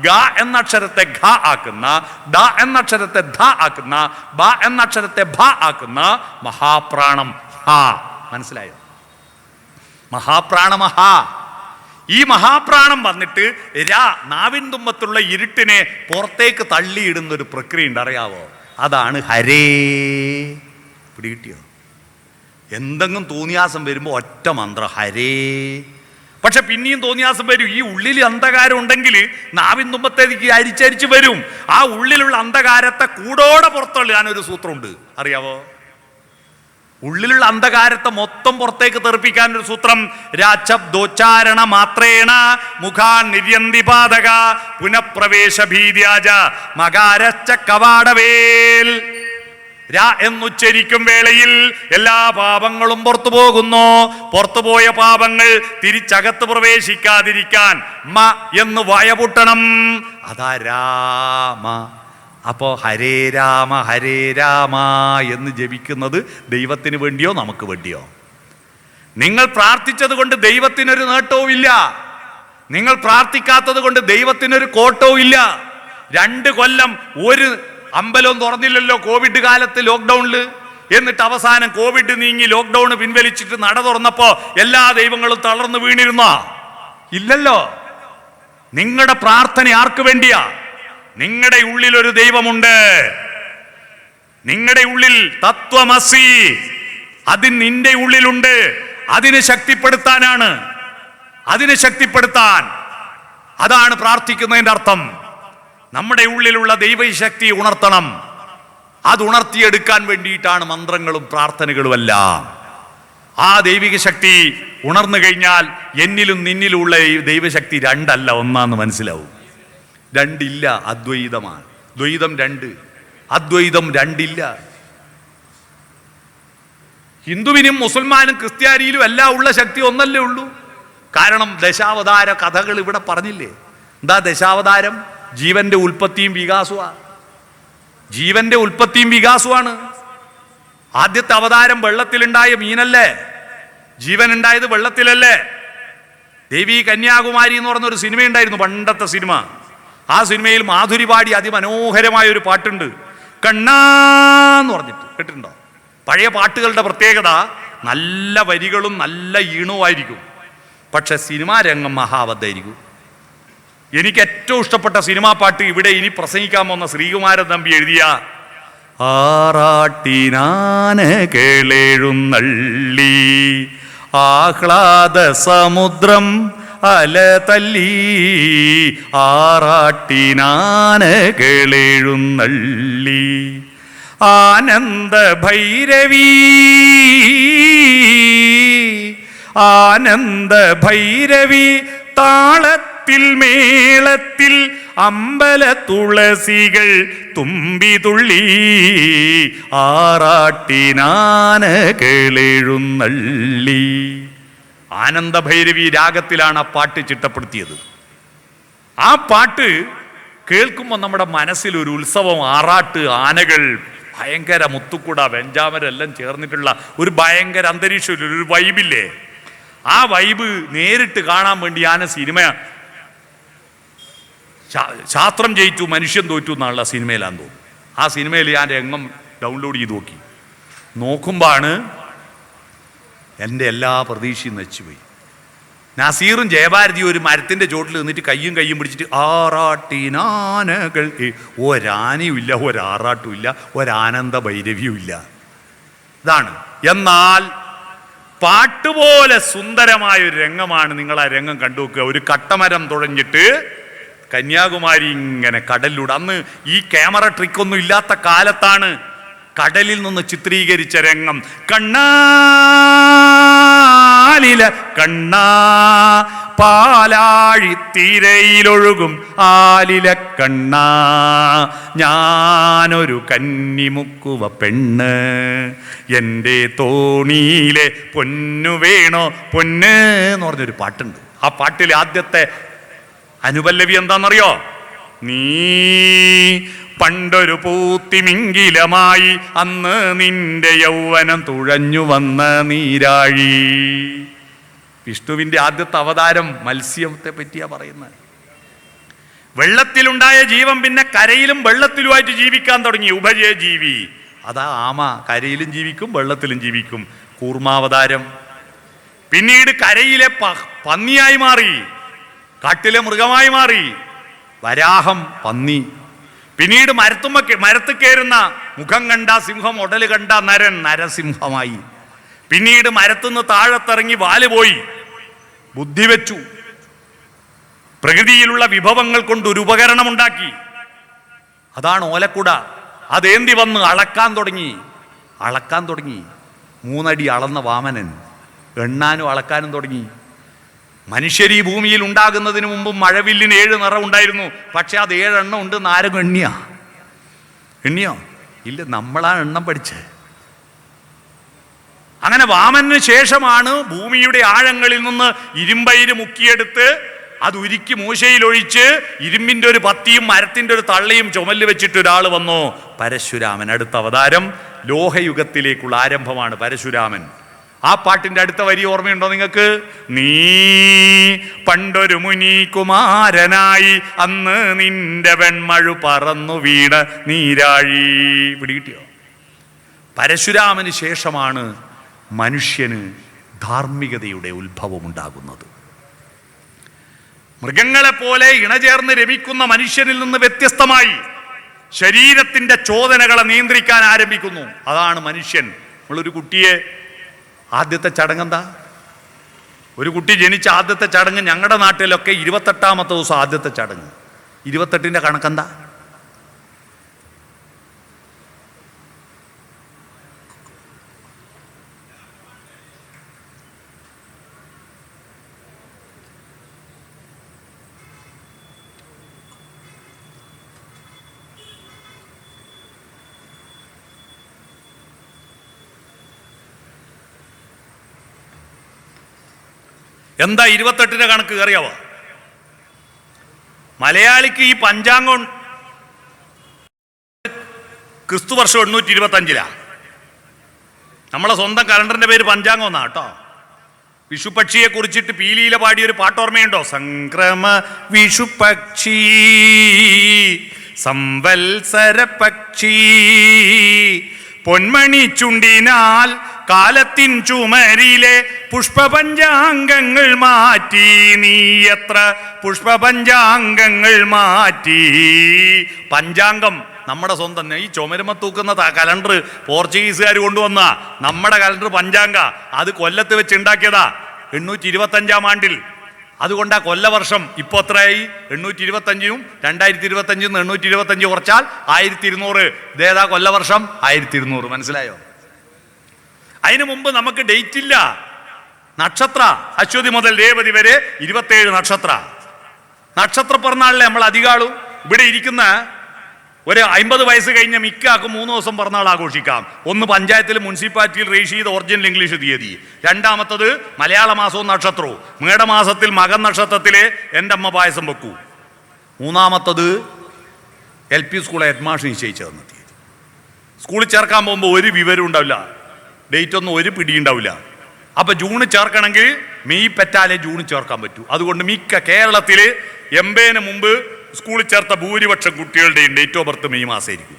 ഗ എന്ന അക്ഷരത്തെ ഘ ആക്കുന്ന, ഡ എന്ന അക്ഷരത്തെ ധ ആക്കുന്ന, ബ എന്ന അക്ഷരത്തെ ഭ ആക്കുന്ന മഹാപ്രാണം ഹ. മനസ്സിലായോ? മഹാപ്രാണമഹ. ഈ മഹാപ്രാണം വന്നിട്ട് നാവിൻ തുമ്പത്തുള്ള ഇരുട്ടിനെ പുറത്തേക്ക് തള്ളിയിടുന്ന ഒരു പ്രക്രിയ ഉണ്ട്, അറിയാവോ? അതാണ് ഹരേ. പിടികിട്ടിയോ? എന്തെങ്കിലും തോന്നിയാസം വരുമ്പോൾ ഒറ്റ മന്ത്രം ഹരേ. പക്ഷെ പിന്നെയും തോന്നിയാസം വരും. ഈ ഉള്ളിൽ അന്ധകാരം ഉണ്ടെങ്കിൽ നാവിൻ തുമ്പത്തേക്ക് അരിച്ചരിച്ച് വരും. ആ ഉള്ളിലുള്ള അന്ധകാരത്തെ കൂടോടെ പുറത്തള്ളാനൊരു സൂത്രമുണ്ട്, അറിയാവോ? ഉള്ളിലുള്ള അന്ധകാരത്തെ മൊത്തം പുറത്തേക്ക് തെറിപ്പിക്കാൻ ഒരു സൂത്രം. രാച്ഛബ്ദോച്ചാരണ മാത്രേണ മുഖാൻ നിര്യന്തിപാതക പുനഃപ്രവേശ ഭീര്യാജ മകാരശ്ച കവാടവേൽ. രാ എന്നുച്ചരിക്കും വേളയിൽ എല്ലാ പാപങ്ങളും പുറത്തു പോകുന്നു. പുറത്തുപോയ പാപങ്ങൾ തിരിച്ചകത്ത് പ്രവേശിക്കാതിരിക്കാൻ മ എന്ന് വയപുട്ടണം. അതാ രാമ. അപ്പോൾ ഹരേ രാമ എന്ന് ജപിക്കുന്നത് ദൈവത്തിന് വേണ്ടിയോ നമുക്ക് വേണ്ടിയോ? നിങ്ങൾ പ്രാർത്ഥിച്ചത് കൊണ്ട് ദൈവത്തിനൊരു നേട്ടവും ഇല്ല. നിങ്ങൾ പ്രാർത്ഥിക്കാത്തത് കൊണ്ട് ദൈവത്തിനൊരു കോട്ടവും ഇല്ല. 2 കൊല്ലം ഒരു അമ്പലവും തുറന്നില്ലല്ലോ കോവിഡ് കാലത്ത്, ലോക്ക്ഡൗണിൽ. എന്നിട്ട് അവസാനം കോവിഡ് നീങ്ങി ലോക്ക്ഡൗൺ പിൻവലിച്ചിട്ട് നട തുറന്നപ്പോ എല്ലാ ദൈവങ്ങളും തളർന്നു വീണിരുന്നോ? ഇല്ലല്ലോ. നിങ്ങളുടെ പ്രാർത്ഥന ആർക്ക് വേണ്ടിയാ? നിങ്ങളുടെ ഉള്ളിൽ ഒരു ദൈവമുണ്ട്. നിങ്ങളുടെ ഉള്ളിൽ തത്വമസി, അത് നിന്റെ ഉള്ളിലുണ്ട്. അതിനെ ശക്തിപ്പെടുത്താനാണ്. അതിനെ ശക്തിപ്പെടുത്താൻ, അതാണ് പ്രാർത്ഥിക്കുന്നതിൻ്റെ അർത്ഥം. നമ്മുടെ ഉള്ളിലുള്ള ദൈവശക്തി ഉണർത്തണം. അത് ഉണർത്തിയെടുക്കാൻ വേണ്ടിയിട്ടാണ് മന്ത്രങ്ങളും പ്രാർത്ഥനകളുമെല്ലാം. ആ ദൈവിക ശക്തി ഉണർന്നു കഴിഞ്ഞാൽ എന്നിലും നിന്നിലുള്ള ഈ ദൈവശക്തി 2 അല്ല, 1 ആണെന്ന് മനസ്സിലാവും. 2 ഇല്ല, അദ്വൈതമാണ്. ദ്വൈതം 2, അദ്വൈതം 2 ഇല്ല. ഹിന്ദുവിനും മുസൽമാനും ക്രിസ്ത്യാനിയിലും എല്ലാം ഉള്ള ശക്തി ഒന്നല്ലേ ഉള്ളൂ. കാരണം ദശാവതാര കഥകൾ ഇവിടെ പറഞ്ഞില്ലേ? എന്താ ദശാവതാരം? ജീവന്റെ ഉൽപ്പത്തിയും വികാസമാണ്. ജീവന്റെ ഉൽപ്പത്തിയും വികാസമാണ്. ആദ്യത്തെ അവതാരം വെള്ളത്തിലുണ്ടായ മീനല്ലേ? ജീവൻ ഉണ്ടായത് വെള്ളത്തിലല്ലേ? ദേവി കന്യാകുമാരി എന്ന് പറഞ്ഞൊരു സിനിമ ഉണ്ടായിരുന്നു, പണ്ടത്തെ സിനിമ. ആ സിനിമയിൽ മാധുരി പാടി അതിമനോഹരമായ ഒരു പാട്ടുണ്ട്, കണ്ണാന്ന് പറഞ്ഞിട്ട്. കേട്ടിട്ടുണ്ടോ? പഴയ പാട്ടുകളുടെ പ്രത്യേകത നല്ല വരികളും നല്ല ഈണവുമായിരിക്കും, പക്ഷെ സിനിമാ രംഗം മഹാബദ്ധായിരിക്കും. എനിക്ക് ഏറ്റവും ഇഷ്ടപ്പെട്ട സിനിമാ പാട്ട് ഇവിടെ ഇനി പ്രസംഗിക്കാൻ പോകുന്ന ശ്രീകുമാരൻ തമ്പി എഴുതിയ ആറാട്ടിനാന കേളെഴുന്നള്ളി ആഹ്ലാദ സമുദ്രം അല തല്ലി ആറാട്ടിനാന കേളെഴുന്നള്ളി ആനന്ദ ഭൈരവി ആനന്ദ ഭൈരവി താളത്തിൽ മേളത്തിൽ അമ്പല തുളസികൾ തുമ്പി ആറാട്ടിനാന കേളെഴുന്നള്ളി. ആനന്ദഭൈരവി രാഗത്തിലാണ് ആ പാട്ട് ചിട്ടപ്പെടുത്തിയത്. ആ പാട്ട് കേൾക്കുമ്പോൾ നമ്മുടെ മനസ്സിൽ ഒരു ഉത്സവം, ആറാട്ട്, ആനകൾ, ഭയങ്കര മുത്തുക്കുട, വെഞ്ചാമരെല്ലാം ചേർന്നിട്ടുള്ള ഒരു ഭയങ്കര അന്തരീക്ഷം, ഒരു വൈബില്ലേ? ആ വൈബ് നേരിട്ട് കാണാൻ വേണ്ടിയാണ് സിനിമ. ശാസ്ത്രം ജയിച്ചു മനുഷ്യൻ തോറ്റു എന്നുള്ള സിനിമയിലാന്ന് തോന്നുന്നു. ആ സിനിമയിൽ ഞാൻ രംഗം ഡൗൺലോഡ് ചെയ്ത് നോക്കുമ്പോഴാണ് എൻ്റെ എല്ലാ പ്രതീക്ഷയും നശിച്ചുപോയി. നസീറും ജയഭാരതിയും ഒരു മരത്തിൻ്റെ ചോട്ടിൽ നിന്നിട്ട് കയ്യും പിടിച്ചിട്ട് ആറാട്ടിനാനകൾ, ഒരാനയും ഇല്ല, ഒരാറാട്ടും ഇല്ല, ഒരാനന്ദ ഭൈരവിയും ഇല്ല. ഇതാണ്. എന്നാൽ പാട്ടുപോലെ സുന്ദരമായ ഒരു രംഗമാണ്. നിങ്ങൾ ആ രംഗം കണ്ടു നോക്കുക. ഒരു കട്ടമരം തുഴഞ്ഞിട്ട് കന്യാകുമാരി ഇങ്ങനെ കടലിലൂടെ, അന്ന് ഈ ക്യാമറ ട്രിക്കൊന്നും ഇല്ലാത്ത കാലത്താണ് കടലിൽ നിന്ന് ചിത്രീകരിച്ച രംഗം. കണ്ണാലില കണ്ണാ പാലാഴിത്തീരയിലൊഴുകും ആലില കണ്ണാ ഞാനൊരു കന്നിമുക്കുവ പെണ്ണ്, എൻ്റെ തോണിയിലെ പൊന്നു വേണോ പൊന്ന് എന്ന് പറഞ്ഞൊരു പാട്ടുണ്ട്. ആ പാട്ടിലെ ആദ്യത്തെ അനുപല്ലവി എന്താണെന്നറിയോ? നീ പണ്ടൊരു പൂത്തിമിങ്കിലമായി അന്ന് നിന്റെ യൗവനം തുഴഞ്ഞു വന്ന നീരാഴി. വിഷ്ണുവിൻ്റെ ആദ്യത്തെ അവതാരം മത്സ്യത്തെ പറ്റിയാ പറയുന്നത്. വെള്ളത്തിലുണ്ടായ ജീവൻ പിന്നെ കരയിലും വെള്ളത്തിലുമായിട്ട് ജീവിക്കാൻ തുടങ്ങി, ഉഭയജീവി. അതാ ആമ, കരയിലും ജീവിക്കും വെള്ളത്തിലും ജീവിക്കും. കൂർമാവതാരം. പിന്നീട് കരയിലെ പന്നിയായി മാറി, കാട്ടിലെ മൃഗമായി മാറി. വരാഹം, പന്നി. പിന്നീട് മരത്ത് കയറുന്ന മുഖം കണ്ട സിംഹം, ഉടല് കണ്ട നരൻ, നരസിംഹമായി. പിന്നീട് മരത്തുനിന്ന് താഴത്തിറങ്ങി വാല് പോയി, ബുദ്ധി വെച്ചു. പ്രകൃതിയിലുള്ള വിഭവങ്ങൾ കൊണ്ട് ഒരു ഉപകരണം ഉണ്ടാക്കി. അതാണ് ഓലക്കുട. അതേന്തി വന്ന് അളക്കാൻ തുടങ്ങി. 3 അടി അളന്ന വാമനൻ എണ്ണാനും അളക്കാനും തുടങ്ങി. മനുഷ്യർ ഈ ഭൂമിയിൽ ഉണ്ടാകുന്നതിന് മുമ്പ് മഴവില്ലിന് 7 നിറം ഉണ്ടായിരുന്നു. പക്ഷെ അത് 7 എണ്ണം ഉണ്ട്. ആരും എണ്ണിയോ? ഇല്ല, നമ്മളാ എണ്ണം പഠിച്ചേ. അങ്ങനെ വാമന് ശേഷമാണ് ഭൂമിയുടെ ആഴങ്ങളിൽ നിന്ന് ഇരുമ്പയിര് മുക്കിയെടുത്ത് അത് ഉരുക്കി മൂശയിലൊഴിച്ച് ഇരുമ്പിന്റെ ഒരു പത്തിയും മരത്തിന്റെ ഒരു തള്ളയും ചുമല് വെച്ചിട്ട് ഒരാൾ വന്നു, പരശുരാമൻ. അടുത്ത അവതാരം. ലോഹയുഗത്തിലേക്കുള്ള ആരംഭമാണ് പരശുരാമൻ. ആ പാട്ടിന്റെ അടുത്ത വരി ഓർമ്മയുണ്ടോ നിങ്ങൾക്ക്? നീ പണ്ടൊരു മുനി കുമാരനായി അന്ന് നിന്റെ വെൺമഴു പറന്നു വീണ നീരാഴി. പിടികിട്ടിയോ? പരശുരാമന് ശേഷമാണ് മനുഷ്യന് ധാർമ്മികതയുടെ ഉത്ഭവം ഉണ്ടാകുന്നത്. മൃഗങ്ങളെപ്പോലെ ഇണചേർന്ന് രമിക്കുന്ന മനുഷ്യനിൽ നിന്ന് വ്യത്യസ്തമായി ശരീരത്തിന്റെ ചോദനകളെ നിയന്ത്രിക്കാൻ ആരംഭിക്കുന്നു. അതാണ് മനുഷ്യൻ. നമ്മളൊരു കുട്ടിയെ, ആദ്യത്തെ ചടങ്ങെന്താ? ഒരു കുട്ടി ജനിച്ച ആദ്യത്തെ ചടങ്ങ് ഞങ്ങളുടെ നാട്ടിലൊക്കെ 28ാമത്തെ ദിവസം ആദ്യത്തെ ചടങ്ങ്. 28ന്റെ കണക്കെന്താ? എന്താ 28ന്റെ കണക്ക് അറിയാവോ? മലയാളിക്ക് ഈ പഞ്ചാംഗം ക്രിസ്തുവർഷം 825. നമ്മളെ സ്വന്തം കലണ്ടറിന്റെ പേര് പഞ്ചാംഗം എന്നാ കേട്ടോ. വിഷുപക്ഷിയെ കുറിച്ചിട്ട് പീലിയില പാടിയൊരു പാട്ടോർമ്മയുണ്ടോ? സംക്രമ വിഷുപക്ഷി സംവത്സര പക്ഷി പൊന്മണി ചുണ്ടിനാൽ കാലത്തിൻ ചുമരിലെ പുഷ്പപഞ്ചാംഗങ്ങൾ മാറ്റി. നീ എത്ര പുഷ്പപഞ്ചാംഗങ്ങൾ മാറ്റി. പഞ്ചാംഗം നമ്മുടെ സ്വന്തം. ഈ ചുമരുമ തൂക്കുന്ന കലണ്ടർ പോർച്ചുഗീസുകാർ കൊണ്ടുവന്ന നമ്മുടെ കലണ്ടർ പഞ്ചാംഗ. അത് കൊല്ലത്ത് വെച്ച് ഉണ്ടാക്കിയതാ 825-ാം ആണ്ടിൽ. അതുകൊണ്ടാ കൊല്ലവർഷം ഇപ്പോൾ എത്രയായി? 825-ഉം 2025 825 കുറച്ചാൽ 1200. ഇതേതാ കൊല്ലവർഷം? 1200. മനസ്സിലായോ? അതിനു മുമ്പ് നമുക്ക് ഡേറ്റ് ഇല്ല. നക്ഷത്ര അശ്വതി മുതൽ രേവതി വരെ 27 നക്ഷത്ര പിറന്നാളിലെ നമ്മൾ അധികാളും ഇവിടെ ഇരിക്കുന്ന ഒരു 50 വയസ്സ് കഴിഞ്ഞ മിക്കാക്കും 3 ദിവസം പിറന്നാൾ ആഘോഷിക്കാം. ഒന്ന് പഞ്ചായത്തിൽ മുനിസിപ്പാലിറ്റിയിൽ രജിസ്റ്റർ ചെയ്ത ഒറിജിനൽ ഇംഗ്ലീഷ് തീയതി. രണ്ടാമത്തത് മലയാള മാസവും നക്ഷത്രവും. മേടമാസത്തിൽ മകൻ നക്ഷത്രത്തിലെ എൻ്റെ അമ്മ പായസം വെക്കൂ. മൂന്നാമത്തത് LP സ്കൂളെ ഹെഡ്മാഷ് നിശ്ചയിച്ചു തന്ന തീയതി. സ്കൂളിൽ ചേർക്കാൻ പോകുമ്പോൾ ഒരു വിവരം ഉണ്ടാവില്ല, ഡേറ്റ് ഒന്നും ഒരു പിടിയുണ്ടാവില്ല. അപ്പൊ ജൂണിൽ ചേർക്കണമെങ്കിൽ മെയ് പെറ്റാലേ ജൂണിൽ ചേർക്കാൻ പറ്റൂ. അതുകൊണ്ട് മിക്ക കേരളത്തിൽ 80-ന് മുമ്പ് സ്കൂളിൽ ചേർത്ത ഭൂരിപക്ഷം കുട്ടികളുടെയും ഡേറ്റ് ഓഫ് ബർത്ത് മെയ് മാസമായിരിക്കും.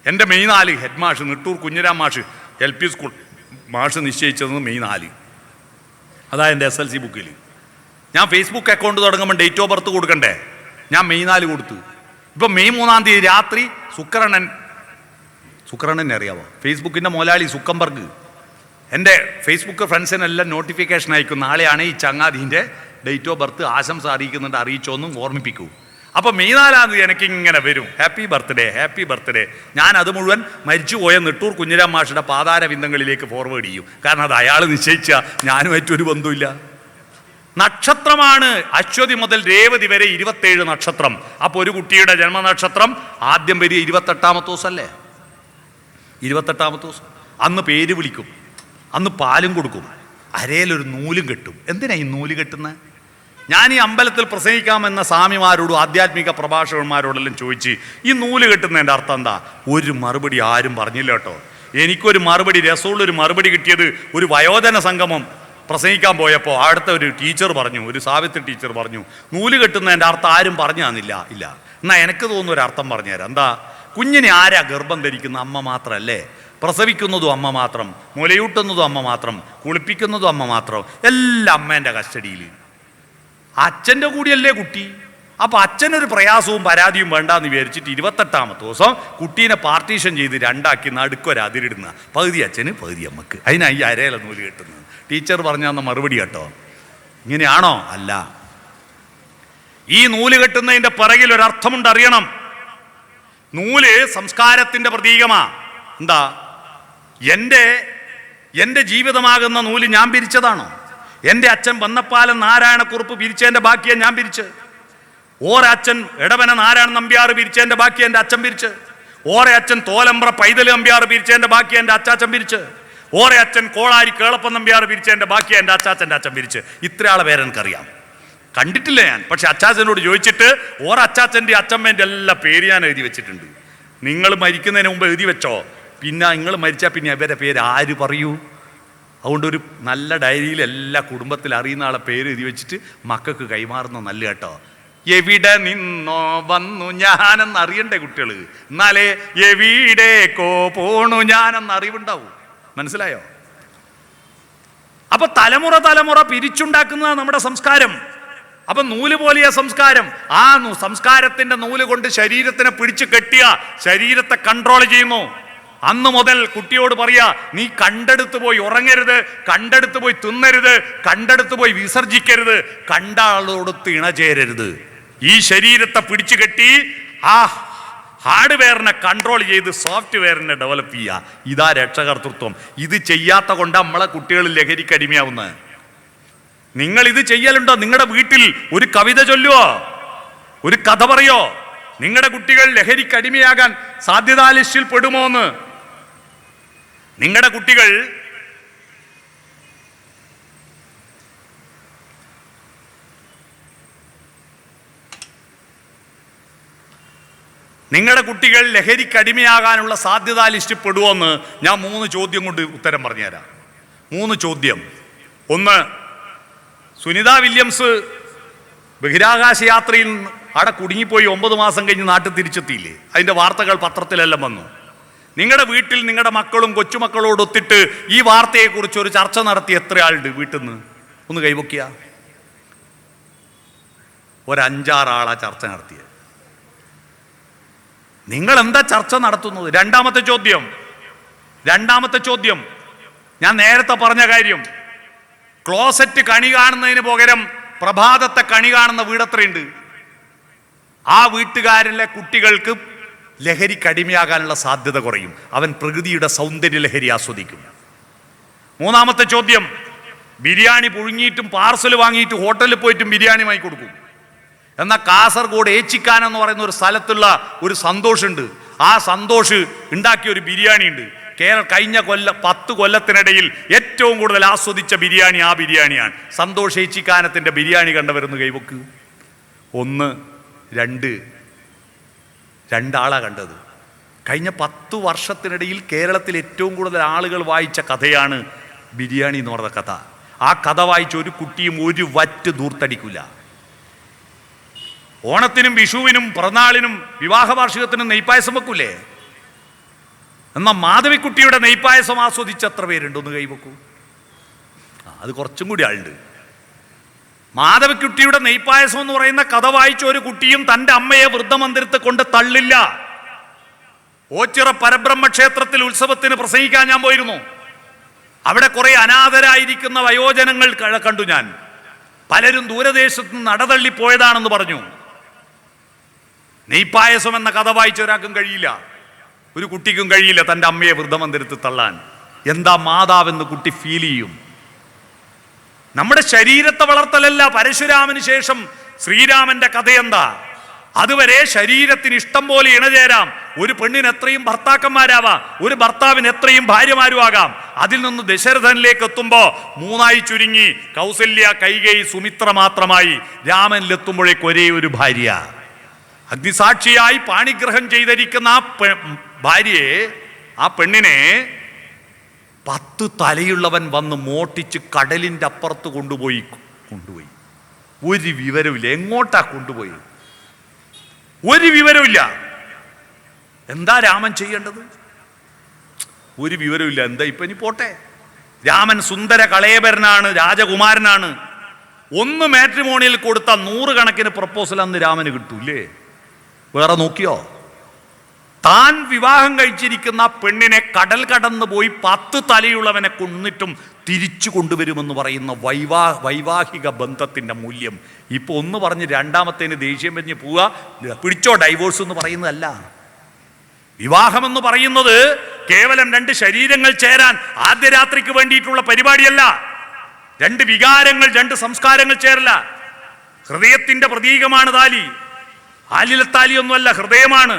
എൻ്റെ മെയ് 4 ഹെഡ് മാഷ് നെട്ടൂർ കുഞ്ഞിരാം മാഷ് LP സ്കൂൾ മാഷ് നിശ്ചയിച്ചത് മെയ് 4. അതാ എൻ്റെ SLC ബുക്കിൽ. ഞാൻ ഫേസ്ബുക്ക് അക്കൗണ്ട് തുടങ്ങുമ്പോൾ ഡേറ്റ് ഓഫ് ബർത്ത് കൊടുക്കണ്ടേ? ഞാൻ മെയ് 4 കൊടുത്തു. ഇപ്പം മെയ് 3-ാം തീയതി രാത്രി ശുക്രണ്ണനെ അറിയാവോ? ഫേസ്ബുക്കിൻ്റെ മുതലാളി സുക്കംബർഗ് എൻ്റെ ഫേസ്ബുക്ക് ഫ്രണ്ട്സിനെല്ലാം നോട്ടിഫിക്കേഷൻ അയക്കും, നാളെയാണ് ഈ ചങ്ങാതിൻ്റെ ഡേറ്റ് ഓഫ് ബർത്ത്, ആശംസ അറിയിക്കുന്നുണ്ട്, അറിയിച്ചോന്നും ഓർമ്മിപ്പിക്കൂ. അപ്പോൾ മെയ് 4-ാം തീയതി എനിക്ക് ഇങ്ങനെ വരും, ഹാപ്പി ബർത്ത്ഡേ ഹാപ്പി ബർത്ത്ഡേ. ഞാൻ അത് മുഴുവൻ മരിച്ചുപോയ നെട്ടൂർ കുഞ്ഞിരാം മാഷയുടെ പാതാരവിന്ദങ്ങളിലേക്ക് ഫോർവേഡ് ചെയ്യും. കാരണം അത് അയാൾ നിശ്ചയിച്ച, ഞാനുമായിട്ടൊരു ബന്ധമില്ല. നക്ഷത്രമാണ് അശ്വതി മുതൽ രേവതി വരെ 27 നക്ഷത്രം. അപ്പോൾ ഒരു കുട്ടിയുടെ ജന്മനക്ഷത്രം ആദ്യം വരിക 28-ാമത്തെ ദിവസമല്ലേ? 28-ാമത്തെ ദിവസം. അന്ന് പേര് വിളിക്കും, അന്ന് പാലും കൊടുക്കും, അരയിലൊരു നൂലും കെട്ടും. എന്തിനാ ഈ നൂല് കെട്ടുന്നത്? ഞാൻ ഈ അമ്പലത്തിൽ പ്രസംഗിക്കാമെന്ന സ്വാമിമാരോടും ആധ്യാത്മിക പ്രഭാഷകന്മാരോടെല്ലാം ചോദിച്ച് ഈ നൂല് കെട്ടുന്നതിൻ്റെ അർത്ഥം എന്താ? ഒരു മറുപടി ആരും പറഞ്ഞില്ല കേട്ടോ. എനിക്കൊരു മറുപടി, രസമുള്ളൊരു മറുപടി കിട്ടിയത് ഒരു വയോജന സംഗമം പ്രസംഗിക്കാൻ പോയപ്പോൾ അവിടുത്തെ ഒരു ടീച്ചർ പറഞ്ഞു, ഒരു സാവിത്രി ടീച്ചർ പറഞ്ഞു, നൂല് കെട്ടുന്നതിൻ്റെ അർത്ഥം ആരും പറഞ്ഞു തന്നില്ല. ഇല്ല, എന്നാൽ എനിക്ക് തോന്നുന്ന ഒരു അർത്ഥം പറഞ്ഞുതരാം. എന്താ? കുഞ്ഞിനെ ആരാ ഗർഭം ധരിക്കുന്ന? അമ്മ മാത്രമല്ലേ? പ്രസവിക്കുന്നതും അമ്മ മാത്രം, മുലയൂട്ടുന്നതും അമ്മ മാത്രം, കുളിപ്പിക്കുന്നതും അമ്മ മാത്രം, എല്ലാം അമ്മേൻ്റെ കസ്റ്റഡിയിൽ. അച്ഛൻ്റെ കൂടിയല്ലേ കുട്ടി. അപ്പോൾ അച്ഛനൊരു പ്രയാസവും പരാതിയും വേണ്ടാന്ന് വിചാരിച്ചിട്ട് 28-ാമത്തെ ദിവസം കുട്ടീനെ പാർട്ടീഷൻ ചെയ്ത് 2ആക്കി നടുക്കൊരതിരിടുന്ന, പകുതി അച്ഛന് പകുതി അമ്മക്ക്. അതിനായി ഈ അരയില നൂല് കെട്ടുന്നത്. ടീച്ചർ പറഞ്ഞു തന്ന മറുപടി കേട്ടോ. ഇങ്ങനെയാണോ? അല്ല. ഈ നൂല് കെട്ടുന്നതിൻ്റെ പിറകിൽ ഒരർത്ഥമുണ്ട്, അറിയണം. നൂല് സംസ്കാരത്തിൻ്റെ പ്രതീകമാ. എന്താ? എൻ്റെ ജീവിതമാകുന്ന നൂല് ഞാൻ പിരിച്ചതാണോ? എൻ്റെ അച്ഛൻ വന്നപ്പാലം നാരായണക്കുറുപ്പ് പിരിച്ചതിൻ്റെ ബാക്കിയാണ് ഞാൻ പിരിച്ച്. ഓരോ അച്ഛൻ എടവന നാരായണ നമ്പ്യാർ പിരിച്ചതിൻ്റെ ബാക്കി എൻ്റെ അച്ഛൻ പിരിച്ച്. ഓരോ അച്ഛൻ തോലമ്പ്ര പൈതൽ നമ്പ്യാർ പിരിച്ചതിൻ്റെ ബാക്കി എൻ്റെ അച്ചാച്ചൻ പിരിച്ച്. ഓരോ അച്ഛൻ കോളാരി കേളപ്പൻ നമ്പ്യാർ പിരിച്ചതിൻ്റെ ബാക്കി എൻ്റെ അച്ചാച്ചൻ്റെ അച്ഛൻ പിരിച്ച്. ഇത്രയാളെ പേരെനിക്കറിയാം, കണ്ടിട്ടില്ല ഞാൻ. പക്ഷെ അച്ചാച്ചനോട് ചോദിച്ചിട്ട് ഓരോ അച്ചാച്ചൻ്റെ അച്ഛമ്മേൻ്റെ എല്ലാ പേര് ഞാൻ എഴുതി വെച്ചിട്ടുണ്ട്. നിങ്ങൾ മരിക്കുന്നതിന് മുമ്പ് എഴുതി വെച്ചോ, പിന്നെ നിങ്ങൾ മരിച്ചാൽ പിന്നെ അവരുടെ പേര് ആര് പറയൂ? അതുകൊണ്ട് ഒരു നല്ല ഡയറിയിൽ എല്ലാ കുടുംബത്തിൽ അറിയുന്ന ആളെ പേര് എഴുതി വെച്ചിട്ട് മക്കൾക്ക് കൈമാറുന്ന നല്ല കേട്ടോ. എവിടെ നിന്നോ വന്നു ഞാനെന്ന് അറിയണ്ടേ കുട്ടികൾ? എന്നാലേ എവിടേക്കോ പോണു ഞാനെന്ന് അറിവുണ്ടാവൂ. മനസ്സിലായോ? അപ്പൊ തലമുറ പിരിച്ചുണ്ടാക്കുന്നതാണ് നമ്മുടെ സംസ്കാരം. അപ്പൊ നൂല് പോലെയ സംസ്കാരം. ആ സംസ്കാരത്തിന്റെ നൂല് കൊണ്ട് ശരീരത്തിനെ പിടിച്ചു കെട്ടിയ ശരീരത്തെ കൺട്രോൾ ചെയ്യുന്നു. അന്ന് മുതൽ കുട്ടിയോട് പറയാ, നീ കണ്ടെടുത്ത് പോയി ഉറങ്ങരുത്, കണ്ടെടുത്ത് പോയി തിന്നരുത്, കണ്ടെടുത്ത് പോയി വിസർജിക്കരുത്, കണ്ട ആളോടൊത്ത് ഇണചേരരുത്. ഈ ശരീരത്തെ പിടിച്ചു കെട്ടി ആ ഹാർഡ്വെയറിനെ കൺട്രോൾ ചെയ്ത് സോഫ്റ്റ്വെയറിനെ ഡെവലപ്പ് ചെയ്യുക. ഇതാ രക്ഷകർത്തൃത്വം. ഇത് ചെയ്യാത്ത കൊണ്ട് നമ്മളെ കുട്ടികൾ ലഹരിക്ക് അടിമയാവുന്നത്. നിങ്ങൾ ഇത് ചെയ്യലുണ്ടോ? നിങ്ങളുടെ വീട്ടിൽ ഒരു കവിത ചൊല്ലുവോ? ഒരു കഥ പറയോ? നിങ്ങളുടെ കുട്ടികൾ ലഹരിക്ക് അടിമയാകാൻ സാധ്യതാ ലിസ്റ്റിൽ പെടുമോന്ന്? നിങ്ങളുടെ കുട്ടികൾ ലഹരിക്ക് അടിമയാകാനുള്ള സാധ്യതാ ലിസ്റ്റിൽ പെടുമോന്ന് ഞാൻ 3 ചോദ്യം കൊണ്ട് ഉത്തരം പറഞ്ഞുതരാം. 3 ചോദ്യം. ഒന്ന്, സുനിത വില്യംസ് ബഹിരാകാശ യാത്രയിൽ അവിടെ കുടുങ്ങിപ്പോയി 9 മാസം കഴിഞ്ഞ് നാട്ടിൽ തിരിച്ചെത്തിയില്ലേ? അതിൻ്റെ വാർത്തകൾ പത്രത്തിലെല്ലാം വന്നു. നിങ്ങളുടെ വീട്ടിൽ നിങ്ങളുടെ മക്കളും കൊച്ചുമക്കളോടൊത്തിട്ട് ഈ വാർത്തയെക്കുറിച്ച് ഒരു ചർച്ച നടത്തി എത്ര ആളുണ്ട് വീട്ടിൽ നിന്ന്? ഒന്ന് കൈവയ്ക്കുക. ഒരു 5-6 ആളാ ചർച്ച നടത്തിയത്. നിങ്ങൾ എന്താ ചർച്ച നടത്തുന്നത്? രണ്ടാമത്തെ ചോദ്യം ഞാൻ നേരത്തെ പറഞ്ഞ കാര്യം. ക്ലോസറ്റ് കണി കാണുന്നതിന് പകരം പ്രഭാതത്തെ കണി കാണുന്ന വീടെത്രയുണ്ട്? ആ വീട്ടുകാരിലെ കുട്ടികൾക്ക് ലഹരിക്ക് അടിമയാകാനുള്ള സാധ്യത കുറയും. അവൻ പ്രകൃതിയുടെ സൗന്ദര്യ ലഹരി ആസ്വദിക്കും. മൂന്നാമത്തെ ചോദ്യം, ബിരിയാണി പുഴുങ്ങിയിട്ടും പാർസൽ വാങ്ങിയിട്ട് ഹോട്ടലിൽ പോയിട്ടും ബിരിയാണി വാങ്ങി കൊടുക്കും. എന്നാൽ കാസർഗോഡ് ഏച്ചിക്കാൻ എന്ന് പറയുന്ന ഒരു സ്ഥലത്തുള്ള ഒരു സന്തോഷുണ്ട്. ആ സന്തോഷ് ഉണ്ടാക്കിയ ഒരു ബിരിയാണി ഉണ്ട്. കഴിഞ്ഞ 10 കൊല്ലത്തിനിടയിൽ ഏറ്റവും കൂടുതൽ ആസ്വദിച്ച ബിരിയാണി ആ ബിരിയാണിയാണ്. സന്തോഷ് ഏച്ചിക്കാനത്തിൻ്റെ ബിരിയാണി കണ്ടവരെന്ന് കൈവക്ക്. 1, 2 ആളാണ് കണ്ടത്. കഴിഞ്ഞ 10 വർഷത്തിനിടയിൽ കേരളത്തിൽ ഏറ്റവും കൂടുതൽ ആളുകൾ വായിച്ച കഥയാണ് ബിരിയാണി എന്ന് പറഞ്ഞ കഥ. ആ കഥ വായിച്ച ഒരു കുട്ടിയും ഒരു വറ്റ് ദൂർത്തടിക്കില്ല. ഓണത്തിനും വിഷുവിനും പിറന്നാളിനും വിവാഹ വാർഷികത്തിനും നെയ്പായസം വെക്കൂലേ? എന്നാൽ മാധവിക്കുട്ടിയുടെ നെയ്പായസം ആസ്വദിച്ച എത്ര പേരുണ്ട്? ഒന്ന് കൈവെക്കൂ. അത് കുറച്ചും കൂടി ആളുണ്ട്. മാധവിക്കുട്ടിയുടെ നെയ്പായസം എന്ന് പറയുന്ന കഥ വായിച്ച ഒരു കുട്ടിയും തൻ്റെ അമ്മയെ വൃദ്ധമന്ദിരത്തെ കൊണ്ട് തള്ളില്ല. ഓച്ചിറ പരബ്രഹ്മ ക്ഷേത്രത്തിൽ ഉത്സവത്തിന് പ്രസംഗിക്കാൻ ഞാൻ പോയിരുന്നു. അവിടെ കുറെ അനാഥരായിരിക്കുന്ന വയോജനങ്ങൾ കണ്ടു ഞാൻ. പലരും ദൂരദേശത്ത് നിന്ന് നടതള്ളിപ്പോയതാണെന്ന് പറഞ്ഞു. നെയ്പായസം എന്ന കഥ വായിച്ച ഒരാൾക്കും കഴിയില്ല, ഒരു കുട്ടിക്കും കഴിയില്ല തൻ്റെ അമ്മയെ വൃദ്ധമന്ദിരത്തിൽ തള്ളാൻ. എന്താ മാതാവെന്ന് കുട്ടി ഫീൽ ചെയ്യും. നമ്മുടെ ശരീരത്തെ വളർത്തലല്ല പരശുരാമന് ശേഷം ശ്രീരാമന്റെ കഥ എന്താ? അതുവരെ ശരീരത്തിന് ഇഷ്ടം പോലെ ഇണചേരാം. ഒരു പെണ്ണിന് എത്രയും ഭർത്താക്കന്മാരാവാം, ഒരു ഭർത്താവിന് എത്രയും ഭാര്യമാരും ആകാം. അതിൽ നിന്ന് ദശരഥനിലേക്ക് എത്തുമ്പോ മൂന്നായി ചുരുങ്ങി കൗസല്യ, കൈകേയി, സുമിത്ര മാത്രമായി. രാമനിലെത്തുമ്പോഴേക്ക് ഒരേ ഒരു ഭാര്യ. അഗ്നിസാക്ഷിയായി പാണിഗ്രഹം ചെയ്തിരിക്കുന്ന ആ ഭാര്യയെ, ആ പെണ്ണിനെ 10 തലയുള്ളവൻ വന്ന് മോട്ടിച്ച് കടലിൻ്റെ അപ്പുറത്ത് കൊണ്ടുപോയി. ഒരു വിവരമില്ല, എങ്ങോട്ടാ കൊണ്ടുപോയി ഒരു വിവരമില്ല. എന്താ രാമൻ ചെയ്യേണ്ടത്? ഒരു വിവരമില്ല. എന്താ ഇപ്പൊ ഇനി പോട്ടെ. രാമൻ സുന്ദര കളയബരനാണ്, രാജകുമാരനാണ്. ഒന്ന് മാട്രിമോണിയിൽ കൊടുത്ത 100 കണക്കിന് പ്രപ്പോസൽ അന്ന് രാമന് കിട്ടൂല്ലേ? വേറെ നോക്കിയോ? താൻ വിവാഹം കഴിച്ചിരിക്കുന്ന പെണ്ണിനെ കടൽ കടന്നു പോയി 10 തലയുള്ളവനെ കൊന്നിട്ടും തിരിച്ചു കൊണ്ടുവരുമെന്ന് പറയുന്ന വൈവാഹിക ബന്ധത്തിൻ്റെ മൂല്യം. ഇപ്പോൾ ഒന്ന് പറഞ്ഞ് രണ്ടാമത്തേന് ദേഷ്യം വെഞ്ഞ് പോവുക, പിടിച്ചോ ഡൈവോഴ്സ് എന്ന് പറയുന്നതല്ല. വിവാഹമെന്ന് പറയുന്നത് കേവലം 2 ശരീരങ്ങൾ ചേരാൻ ആദ്യ രാത്രിക്ക് വേണ്ടിയിട്ടുള്ള പരിപാടിയല്ല. 2 വികാരങ്ങൾ, 2 സംസ്കാരങ്ങൾ ചേരല. ഹൃദയത്തിന്റെ പ്രതീകമാണ് താലി. ആലിലത്താലിയൊന്നുമല്ല, ഹൃദയമാണ്.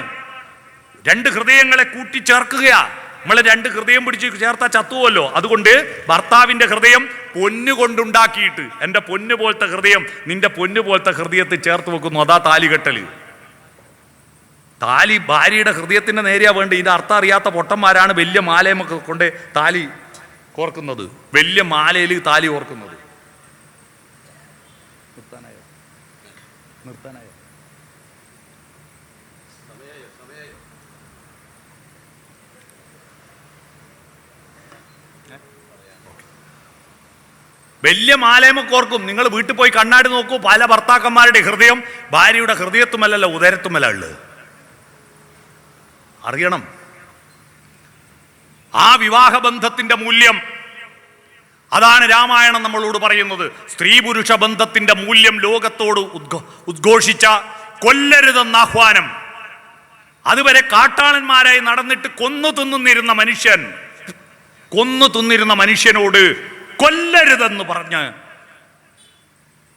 2 ഹൃദയങ്ങളെ കൂട്ടിച്ചേർക്കുകയാ. നമ്മൾ 2 ഹൃദയം പിടിച്ച് ചേർത്താൽ ചത്തുവല്ലോ. അതുകൊണ്ട് ഭർത്താവിന്റെ ഹൃദയം പൊന്നു കൊണ്ടുണ്ടാക്കിയിട്ട് എൻ്റെ പൊന്നു പോലത്തെ ഹൃദയം നിന്റെ പൊന്നു പോലത്തെ ഹൃദയത്തിൽ ചേർത്ത് വെക്കുന്നു. അതാ താലി കെട്ടല്. താലി ഭാര്യയുടെ ഹൃദയത്തിന്റെ നേരെയാ വേണ്ട. ഇതിന്റെ അർത്ഥം അറിയാത്ത പൊട്ടന്മാരാണ് വലിയ മാലയമൊക്കെ കൊണ്ട് താലി കോർക്കുന്നത്, വലിയ മാലയിൽ താലി ഓർക്കുന്നത്. നിർത്താനായോ? വലിയ മാലയമൊക്കെ ഓർക്കും. നിങ്ങൾ വീട്ടിൽ പോയി കണ്ണാടി നോക്കൂ. പല ഭർത്താക്കന്മാരുടെ ഹൃദയം ഭാര്യയുടെ ഹൃദയത്തുമല്ലല്ലോ, ഉദരത്തുമല്ല ഉള്ളത്. അറിയണം ആ വിവാഹബന്ധത്തിന്റെ മൂല്യം. അതാണ് രാമായണം നമ്മളോട് പറയുന്നത്. സ്ത്രീ പുരുഷ ബന്ധത്തിന്റെ മൂല്യം ലോകത്തോട് ഉദ്ഘോഷിച്ച കൊല്ലരുതെന്ന ആഹ്വാനം. അതുവരെ കാട്ടാളന്മാരായി നടന്നിട്ട് കൊന്നു തിന്നിരുന്ന മനുഷ്യനോട് കൊല്ലരുതെന്ന് പറഞ്ഞ്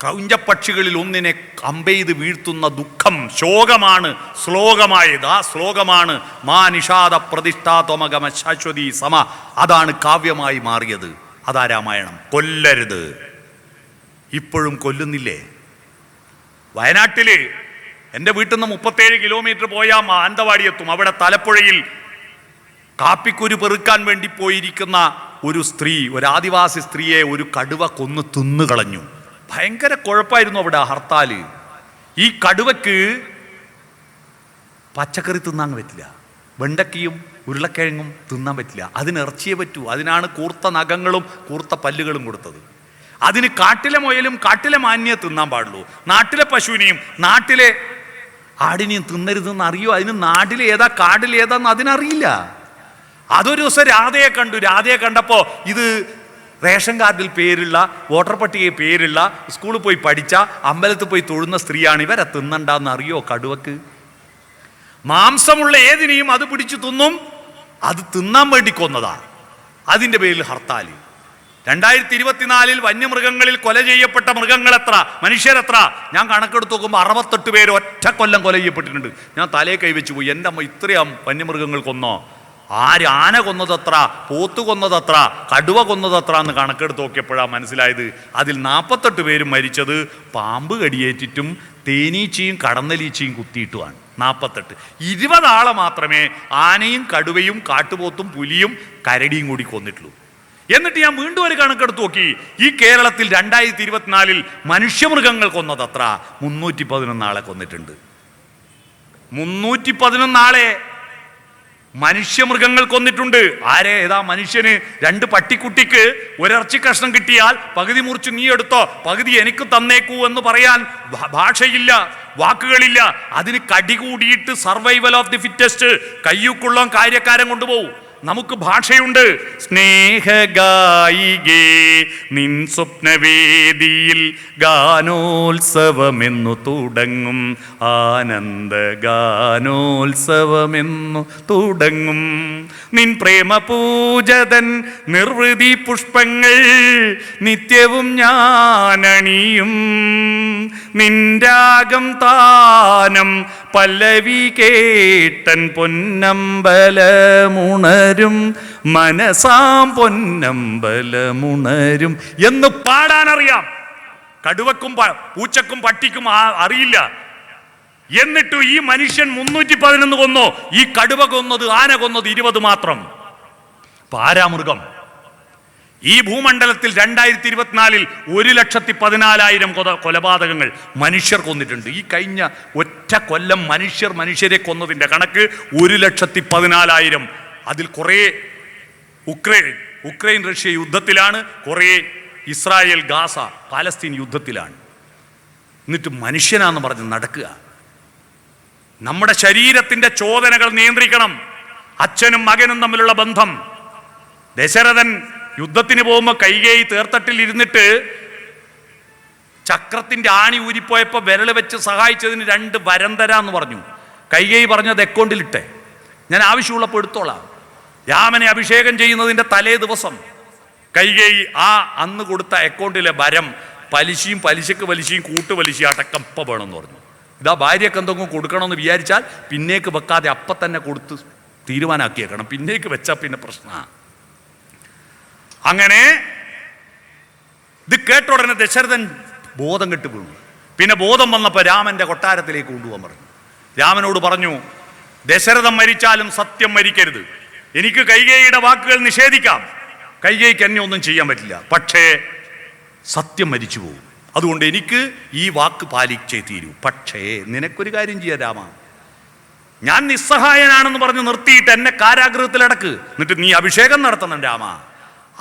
കൗഞ്ചപ്പക്ഷികളിൽ ഒന്നിനെ അമ്പെയ്ത് വീഴ്ത്തുന്ന ദുഃഖം, ശോകമാണ് ശ്ലോകമായത്. ആ ശ്ലോകമാണ് മാ നിഷാദ പ്രതിഷ്ഠാത്വമഗമ ശാശ്വതി സമ. അതാണ് കാവ്യമായി മാറിയത്. അതാ രാമായണം. കൊല്ലരുത്. ഇപ്പോഴും കൊല്ലുന്നില്ലേ? വയനാട്ടില് എൻ്റെ വീട്ടിൽ നിന്ന് 37 കിലോമീറ്റർ പോയാൽ മാനന്തവാടി എത്തും. അവിടെ തലപ്പുഴയിൽ കാപ്പിക്കുരു പെറുക്കാൻ വേണ്ടി പോയിരിക്കുന്ന ഒരു സ്ത്രീ, ഒരു ആദിവാസി സ്ത്രീയെ ഒരു കടുവ കൊന്ന് തിന്നുകളഞ്ഞു. ഭയങ്കര കുഴപ്പമായിരുന്നു അവിടെ ഹർത്താല്. ഈ കടുവയ്ക്ക് പച്ചക്കറി തിന്നാൻ പറ്റില്ല, വെണ്ടക്കയും ഉരുളക്കിഴങ്ങും തിന്നാൻ പറ്റില്ല. അതിന് ഇറച്ചിയേ പറ്റൂ. അതിനാണ് കൂർത്ത നഖങ്ങളും കൂർത്ത പല്ലുകളും കൊടുത്തത്. അതിന് കാട്ടിലെ മുയലും കാട്ടിലെ മാന്യേ തിന്നാൻ പാടുള്ളൂ. നാട്ടിലെ പശുവിനെയും നാട്ടിലെ ആടിനെയും തിന്നരുതെന്ന് അറിയോ? അതിന് നാട്ടിലേതാ കാടിലേതാന്ന് അതിനറിയില്ല. അതൊരു ദിവസം രാധയെ കണ്ടു. രാധയെ കണ്ടപ്പോൾ ഇത് റേഷൻ കാർഡിൽ പേരുള്ള, വോട്ടർ പട്ടികയിൽ പേരുള്ള, സ്കൂളിൽ പോയി പഠിച്ച, അമ്പലത്തിൽ പോയി തൊഴുന്ന സ്ത്രീയാണ്. ഇവരെ തിന്നണ്ടെന്ന് അറിയോ കടുവക്ക്? മാംസമുള്ള ഏതിനെയും അത് പിടിച്ചു തിന്നും. അത് തിന്നാൻ വേണ്ടി കൊന്നതാ. അതിൻ്റെ പേരിൽ ഹർത്താൽ. 2024 വന്യമൃഗങ്ങളിൽ കൊല ചെയ്യപ്പെട്ട മൃഗങ്ങൾ എത്ര, മനുഷ്യരെത്ര? ഞാൻ കണക്കെടുത്ത് നോക്കുമ്പോൾ 68 പേര് ഒറ്റ കൊല്ലം കൊല ചെയ്യപ്പെട്ടിട്ടുണ്ട്. ഞാൻ തലയെ കൈവച്ചു പോയി. എൻ്റെ അമ്മ, ഇത്രയും വന്യമൃഗങ്ങൾ കൊന്നോ? ആന കൊന്നതത്ര, പോത്ത് കൊന്നതത്ര, കടുവ കൊന്നതത്ര എന്ന് കണക്കെടുത്ത് നോക്കിയപ്പോഴാണ് മനസ്സിലായത് അതിൽ 48 പേരും മരിച്ചത് പാമ്പ് കടിയേറ്റിട്ടും തേനീച്ചയും കടന്നലീച്ചയും കുത്തിയിട്ടുമാണ്. 48. 20 ആളെ മാത്രമേ ആനയും കടുവയും കാട്ടുപോത്തും പുലിയും കരടിയും കൂടി കൊന്നിട്ടുള്ളൂ. എന്നിട്ട് ഞാൻ വീണ്ടും ഒരു കണക്കെടുത്ത് നോക്കി. ഈ കേരളത്തിൽ 2024 മനുഷ്യമൃഗങ്ങൾ കൊന്നതത്ര 311 ആളെ കൊന്നിട്ടുണ്ട്. 311 ആളെ മനുഷ്യമൃഗങ്ങൾ കൊന്നിട്ടുണ്ട്. ആരെ? ഏതാ മനുഷ്യന്? 2 പട്ടിക്കുട്ടിക്ക് ഒരിറച്ചി കഷ്ണം കിട്ടിയാൽ പകുതി മുറിച്ച് നീ എടുത്തോ, പകുതി എനിക്ക് തന്നേക്കൂ എന്ന് പറയാൻ ഭാഷയില്ല, വാക്കുകളില്ല. അതിന് കടി കൂടിയിട്ട് സർവൈവൽ ഓഫ് ദി ഫിറ്റസ്റ്റ്, കയ്യൂക്കുള്ള കാര്യക്കാരൻ കൊണ്ടുപോകും. നമുക്ക് ഭാഷയുണ്ട്. സ്നേഹഗായികേ നിൻ സ്വപ്നവേദിയിൽ ഗാനോത്സവമെന്നു തുടങ്ങും, ആനന്ദ ഗാനോത്സവമെന്നു തുടങ്ങും. നിൻ പ്രേമപൂജതൻ നിർവൃതി പുഷ്പങ്ങൾ നിത്യവും ഞാനണിയും, നിൻരാഗം താനം പല്ലവി കേട്ടൻ പൊന്നമ്പലമുണരും, മനസാം പൊന്നമ്പലമുണരും എന്ന് പാടാനറിയാം. കടുവക്കും പൂച്ചക്കും പട്ടിക്കും അറിയില്ല. എന്നിട്ട് ഈ മനുഷ്യൻ 311 കൊന്നോ? ഈ കടുവ കൊന്നത്, ആന കൊന്നത് 20 മാത്രം. പാരാമൃഗം. ഈ ഭൂമണ്ഡലത്തിൽ 2024 1,14,000 കൊലപാതകങ്ങൾ മനുഷ്യർ കൊന്നിട്ടുണ്ട്. ഈ കഴിഞ്ഞ ഒറ്റ കൊല്ലം മനുഷ്യരെ കൊന്നതിൻ്റെ കണക്ക് 1,14,000. അതിൽ കുറേ ഉക്രൈൻ റഷ്യ യുദ്ധത്തിലാണ്, കുറേ ഇസ്രായേൽ ഗാസ പാലസ്തീൻ യുദ്ധത്തിലാണ്. എന്നിട്ട് മനുഷ്യനാന്ന് പറഞ്ഞ് നടക്കുക. നമ്മുടെ ശരീരത്തിൻ്റെ ചോദനകൾ നിയന്ത്രിക്കണം. അച്ഛനും മകനും തമ്മിലുള്ള ബന്ധം. ദശരഥൻ യുദ്ധത്തിന് പോകുമ്പോൾ കൈകേയി തേർത്തട്ടിൽ ഇരുന്നിട്ട് ചക്രത്തിന്റെ ആണി ഊരിപ്പോയപ്പോൾ വിരൽ വെച്ച് സഹായിച്ചതിന് 2 വരം തരാന്ന് പറഞ്ഞു. കൈകേയി പറഞ്ഞത് അക്കൗണ്ടിലിട്ടെ, ഞാൻ ആവശ്യമുള്ളപ്പോൾ എടുത്തോളാം. രാമനെ അഭിഷേകം ചെയ്യുന്നതിൻ്റെ തലേ ദിവസം കൈകേയി അന്ന് കൊടുത്ത അക്കൗണ്ടിലെ വരം പലിശക്ക് പലിശയും കൂട്ടുപലിശ അടക്കം വേണമെന്ന് പറഞ്ഞു. ഇതാ ഭാര്യക്ക് എന്തെങ്കിലും കൊടുക്കണമെന്ന് വിചാരിച്ചാൽ പിന്നേക്ക് വെക്കാതെ അപ്പം തന്നെ കൊടുത്ത് തീരുമാനാക്കിയേക്കണം. പിന്നേക്ക് വെച്ചാൽ പിന്നെ പ്രശ്നമാണ്. അങ്ങനെ ഇത് കേട്ട ഉടനെ ദശരഥൻ ബോധം കെട്ട് വീണു. പിന്നെ ബോധം വന്നപ്പോൾ രാമന്റെ കൊട്ടാരത്തിലേക്ക് കൊണ്ടുപോകാൻ പറഞ്ഞു. രാമനോട് പറഞ്ഞു, ദശരഥൻ മരിച്ചാലും സത്യം മരിക്കരുത്. എനിക്ക് കൈകേയിയുടെ വാക്കുകൾ നിഷേധിക്കാം, കൈകേയിക്ക് എന്നെ ഒന്നും ചെയ്യാൻ പറ്റില്ല, പക്ഷേ സത്യം മരിച്ചു പോകും. അതുകൊണ്ട് എനിക്ക് ഈ വാക്ക് പാലിച്ചേ തീരൂ. പക്ഷേ നിനക്കൊരു കാര്യം ചെയ്യാം രാമ, ഞാൻ നിസ്സഹായനാണെന്ന് പറഞ്ഞ് നിർത്തിയിട്ട് എന്നെ കാരാഗൃഹത്തിലടക്ക്, എന്നിട്ട് നീ അഭിഷേകം നടത്തണം രാമ.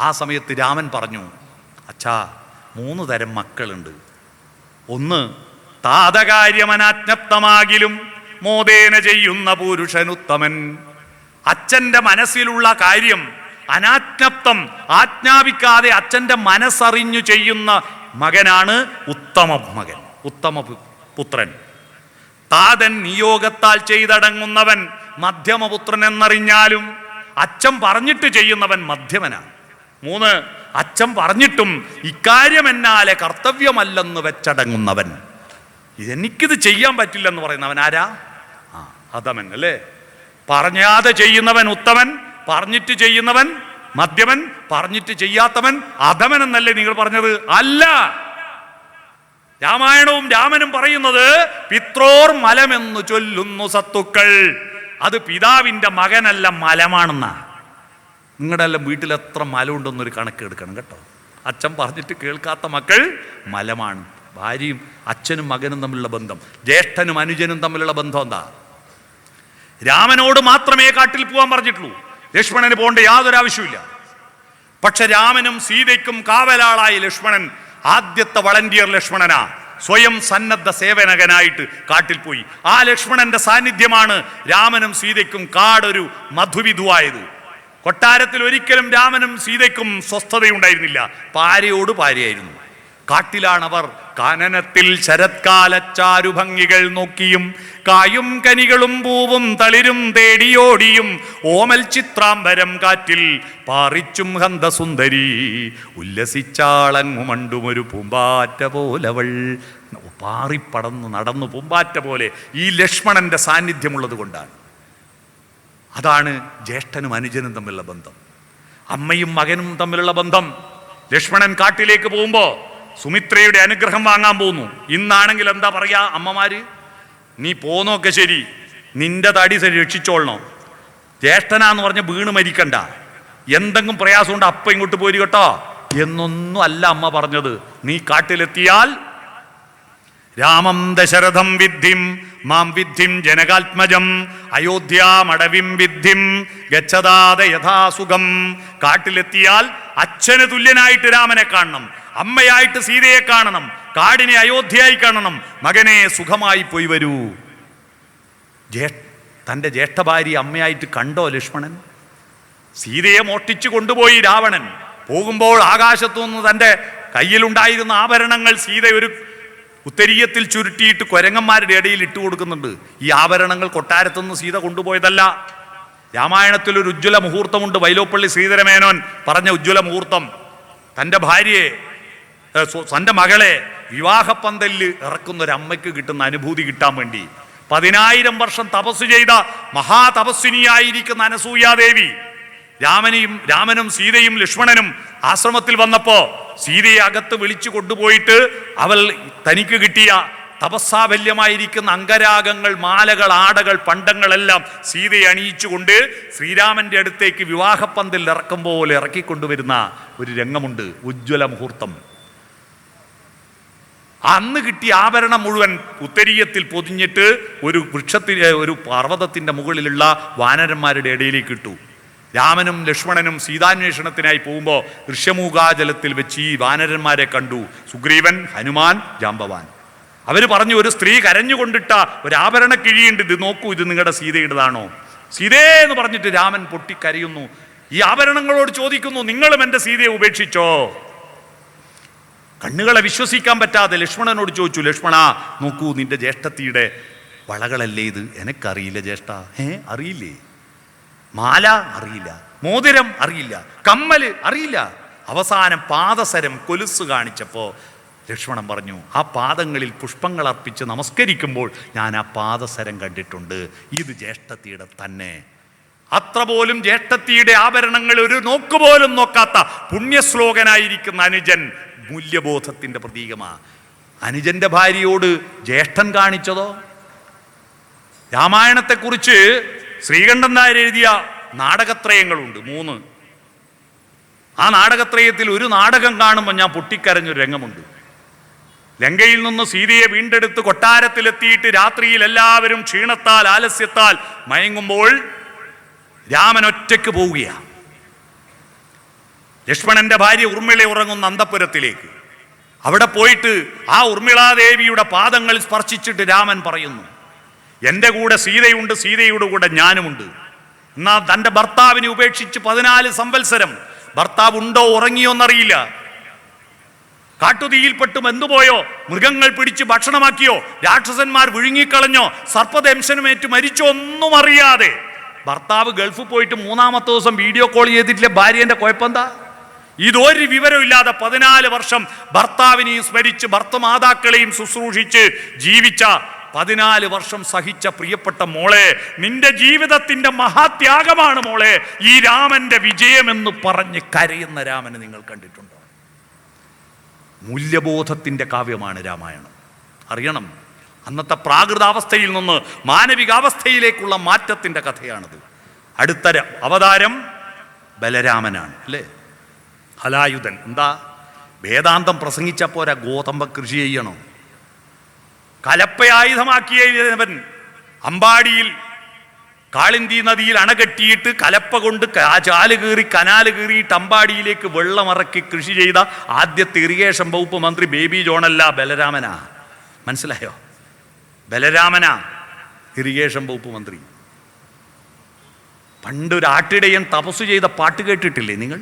ആ സമയത്ത് രാമൻ പറഞ്ഞു, അച്ഛാ 3 തരം മക്കളുണ്ട്. ഒന്ന് താതകാര്യമനാജ്ഞപ്തമാകിലും മോദേന ചെയ്യുന്ന പുരുഷനുത്തമൻ. അച്ഛൻ്റെ മനസ്സിലുള്ള കാര്യം അനാജ്ഞപ്തം, ആജ്ഞാപിക്കാതെ അച്ഛൻ്റെ മനസ്സറിഞ്ഞു ചെയ്യുന്ന മകനാണ് ഉത്തമ മകൻ, ഉത്തമ പുത്രൻ. താതൻ നിയോഗത്താൽ ചെയ്തടങ്ങുന്നവൻ മധ്യമപുത്രൻ എന്നറിഞ്ഞാലും അച്ഛൻ പറഞ്ഞിട്ട് ചെയ്യുന്നവൻ മധ്യമനാണ്. 3 അച്ഛൻ പറഞ്ഞിട്ടും ഇക്കാര്യം എന്നാലെ കർത്തവ്യമല്ലെന്ന് വെച്ചടങ്ങുന്നവൻ. എനിക്കിത് ചെയ്യാൻ പറ്റില്ലെന്ന് പറയുന്നവൻ ആരാ? അധമൻ അല്ലേ? പറഞ്ഞാതെ ചെയ്യുന്നവൻ ഉത്തമൻ, പറഞ്ഞിട്ട് ചെയ്യുന്നവൻ മധ്യമൻ, പറഞ്ഞിട്ട് ചെയ്യാത്തവൻ അധമൻ എന്നല്ലേ നിങ്ങൾ പറഞ്ഞത്? അല്ല, രാമായണവും രാമനും പറയുന്നത് പിത്രോർ മലമെന്നു ചൊല്ലുന്നു സത്തുക്കൾ. അത് പിതാവിൻ്റെ മകനല്ല, മലമാണെന്നാ. നിങ്ങളുടെ എല്ലാം വീട്ടിൽ എത്ര മലമുണ്ടെന്നൊരു കണക്ക് എടുക്കണം കേട്ടോ. അച്ഛൻ പറഞ്ഞിട്ട് കേൾക്കാത്ത മക്കൾ മലമാണ്. ഭാര്യയും അച്ഛനും മകനും തമ്മിലുള്ള ബന്ധം, ജ്യേഷ്ഠനും അനുജനും തമ്മിലുള്ള ബന്ധം എന്താ? രാമനോട് മാത്രമേ കാട്ടിൽ പോകാൻ പറഞ്ഞിട്ടുള്ളൂ, ലക്ഷ്മണന് പോകേണ്ട യാതൊരു ആവശ്യമില്ല. പക്ഷെ രാമനും സീതയ്ക്കും കാവലാളായി ലക്ഷ്മണൻ, ആദ്യത്തെ വളണ്ടിയർ ലക്ഷ്മണനാ. സ്വയം സന്നദ്ധ സേവനകനായിട്ട് കാട്ടിൽ പോയി. ആ ലക്ഷ്മണന്റെ സാന്നിധ്യമാണ് രാമനും സീതയ്ക്കും കാടൊരു മധുവിധുവായത്. കൊട്ടാരത്തിൽ ഒരിക്കലും രാമനും സീതയ്ക്കും സ്വസ്ഥതയുണ്ടായിരുന്നില്ല. പാരയോട് പാരയായിരുന്നു. കാട്ടിലാണവർ. കാനനത്തിൽ ശരത്കാലച്ചാരുഭംഗികൾ നോക്കിയും കായും കനികളും പൂവും തളിരും തേടിയോടിയും ഓമൽ ചിത്രാംബരം കാറ്റിൽ പാറിച്ചും ഹന്തസുന്ദരി ഉല്ലസിച്ചാളങ്ങുമണ്ടുമൊരു പൂമ്പാറ്റ പോലവൾ. പാറിപ്പടന്നു നടന്നു പൂമ്പാറ്റ പോലെ. ഈ ലക്ഷ്മണന്റെ സാന്നിധ്യമുള്ളത് കൊണ്ടാണ്. അതാണ് ജ്യേഷ്ഠനും അനുജനും തമ്മിലുള്ള ബന്ധം, അമ്മയും മകനും തമ്മിലുള്ള ബന്ധം. ലക്ഷ്മണൻ കാട്ടിലേക്ക് പോകുമ്പോൾ സുമിത്രയുടെ അനുഗ്രഹം വാങ്ങാൻ പോകുന്നു. ഇന്നാണെങ്കിൽ എന്താ പറയാ അമ്മമാര്? നീ പോന്നൊക്കെ ശരി, നിന്റെ തടി രക്ഷിച്ചോളണോ, ജ്യേഷ്ഠനാന്ന് പറഞ്ഞ് വീണ് മരിക്കണ്ട, എന്തെങ്കിലും പ്രയാസമുണ്ട് അപ്പം ഇങ്ങോട്ട് പോരി കേട്ടോ എന്നൊന്നും അല്ല അമ്മ പറഞ്ഞത്. നീ കാട്ടിലെത്തിയാൽ രാമം ദശരഥം വിദ്ധിം മാം വിദ്ധിം ജനകാത്മജം അയോധ്യാമടവിം വിദ്ധിം ഗച്ഛതാദ യഥാസുഖം. കാട്ടിലെത്തിയാൽ അച്ഛന് തുല്യനായിട്ട് രാമനെ കാണണം, അമ്മയായിട്ട് സീതയെ കാണണം, കാടിനെ അയോധ്യയായി കാണണം. മകനെ സുഖമായി പോയി വരൂ. തൻ്റെ ജ്യേഷ്ഠ ഭാര്യ അമ്മയായിട്ട് കണ്ടോ ലക്ഷ്മണൻ? സീതയെ മോഷ്ടിച്ചു കൊണ്ടുപോയി രാവണൻ. പോകുമ്പോൾ ആകാശത്തു നിന്ന് തൻ്റെ കയ്യിലുണ്ടായിരുന്ന ആഭരണങ്ങൾ സീത ഒരു ഉത്തരീയത്തിൽ ചുരുട്ടിയിട്ട് കുരങ്ങന്മാരുടെ ഇടയിൽ ഇട്ട് കൊടുക്കുന്നുണ്ട്. ഈ ആഭരണങ്ങൾ കൊട്ടാരത്തുനിന്ന് സീത കൊണ്ടുപോയതല്ല. രാമായണത്തിൽ ഒരു ഉജ്ജ്വല മുഹൂർത്തമുണ്ട്. വൈലോപ്പള്ളി ശ്രീധരമേനോൻ പറഞ്ഞ ഉജ്ജ്വല മുഹൂർത്തം. തൻ്റെ ഭാര്യയെ, തൻ്റെ മകളെ വിവാഹപ്പന്തലിൽ ഇറക്കുന്ന ഒരു അമ്മയ്ക്ക് കിട്ടുന്ന അനുഭൂതി കിട്ടാൻ വേണ്ടി 10,000 വർഷം തപസ് ചെയ്ത മഹാതപസ്വിനിയായിരിക്കുന്ന അനസൂയാദേവി രാമനും സീതയും ലക്ഷ്മണനും ആശ്രമത്തിൽ വന്നപ്പോ സീതയെ അകത്ത് വിളിച്ചു കൊണ്ടുപോയിട്ട് അവൾ തനിക്ക് കിട്ടിയ തപസ്സാവല്യമായിരിക്കുന്ന അംഗരാഗങ്ങൾ, മാലകൾ, ആടകൾ, പണ്ടങ്ങളെല്ലാം സീതയെ അണിയിച്ചുകൊണ്ട് ശ്രീരാമന്റെ അടുത്തേക്ക് വിവാഹപ്പന്തലിൽ ഇറക്കും പോലെ ഇറക്കിക്കൊണ്ടുവരുന്ന ഒരു രംഗമുണ്ട്. ഉജ്ജ്വല മുഹൂർത്തം. അന്ന് കിട്ടിയ ആഭരണം മുഴുവൻ ഉത്തരീയത്തിൽ പൊതിഞ്ഞിട്ട് ഒരു പർവ്വതത്തിന്റെ മുകളിലുള്ള വാനരന്മാരുടെ ഇടയിലേക്ക് ഇട്ടു. രാമനും ലക്ഷ്മണനും സീതാന്വേഷണത്തിനായി പോകുമ്പോൾ ഋഷ്യമൂകാചലത്തിൽ വെച്ച് ഈ വാനരന്മാരെ കണ്ടു. സുഗ്രീവൻ, ഹനുമാൻ, ജാമ്പവാൻ. അവര് പറഞ്ഞു, ഒരു സ്ത്രീ കരഞ്ഞുകൊണ്ടിട്ട ഒരു ആഭരണ കിഴിയുണ്ട്, ഇത് നോക്കൂ, ഇത് നിങ്ങളുടെ സീതയുടേതാണോ? സീതേ എന്ന് പറഞ്ഞിട്ട് രാമൻ പൊട്ടിക്കരയുന്നു. ഈ ആഭരണങ്ങളോട് ചോദിക്കുന്നു, നിങ്ങളും എൻ്റെ സീതയെ ഉപേക്ഷിച്ചോ? കണ്ണുകളെ വിശ്വസിക്കാൻ പറ്റാതെ ലക്ഷ്മണനോട് ചോദിച്ചു, ലക്ഷ്മണ നോക്കൂ, നിന്റെ ജ്യേഷ്ഠത്തിയുടെ വളകളല്ലേ ഇത്? എനക്കറിയില്ല ജ്യേഷ്ഠ. അറിയില്ലേ? മാല അറിയില്ല, മോതിരം അറിയില്ല, കമ്മല് അറിയില്ല. അവസാനം പാദസരം, കൊലുസ് കാണിച്ചപ്പോൾ ലക്ഷ്മണൻ പറഞ്ഞു, ആ പാദങ്ങളിൽ പുഷ്പങ്ങൾ അർപ്പിച്ച് നമസ്കരിക്കുമ്പോൾ ഞാൻ ആ പാദസരം കണ്ടിട്ടുണ്ട്, ഇത് ജ്യേഷ്ഠത്തിയുടെ തന്നെ. അത്ര പോലും ജ്യേഷ്ഠത്തിയുടെ ആഭരണങ്ങൾ ഒരു നോക്കുപോലും നോക്കാത്ത പുണ്യശ്ലോകനായിരിക്കുന്ന അനുജൻ മൂല്യബോധത്തിന്റെ പ്രതീകമാ. അനുജന്റെ ഭാര്യയോട് ജ്യേഷ്ഠൻ കാണിച്ചതോ? രാമായണത്തെക്കുറിച്ച് ശ്രീകണ്ഠൻ നായർ എഴുതിയ നാടകത്രയങ്ങളുണ്ട് 3. ആ നാടകത്രയത്തിൽ ഒരു നാടകം കാണുമ്പോൾ ഞാൻ പൊട്ടിക്കരഞ്ഞൊരു രംഗമുണ്ട്. ലങ്കയിൽ നിന്ന് സീതയെ വീണ്ടെടുത്ത് കൊട്ടാരത്തിലെത്തിയിട്ട് രാത്രിയിൽ എല്ലാവരും ക്ഷീണത്താൽ, ആലസ്യത്താൽ മയങ്ങുമ്പോൾ രാമൻ ഒറ്റയ്ക്ക് പോവുകയാണ്. ലക്ഷ്മണന്റെ ഭാര്യ ഉർമിള ഉറങ്ങുന്ന അന്തപുരത്തിലേക്ക്. അവിടെ പോയിട്ട് ആ ഉർമിളാദേവിയുടെ പാദങ്ങൾ സ്പർശിച്ചിട്ട് രാമൻ പറയുന്നു, എൻ്റെ കൂടെ സീതയുണ്ട്, സീതയുടെ കൂടെ ഞാനുമുണ്ട്. എന്നാൽ തൻ്റെ ഭർത്താവിനെ ഉപേക്ഷിച്ച് 14 സംവത്സരം ഭർത്താവ് ഉണ്ടോ ഉറങ്ങിയോ എന്നറിയില്ല. കാട്ടുതീയിൽപ്പെട്ട് വെന്തുപോയോ, മൃഗങ്ങൾ പിടിച്ച് ഭക്ഷണമാക്കിയോ, രാക്ഷസന്മാർ വിഴുങ്ങിക്കളഞ്ഞോ, സർപ്പദംശനമേറ്റ് മരിച്ചോ ഒന്നും അറിയാതെ ഭർത്താവ് ഗൾഫിൽ പോയിട്ട് 3-ാമത്തെ ദിവസം വീഡിയോ കോൾ ചെയ്തിട്ടില്ല. ഭാര്യന്റെ കുഴപ്പമെന്താ? ഇതൊരു വിവരമില്ലാതെ 14 വർഷം ഭർത്താവിനെയും സ്മരിച്ച് ഭർത്തമാതാക്കളെയും ശുശ്രൂഷിച്ച് ജീവിച്ച 14 വർഷം സഹിച്ച പ്രിയപ്പെട്ട മോളെ, നിന്റെ ജീവിതത്തിന്റെ മഹാത്യാഗമാണ് മോളെ ഈ രാമന്റെ വിജയമെന്ന് പറഞ്ഞ് കരയുന്ന രാമനെ നിങ്ങൾ കണ്ടിട്ടുണ്ടോ? മൂല്യബോധത്തിന്റെ കാവ്യമാണ് രാമായണം. അറിയണം, അന്നത്തെ പ്രാകൃതാവസ്ഥയിൽ നിന്ന് മാനവികാവസ്ഥയിലേക്കുള്ള മാറ്റത്തിന്റെ കഥയാണത്. അടുത്ത അവതാരം ബലരാമനാണ്, അല്ലേ? ഹലായുധൻ. എന്താ വേദാന്തം പ്രസംഗിച്ചപ്പോരാ, ഗോതമ്പ കൃഷി ചെയ്യണോ? കലപ്പയായുധമാക്കിയവൻ അമ്പാടിയിൽ കാളിന്തി നദിയിൽ അണകെട്ടിയിട്ട് കലപ്പ കൊണ്ട് ചാല് കീറി കനാല് കീറിയിട്ട് അമ്പാടിയിലേക്ക് വെള്ളമിറക്കി കൃഷി ചെയ്ത ആദ്യത്തെ ഇറിഗേഷൻ വകുപ്പ് മന്ത്രി ബേബി ജോണല്ല, ബലരാമനാ. മനസ്സിലായോ? ബലരാമനാ ഇറിഗേഷൻ വകുപ്പ് മന്ത്രി. പണ്ടൊരു ആട്ടിടയൻ തപസ് ചെയ്ത പാട്ട് കേട്ടിട്ടില്ലേ നിങ്ങൾ?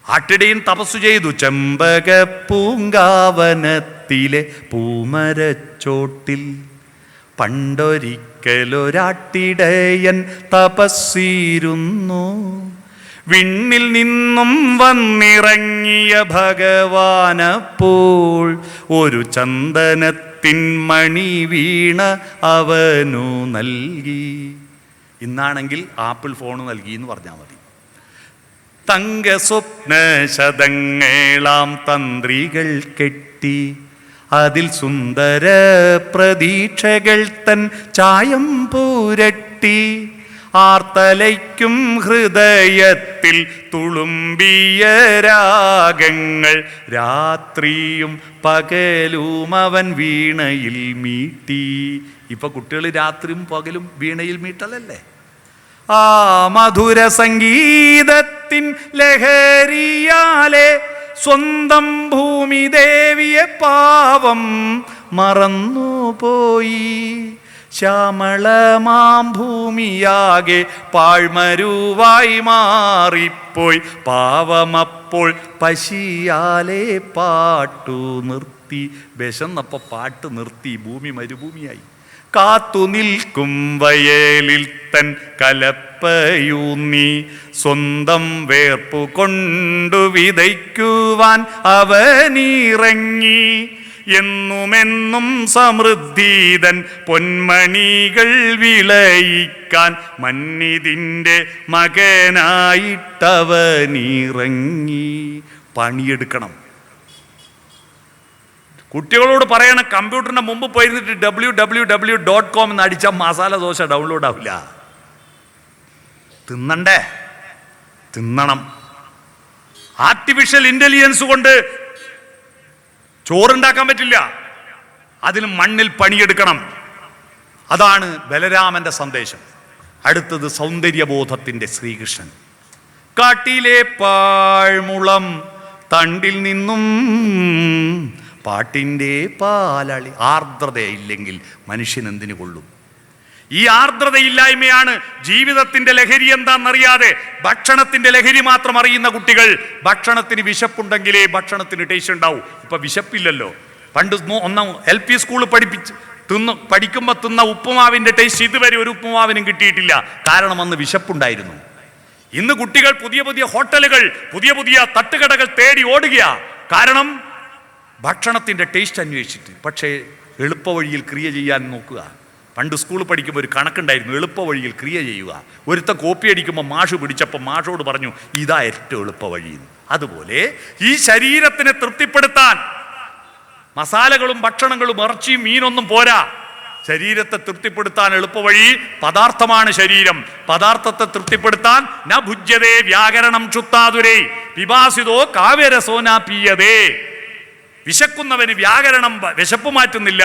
ആട്ടിടയൻ തപസ്സു ചെയ്തു, ചെമ്പക പൂങ്കാവനത്തിലെ പൂമരച്ചോട്ടിൽ പണ്ടൊരിക്കലൊരാട്ടിടയൻ തപസ്സിരുന്നു. വിണ്ണിൽ നിന്നും വന്നിറങ്ങിയ ഭഗവാനപ്പോൾ ഒരു ചന്ദനത്തിൻ മണി വീണ അവനു നൽകി. ഇന്നാണെങ്കിൽ ആപ്പിൾ ഫോൺ നൽകി എന്ന് പറഞ്ഞാൽ മതി. തങ്ക സ്വപ്ന ശതങ്ങളാം തന്ത്രികൾ കെട്ടി അതിൽ സുന്ദര പ്രതീക്ഷകൾ തൻ ചായം പൂരട്ടി ആർത്തലയ്ക്കും ഹൃദയത്തിൽ തുളുമ്പിയ രാഗങ്ങൾ രാത്രിയും പകലും അവൻ വീണയിൽ മീട്ടി. ഇപ്പൊ കുട്ടികൾ രാത്രിയും പകലും വീണയിൽ മീട്ടലല്ലേ? ആ മധുര സംഗീതത്തിൻ ലഹരിയാലെ സ്വന്തം ഭൂമി ദേവിയെ പാവം മറന്നുപോയി. ശ്യാമളമാം ഭൂമിയാകെ പാഴ്മരുവായി മാറിപ്പോയി. പാവമപ്പോൾ പശിയാലെ പാട്ടു നിർത്തി. വിശന്നപ്പോൾ പാട്ട് നിർത്തി, ഭൂമി മരുഭൂമിയായി. കാത്തു നിൽക്കും വയലിൽ തൻ കലപ്പയൂന്നി സ്വന്തം വേർപ്പു കൊണ്ടു വിതയ്ക്കുവാൻ അവനിറങ്ങി. എന്നുമെന്നും സമൃദ്ധീതൻ പൊന്മണികൾ വിളയിക്കാൻ മന്നിതിൻ്റെ മകനായിട്ടവനിറങ്ങി. പണിയെടുക്കണം. കുട്ടികളോട് പറയണം, കമ്പ്യൂട്ടറിൻ്റെ മുമ്പ് പോയിരുന്നിട്ട് www.com എന്ന് അടിച്ചാൽ മസാല ദോശ ഡൗൺലോഡ് ആവില്ല. തിന്നണ്ടേ? തിന്നണം. ആർട്ടിഫിഷ്യൽ ഇന്റലിജൻസ് കൊണ്ട് ചോറുണ്ടാക്കാൻ പറ്റില്ല. അതിന് മണ്ണിൽ പണിയെടുക്കണം. അതാണ് ബലരാമന്റെ സന്ദേശം. അടുത്തത് സൗന്ദര്യബോധത്തിന്റെ ശ്രീകൃഷ്ണൻ. കാട്ടിലെ പാഴ്മുളം തണ്ടിൽ നിന്നും പാട്ടിൻ്റെ പാലളി. ആർദ്രതയില്ലെങ്കിൽ മനുഷ്യൻ എന്തിനു കൊള്ളും? ഈ ആർദ്രതയില്ലായ്മയാണ് ജീവിതത്തിന്റെ ലഹരി. എന്താണെന്നറിയാതെ ഭക്ഷണത്തിന്റെ ലഹരി മാത്രം അറിയുന്ന കുട്ടികൾ. ഭക്ഷണത്തിന് വിശപ്പുണ്ടെങ്കിലേ ഭക്ഷണത്തിന് ടേസ്റ്റ് ഉണ്ടാവും. ഇപ്പൊ വിശപ്പില്ലല്ലോ. പണ്ട് LP സ്കൂളിൽ പഠിക്കുമ്പോൾ തിന്ന ഉപ്പുമാവിന്റെ ടേസ്റ്റ് ഇതുവരെ ഒരു ഉപ്പുമാവിനും കിട്ടിയിട്ടില്ല. കാരണം അന്ന് വിശപ്പുണ്ടായിരുന്നു. ഇന്ന് കുട്ടികൾ പുതിയ പുതിയ ഹോട്ടലുകൾ, പുതിയ പുതിയ തട്ടുകടകൾ തേടി ഓടുകയാ. കാരണം ഭക്ഷണത്തിന്റെ ടേസ്റ്റ് അന്വേഷിച്ചിട്ട്. പക്ഷേ എളുപ്പവഴിയിൽ ക്രിയ ചെയ്യാൻ നോക്കുക. പണ്ട് സ്കൂളിൽ പഠിക്കുമ്പോൾ ഒരു കണക്കുണ്ടായിരുന്നു, എളുപ്പവഴിയിൽ ക്രിയ ചെയ്യുക. ഒരുത്ത കോപ്പി അടിക്കുമ്പോൾ മാഷ് പിടിച്ചപ്പോൾ മാഷോട് പറഞ്ഞു, ഇതാ ഏറ്റവും എളുപ്പവഴി. അതുപോലെ ഈ ശരീരത്തിനെ തൃപ്തിപ്പെടുത്താൻ മസാലകളും ഭക്ഷണങ്ങളും ഇറച്ചിയും മീനൊന്നും പോരാ. ശരീരത്തെ തൃപ്തിപ്പെടുത്താൻ എളുപ്പവഴി പദാർത്ഥമാണ് ശരീരം. പദാർത്ഥത്തെ തൃപ്തിപ്പെടുത്താൻ ന ഭുജ്യതേ വ്യാകരണം ക്ഷുത്താതുരേ പിപാസിതോ കാവ്യരസോനാ പീയതേ. വിശക്കുന്നവന് വ്യാകരണം വിശപ്പ് മാറ്റുന്നില്ല,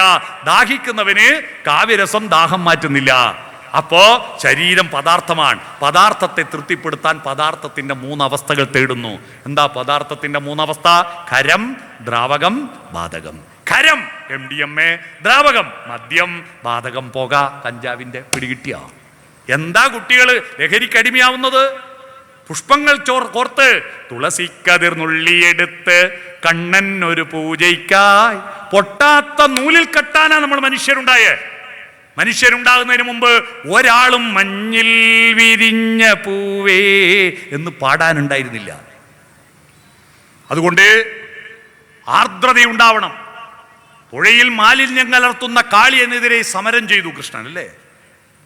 ദാഹിക്കുന്നവന് കാവ്യരസം ദാഹം മാറ്റുന്നില്ല. അപ്പോ ശരീരം പദാർത്ഥമാണ്. പദാർത്ഥത്തെ തൃപ്തിപ്പെടുത്താൻ പദാർത്ഥത്തിന്റെ 3 അവസ്ഥകൾ തേടുന്നു. എന്താ പദാർത്ഥത്തിന്റെ 3 അവസ്ഥ? ഖരം, ദ്രാവകം, ബാധകം. ഖരം MDMA, ദ്രാവകം മദ്യം, ബാധകം പുക, കഞ്ചാവിന്റെ പിടികിട്ടിയ. എന്താ കുട്ടികൾ ലഹരിക്കടിമയാവുന്നത്? പുഷ്പങ്ങൾ കോർത്ത് തുളസിക്കതിർ നുള്ളിയെടുത്ത് കണ്ണൻ ഒരു പൂജയ്ക്കായി പൊട്ടാത്ത നൂലിൽ കെട്ടാനാ നമ്മൾ മനുഷ്യരുണ്ടായേ. മനുഷ്യരുണ്ടാകുന്നതിന് മുമ്പ് ഒരാളും മഞ്ഞിൽ വിരിഞ്ഞ പൂവേ എന്ന് പാടാനുണ്ടായിരുന്നില്ല. അതുകൊണ്ട് ആർദ്രതയുണ്ടാവണം. പുഴയിൽ മാലിന്യം കലർത്തുന്ന കാളിയെതിരെ സമരം ചെയ്തു കൃഷ്ണൻ, അല്ലേ?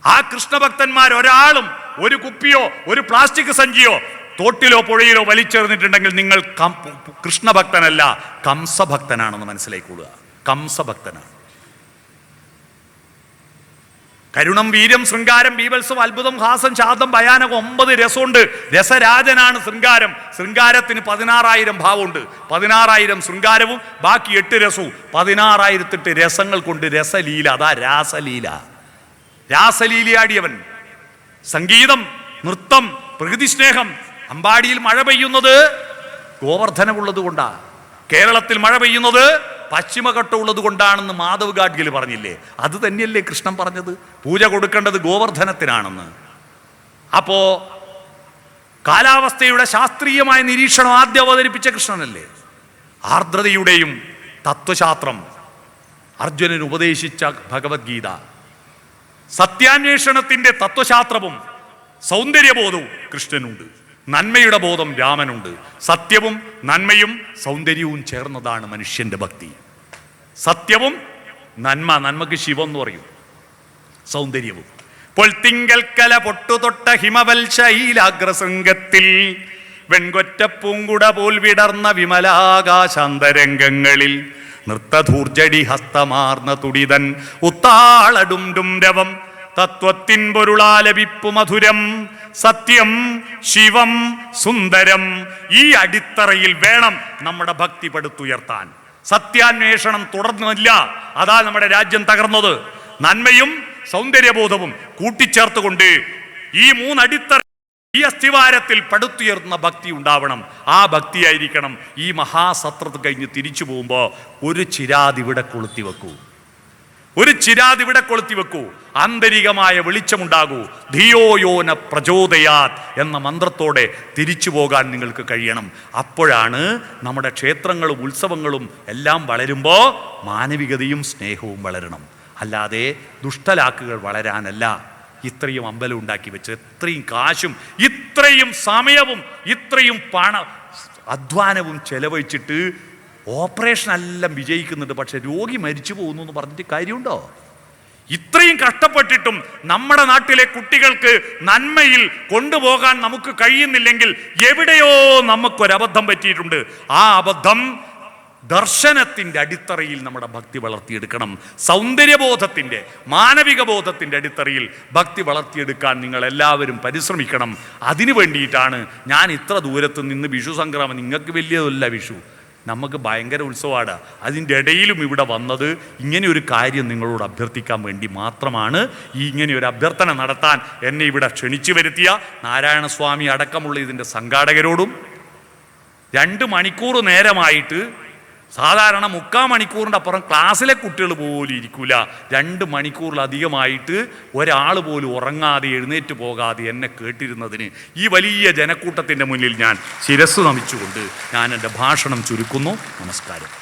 ആ കൃഷ്ണഭക്തന്മാർ ഒരാളും ഒരു കുപ്പിയോ ഒരു പ്ലാസ്റ്റിക് സഞ്ചിയോ തോട്ടിലോ പുഴയിലോ വലിച്ചെറിഞ്ഞിട്ടുണ്ടെങ്കിൽ നിങ്ങൾ കൃഷ്ണഭക്തനല്ല, കംസഭക്തനാണെന്ന് മനസ്സിലായിക്കൊള്ളുക. കംസഭക്തനാണ്. കരുണം, വീര്യം, ശൃംഗാരം, ബീഭത്സം, അത്ഭുതം, ഹാസം, ശാന്തം, ഭയാനകം 9 രസമുണ്ട്. രസരാജനാണ് ശൃംഗാരം. ശൃംഗാരത്തിന് 16,000 ഭാവമുണ്ട്. 16,000 ശൃംഗാരവും ബാക്കി 8 രസവും. 16,008 രസങ്ങൾ കൊണ്ട് രസലീല. അതാ രാസലീല. രാസലീലയാടിയവൻ. സംഗീതം, നൃത്തം, പ്രകൃതി സ്നേഹം. അമ്പാടിയിൽ മഴ പെയ്യുന്നത് ഗോവർദ്ധനമുള്ളത് കൊണ്ടാണ്. കേരളത്തിൽ മഴ പെയ്യുന്നത് പശ്ചിമഘട്ടമുള്ളത് കൊണ്ടാണെന്ന് മാധവ് ഗാഡ്ഗിൽ പറഞ്ഞില്ലേ? അത് തന്നെയല്ലേ കൃഷ്ണൻ പറഞ്ഞത്? പൂജ കൊടുക്കേണ്ടത് ഗോവർദ്ധനത്തിനാണെന്ന്. അപ്പോ കാലാവസ്ഥയുടെ ശാസ്ത്രീയമായ നിരീക്ഷണം ആദ്യം അവതരിപ്പിച്ച കൃഷ്ണനല്ലേ? ആർദ്രതയുടെയും തത്വശാസ്ത്രം അർജുനന് ഉപദേശിച്ച ഭഗവത്ഗീത. സത്യാന്വേഷണത്തിന്റെ തത്വശാസ്ത്രവും സൗന്ദര്യബോധവും കൃഷ്ണനുണ്ട്. നന്മയുടെ ബോധം രാമനുണ്ട്. സത്യവും നന്മയും സൗന്ദര്യവും ചേർന്നതാണ് മനുഷ്യന്റെ ഭക്തി. സത്യവും നന്മക്ക് ശിവം എന്ന് പറയും. സൗന്ദര്യവും പൊൽത്തിങ്കൽക്കല പൊട്ടുതൊട്ട ഹിമവൽ ശൈലാഗ്രശൃംഗത്തിൽ വെൺകൊറ്റ പൂങ്കുട പോൽ വിടർന്ന വിമലാകാശാന്തരംഗങ്ങളിൽ നൃത്തധൂർജടി ഹസ്തമാർന്ന തുടിതൻ ഉത്താളടും രവം തത്വത്തിൻ പൊരുളാലപിപ്പു മധുരം സത്യം ശിവം സുന്ദരം. ഈ അടിത്തറയിൽ വേണം നമ്മുടെ ഭക്തി പടുത്തുയർത്താൻ. സത്യാന്വേഷണം തുടർന്നില്ല, അതാ നമ്മുടെ രാജ്യം തകർന്നത്. നന്മയും സൗന്ദര്യബോധവും കൂട്ടിച്ചേർത്തുകൊണ്ട് ഈ 3 അടിത്തറ, ഈ അസ്ഥിവാരത്തിൽ പടുത്തുയർന്ന ഭക്തി ഉണ്ടാവണം. ആ ഭക്തിയായിരിക്കണം. ഈ മഹാസത്രത്ത് കഴിഞ്ഞ് തിരിച്ചു പോകുമ്പോൾ ഒരു ചിരാത് ഇവിടെ കൊളുത്തി വെക്കൂ. ഒരു ചിരാത് ഇവിടെ കൊളുത്തി വെക്കൂ, ആന്തരികമായ വെളിച്ചമുണ്ടാകൂ. ധിയോയോന പ്രചോദയാത് എന്ന മന്ത്രത്തോടെ തിരിച്ചു പോകാൻ നിങ്ങൾക്ക് കഴിയണം. അപ്പോഴാണ് നമ്മുടെ ക്ഷേത്രങ്ങളും ഉത്സവങ്ങളും എല്ലാം വളരുമ്പോൾ മാനവികതയും സ്നേഹവും വളരണം. അല്ലാതെ ദുഷ്ടലാക്കുകൾ വളരാനല്ല. ഇത്രയും അമ്പലം ഉണ്ടാക്കി വെച്ച് ഇത്രയും കാശും ഇത്രയും സമയവും ഇത്രയും അധ്വാനവും ചെലവഴിച്ചിട്ട് ഓപ്പറേഷൻ എല്ലാം വിജയിക്കുന്നുണ്ട്, പക്ഷെ രോഗി മരിച്ചു പോകുന്നു എന്ന് പറഞ്ഞിട്ട് കാര്യമുണ്ടോ? ഇത്രയും കഷ്ടപ്പെട്ടിട്ടും നമ്മുടെ നാട്ടിലെ കുട്ടികൾക്ക് നന്മയിൽ കൊണ്ടുപോകാൻ നമുക്ക് കഴിയുന്നില്ലെങ്കിൽ എവിടെയോ നമുക്കൊരബദ്ധം പറ്റിയിട്ടുണ്ട്. ആ അബദ്ധം ദർശനത്തിൻ്റെ അടിത്തറയിൽ നമ്മുടെ ഭക്തി വളർത്തിയെടുക്കണം. സൗന്ദര്യബോധത്തിൻ്റെ, മാനവിക ബോധത്തിൻ്റെ അടിത്തറയിൽ ഭക്തി വളർത്തിയെടുക്കാൻ നിങ്ങൾ എല്ലാവരും പരിശ്രമിക്കണം. അതിനു വേണ്ടിയിട്ടാണ് ഞാൻ ഇത്ര ദൂരത്ത് നിന്ന് വിഷു സംക്രമം, നിങ്ങൾക്ക് വലിയതല്ല വിഷു, നമുക്ക് ഭയങ്കര ഉത്സവമാണ്, അതിൻ്റെ ഇടയിലും ഇവിടെ വന്നത് ഇങ്ങനെ ഒരു കാര്യം നിങ്ങളോട് അഭ്യർത്ഥിക്കാൻ വേണ്ടി മാത്രമാണ്. ഇങ്ങനെ ഒരു അഭ്യർത്ഥന നടത്താൻ എന്നെ ഇവിടെ ക്ഷണിച്ചു വരുത്തിയ നാരായണസ്വാമി അടക്കമുള്ള ഇതിൻ്റെ സംഘാടകരോടും 2 മണിക്കൂർ നേരമായിട്ട്, സാധാരണ 3/4 മണിക്കൂറിൻ്റെ അപ്പുറം ക്ലാസ്സിലെ കുട്ടികൾ പോലും ഇരിക്കൂല, 2 മണിക്കൂറിലധികമായിട്ട് ഒരാൾ പോലും ഉറങ്ങാതെ എഴുന്നേറ്റ് പോകാതെ എന്നെ കേട്ടിരുന്നതിന് ഈ വലിയ ജനക്കൂട്ടത്തിൻ്റെ മുന്നിൽ ഞാൻ ശിരസ്സ് നമിച്ചുകൊണ്ട് ഞാൻ എൻ്റെ ഭാഷണം ചുരുക്കുന്നു. നമസ്കാരം.